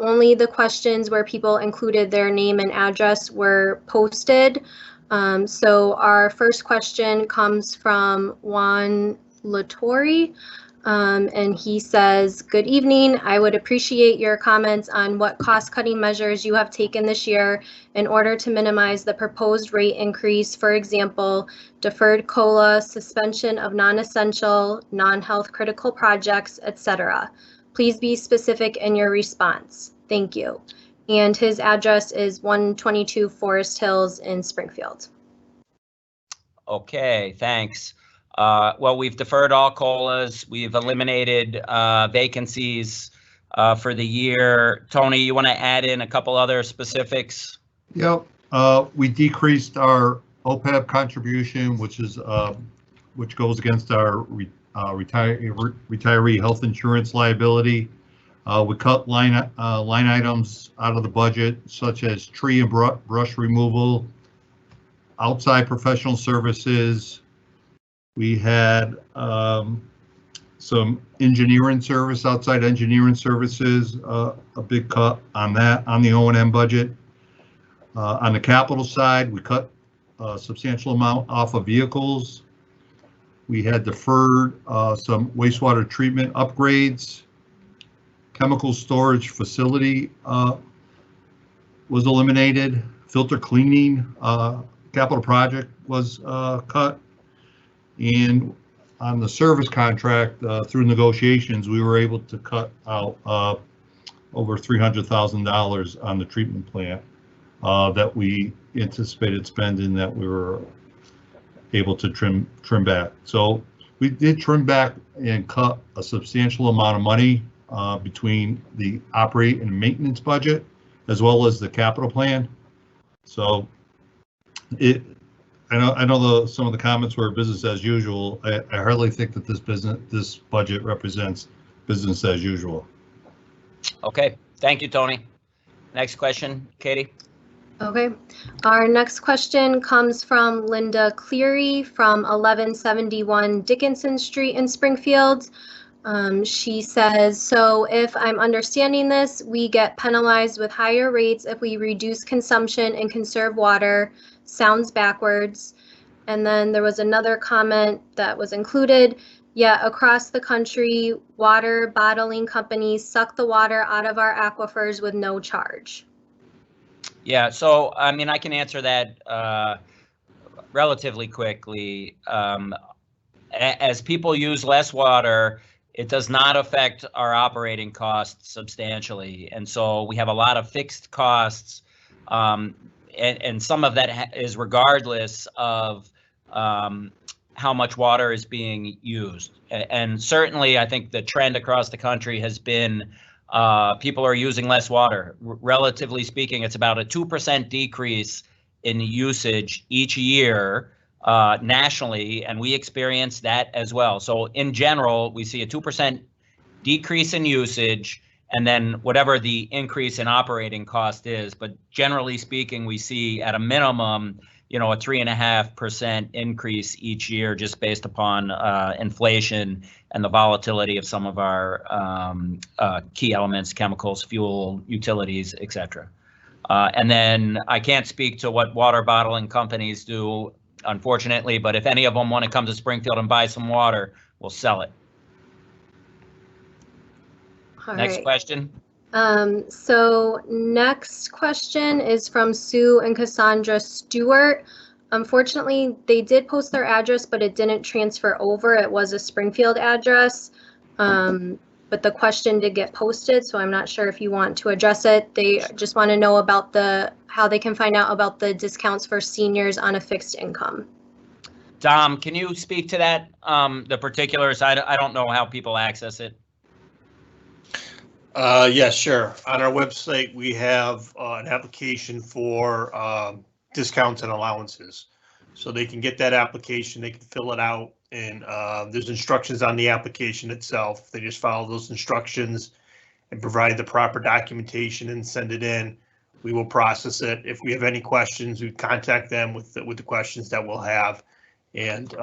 Speaker 12: only the questions where people included their name and address were posted. So our first question comes from Juan Latori, and he says, "Good evening. I would appreciate your comments on what cost-cutting measures you have taken this year in order to minimize the proposed rate increase. For example, deferred COLA, suspension of non-essential, non-health critical projects, etc. Please be specific in your response. Thank you." And his address is 122 Forest Hills in Springfield.
Speaker 2: Okay, thanks. Well, we've deferred all COLAs. We've eliminated vacancies for the year. Tony, you want to add in a couple other specifics?
Speaker 7: Yep. We decreased our OPEB contribution, which goes against our retiree health insurance liability. We cut line items out of the budget, such as tree and brush removal, outside professional services. We had some engineering service, outside engineering services, a big cut on that, on the O&M budget. On the capital side, we cut a substantial amount off of vehicles. We had deferred some wastewater treatment upgrades. Chemical storage facility was eliminated. Filter cleaning capital project was cut. And on the service contract, through negotiations, we were able to cut out over $300,000 on the treatment plant that we anticipated spending, that we were able to trim back. So we did trim back and cut a substantial amount of money between the operate and maintenance budget, as well as the capital plan. So I know some of the comments were business as usual. I hardly think that this budget represents business as usual.
Speaker 2: Okay, thank you, Tony. Next question, Katie.
Speaker 12: Okay, our next question comes from Linda Cleary from 1171 Dickinson Street in Springfield. She says, "So if I'm understanding this, we get penalized with higher rates if we reduce consumption and conserve water. Sounds backwards." And then there was another comment that was included. "Yet across the country, water bottling companies suck the water out of our aquifers with no charge."
Speaker 2: Yeah, so I mean, I can answer that relatively quickly. As people use less water, it does not affect our operating costs substantially. And so we have a lot of fixed costs, and some of that is regardless of how much water is being used. And certainly, I think the trend across the country has been people are using less water. Relatively speaking, it's about a 2% decrease in usage each year nationally, and we experience that as well. So in general, we see a 2% decrease in usage, and then whatever the increase in operating cost is. But generally speaking, we see at a minimum, a 3.5% increase each year, just based upon inflation and the volatility of some of our key elements, chemicals, fuel, utilities, etc. And then I can't speak to what water bottling companies do, unfortunately, but if any of them want to come to Springfield and buy some water, we'll sell it.
Speaker 12: All
Speaker 2: Next
Speaker 12: right.
Speaker 2: question.
Speaker 12: So next question is from Sue and Cassandra Stewart. Unfortunately, they did post their address, but it didn't transfer over. It was a Springfield address, but the question did get posted, so I'm not sure if you want to address it. They just want to know about how they can find out about the discounts for seniors on a fixed income.
Speaker 2: Dom, can you speak to that, the particulars? I don't know how people access it.
Speaker 20: Yes, sure. On our website, we have an application for discounts and allowances. So they can get that application, they can fill it out, and there's instructions on the application itself. They just follow those instructions and provide the proper documentation and send it in. We will process it. If we have any questions, we contact them with the questions that we'll have, and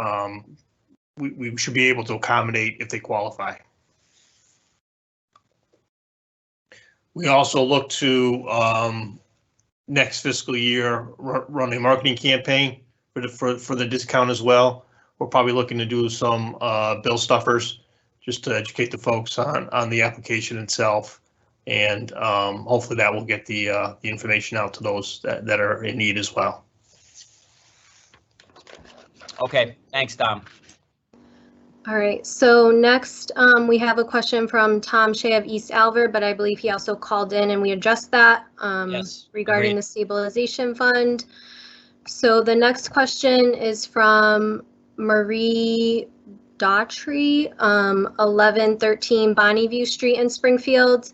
Speaker 20: we should be able to accommodate if they qualify. We also look to next fiscal year run a marketing campaign for the discount as well. We're probably looking to do some bill stuffers just to educate the folks on the application itself, and hopefully that will get the information out to those that are in need as well.
Speaker 2: Okay, thanks, Dom.
Speaker 12: All right, so next we have a question from Tom Shea of East Alver, but I believe he also called in and we addressed that
Speaker 2: Yes,
Speaker 12: regarding
Speaker 2: agreed.
Speaker 12: the stabilization fund. So the next question is from Marie Daughtry, 1113 Bonneview Street in Springfield.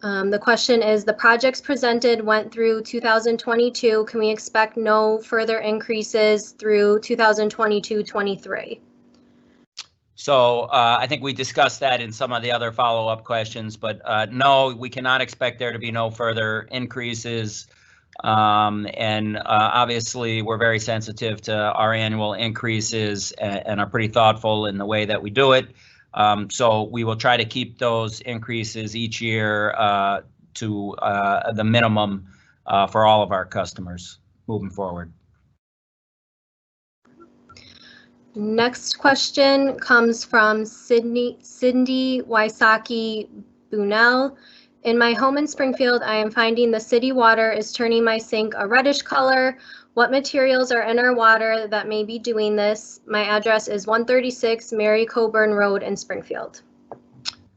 Speaker 12: The question is, the projects presented went through 2022. Can we expect no further increases through 2022-23?
Speaker 2: So I think we discussed that in some of the other follow-up questions, but no, we cannot expect there to be no further increases. And obviously, we're very sensitive to our annual increases and are pretty thoughtful in the way that we do it. So we will try to keep those increases each year to the minimum for all of our customers moving forward.
Speaker 12: Next question comes from Cindy Wysocki Bunell. In my home in Springfield, I am finding the city water is turning my sink a reddish color. What materials are in our water that may be doing this? My address is 136 Mary Coburn Road in Springfield.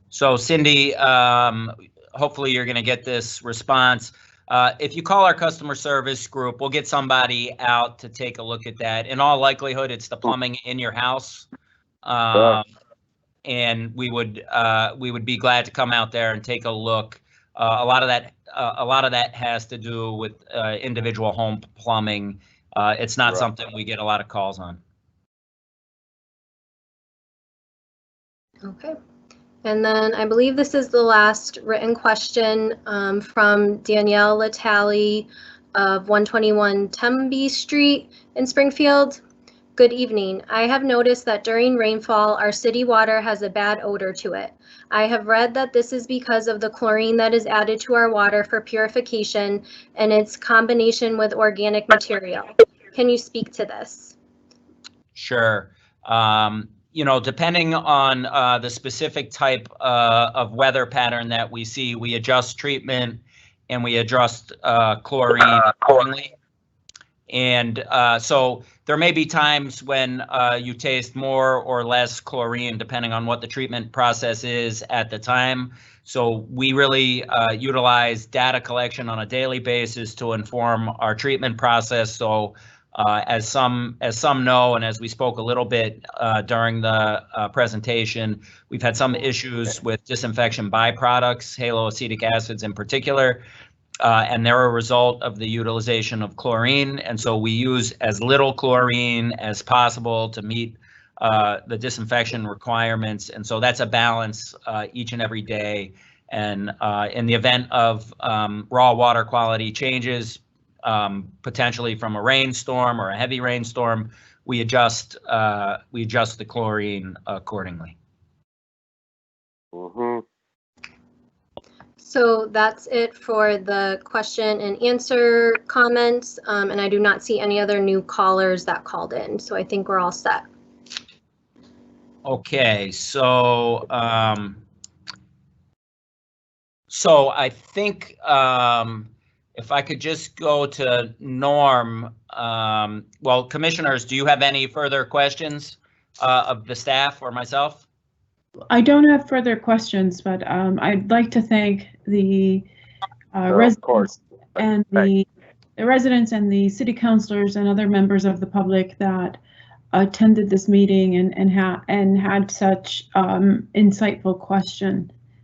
Speaker 2: So Cindy, hopefully you're going to get this response. If you call our customer service group, we'll get somebody out to take a look at that. In all likelihood, it's the plumbing in your house. And we would be glad to come out there and take a look. A lot of that has to do with individual home plumbing. It's not something we get a lot of calls on.
Speaker 12: Okay. And then I believe this is the last written question from Danielle Latally of 121 Tembe Street in Springfield. Good evening. I have noticed that during rainfall, our city water has a bad odor to it. I have read that this is because of the chlorine that is added to our water for purification and its combination with organic material. Can you speak to this?
Speaker 2: Sure. Depending on the specific type of weather pattern that we see, we adjust treatment and we adjust chlorine accordingly. And so there may be times when you taste more or less chlorine depending on what the treatment process is at the time. So we really utilize data collection on a daily basis to inform our treatment process. So as some know, and as we spoke a little bit during the presentation, we've had some issues with disinfection byproducts, haloacetic acids in particular. and they're a result of the utilization of chlorine. And so we use as little chlorine as possible to meet the disinfection requirements. And so that's a balance each and every day. And in the event of raw water quality changes, potentially from a rainstorm or a heavy rainstorm, we adjust the chlorine accordingly.
Speaker 12: So that's it for the question and answer comments, and I do not see any other new callers that called in, so I think we're all set.
Speaker 2: Okay, so I think if I could just go to Norm. Well, commissioners, do you have any further questions of the staff or myself?
Speaker 4: I don't have further questions, but I'd like to thank the residents and the residents and the city councilors and other members of the public that attended this meeting and had such insightful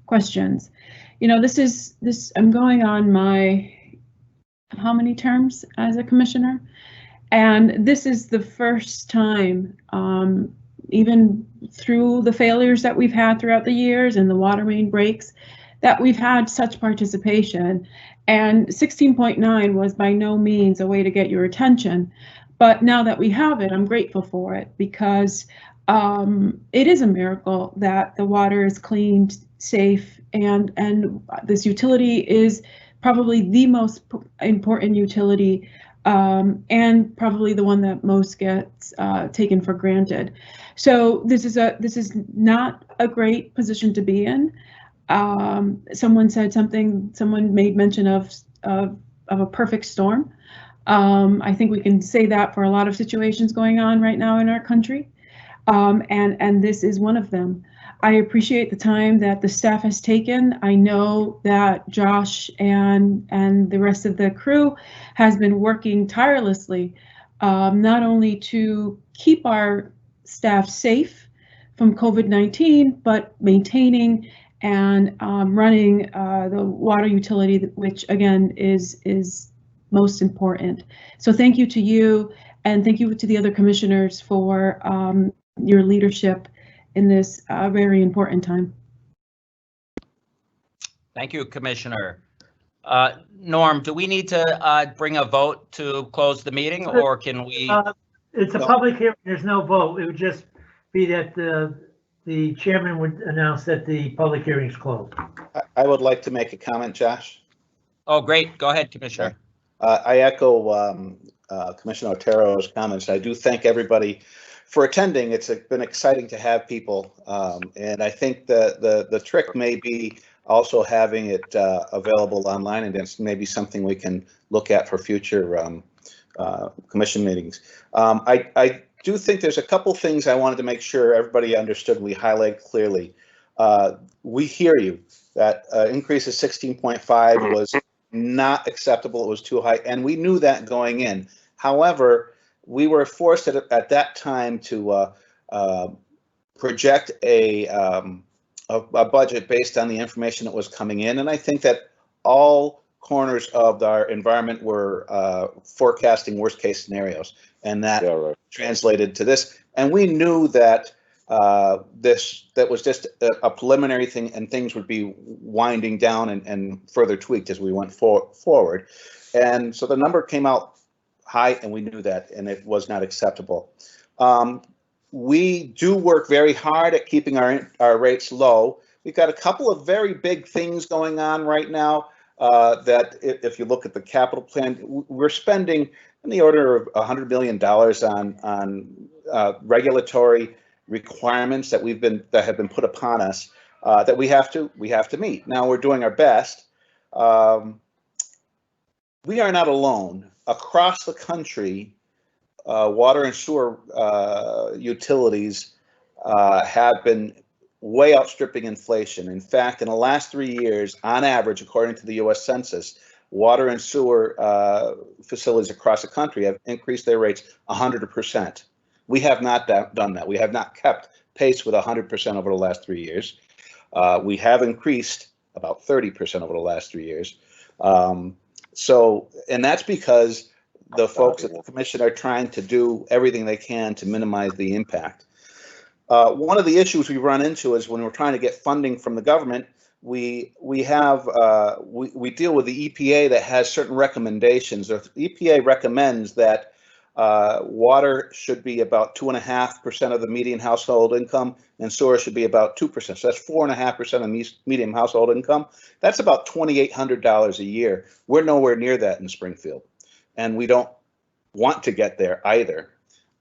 Speaker 4: questions. You know, I'm going on my how many terms as a commissioner, and this is the first time, even through the failures that we've had throughout the years and the water main breaks, that we've had such participation. And 16.9 was by no means a way to get your attention, but now that we have it, I'm grateful for it, because it is a miracle that the water is cleaned, safe, and this utility is probably the most important utility, and probably the one that most gets taken for granted. So this is not a great position to be in. Someone made mention of a perfect storm. I think we can say that for a lot of situations going on right now in our country, and this is one of them. I appreciate the time that the staff has taken. I know that Josh and the rest of the crew has been working tirelessly, not only to keep our staff safe from COVID-19, but maintaining and running the water utility, which again is most important. So thank you to you, and thank you to the other commissioners for your leadership in this very important time.
Speaker 2: Thank you, Commissioner. Norm, do we need to bring a vote to close the meeting, or can we?
Speaker 21: It's a public hearing. There's no vote. It would just be that the chairman would announce that the public hearing is closed.
Speaker 3: I would like to make a comment, Josh.
Speaker 2: Oh, great. Go ahead, Commissioner.
Speaker 3: I echo Commissioner Otero's comments. I do thank everybody for attending. It's been exciting to have people, and I think the trick may be also having it available online, and it's maybe something we can look at for future commission meetings. I do think there's a couple things I wanted to make sure everybody understood. We highlight clearly. We hear you. That increase of 16.5 was not acceptable. It was too high, and we knew that going in. However, we were forced at that time to project a budget based on the information that was coming in, and I think that all corners of our environment were forecasting worst case scenarios, and that translated to this. And we knew that that was just a preliminary thing, and things would be winding down and further tweaked as we went forward. And so the number came out high, and we knew that, and it was not acceptable. We do work very hard at keeping our rates low. We've got a couple of very big things going on right now that if you look at the capital plan, we're spending in the order of $100 million on regulatory requirements that have been put upon us that we have to meet. Now we're doing our best. We are not alone. Across the country, water and sewer utilities have been way outstripping inflation. In fact, in the last 3 years, on average, according to the U.S. Census, water and sewer facilities across the country have increased their rates 100%. We have not done that. We have not kept pace with 100% over the last 3 years. We have increased about 30% over the last 3 years. So, and that's because the folks at the commission are trying to do everything they can to minimize the impact. One of the issues we run into is when we're trying to get funding from the government, we deal with the EPA that has certain recommendations. The EPA recommends that water should be about 2.5% of the median household income, and sewer should be about 2%. So that's 4.5% of median household income. That's about $2,800 a year. We're nowhere near that in Springfield, and we don't want to get there either.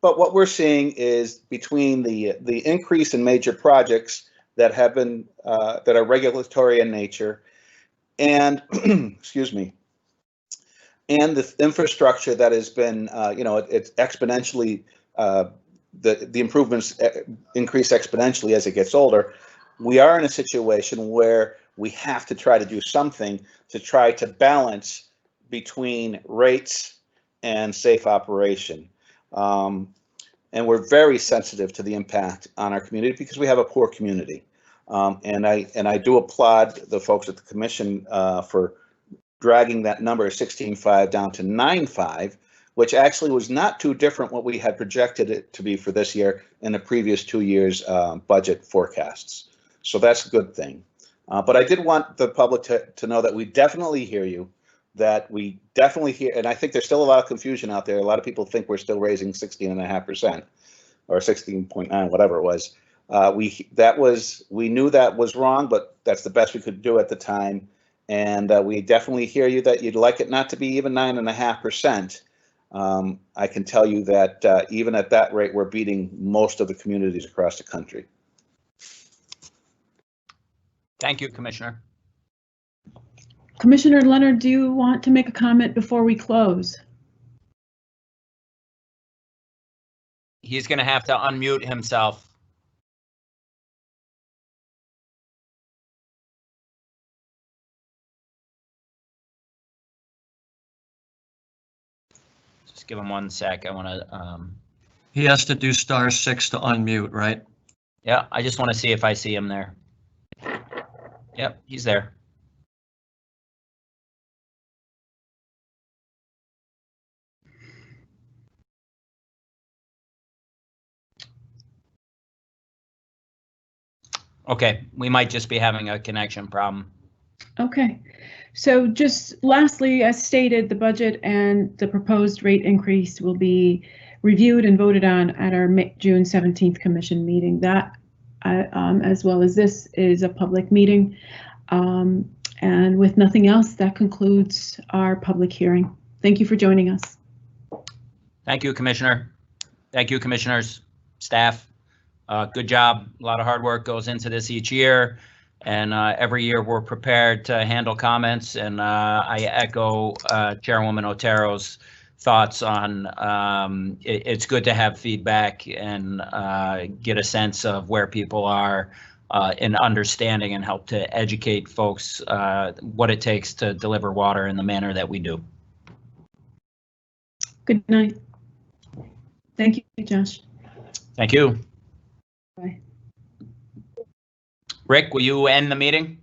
Speaker 3: But what we're seeing is between the increase in major projects that have been that are regulatory in nature, and excuse me, and the infrastructure that has been it's exponentially the improvements increase exponentially as it gets older. We are in a situation where we have to try to do something to try to balance between rates and safe operation. And we're very sensitive to the impact on our community because we have a poor community. And I do applaud the folks at the commission for dragging that number 16.5 down to 9.5, which actually was not too different what we had projected it to be for this year in the previous 2 years' budget forecasts. So that's a good thing. But I did want the public to know that we definitely hear you, that we definitely hear, and I think there's still a lot of confusion out there. A lot of people think we're still raising 16.5% or 16.9, whatever it was. We knew that was wrong, but that's the best we could do at the time. And we definitely hear you that you'd like it not to be even 9.5%. I can tell you that even at that rate, we're beating most of the communities across the country.
Speaker 2: Thank you, Commissioner.
Speaker 4: Commissioner Leonard, do you want to make a comment before we close?
Speaker 2: He's going to have to unmute himself. Just give him 1 sec. I want to.
Speaker 8: He has to do *6 to unmute, right?
Speaker 2: Yeah, I just want to see if I see him there. Yep, he's there. Okay, we might just be having a connection problem.
Speaker 4: Okay, so just lastly, as stated, the budget and the proposed rate increase will be reviewed and voted on at our June 17th commission meeting. That, as well as this, is a public meeting. And with nothing else, that concludes our public hearing. Thank you for joining us.
Speaker 2: Thank you, Commissioner. Thank you, commissioners, staff. Good job. A lot of hard work goes into this each year, and every year we're prepared to handle comments. And I echo Chairwoman Otero's thoughts on it's good to have feedback and get a sense of where people are in understanding and help to educate folks what it takes to deliver water in the manner that we do.
Speaker 4: Good night. Thank you, Josh.
Speaker 2: Thank you.
Speaker 4: Bye.
Speaker 2: Rick, will you end the meeting?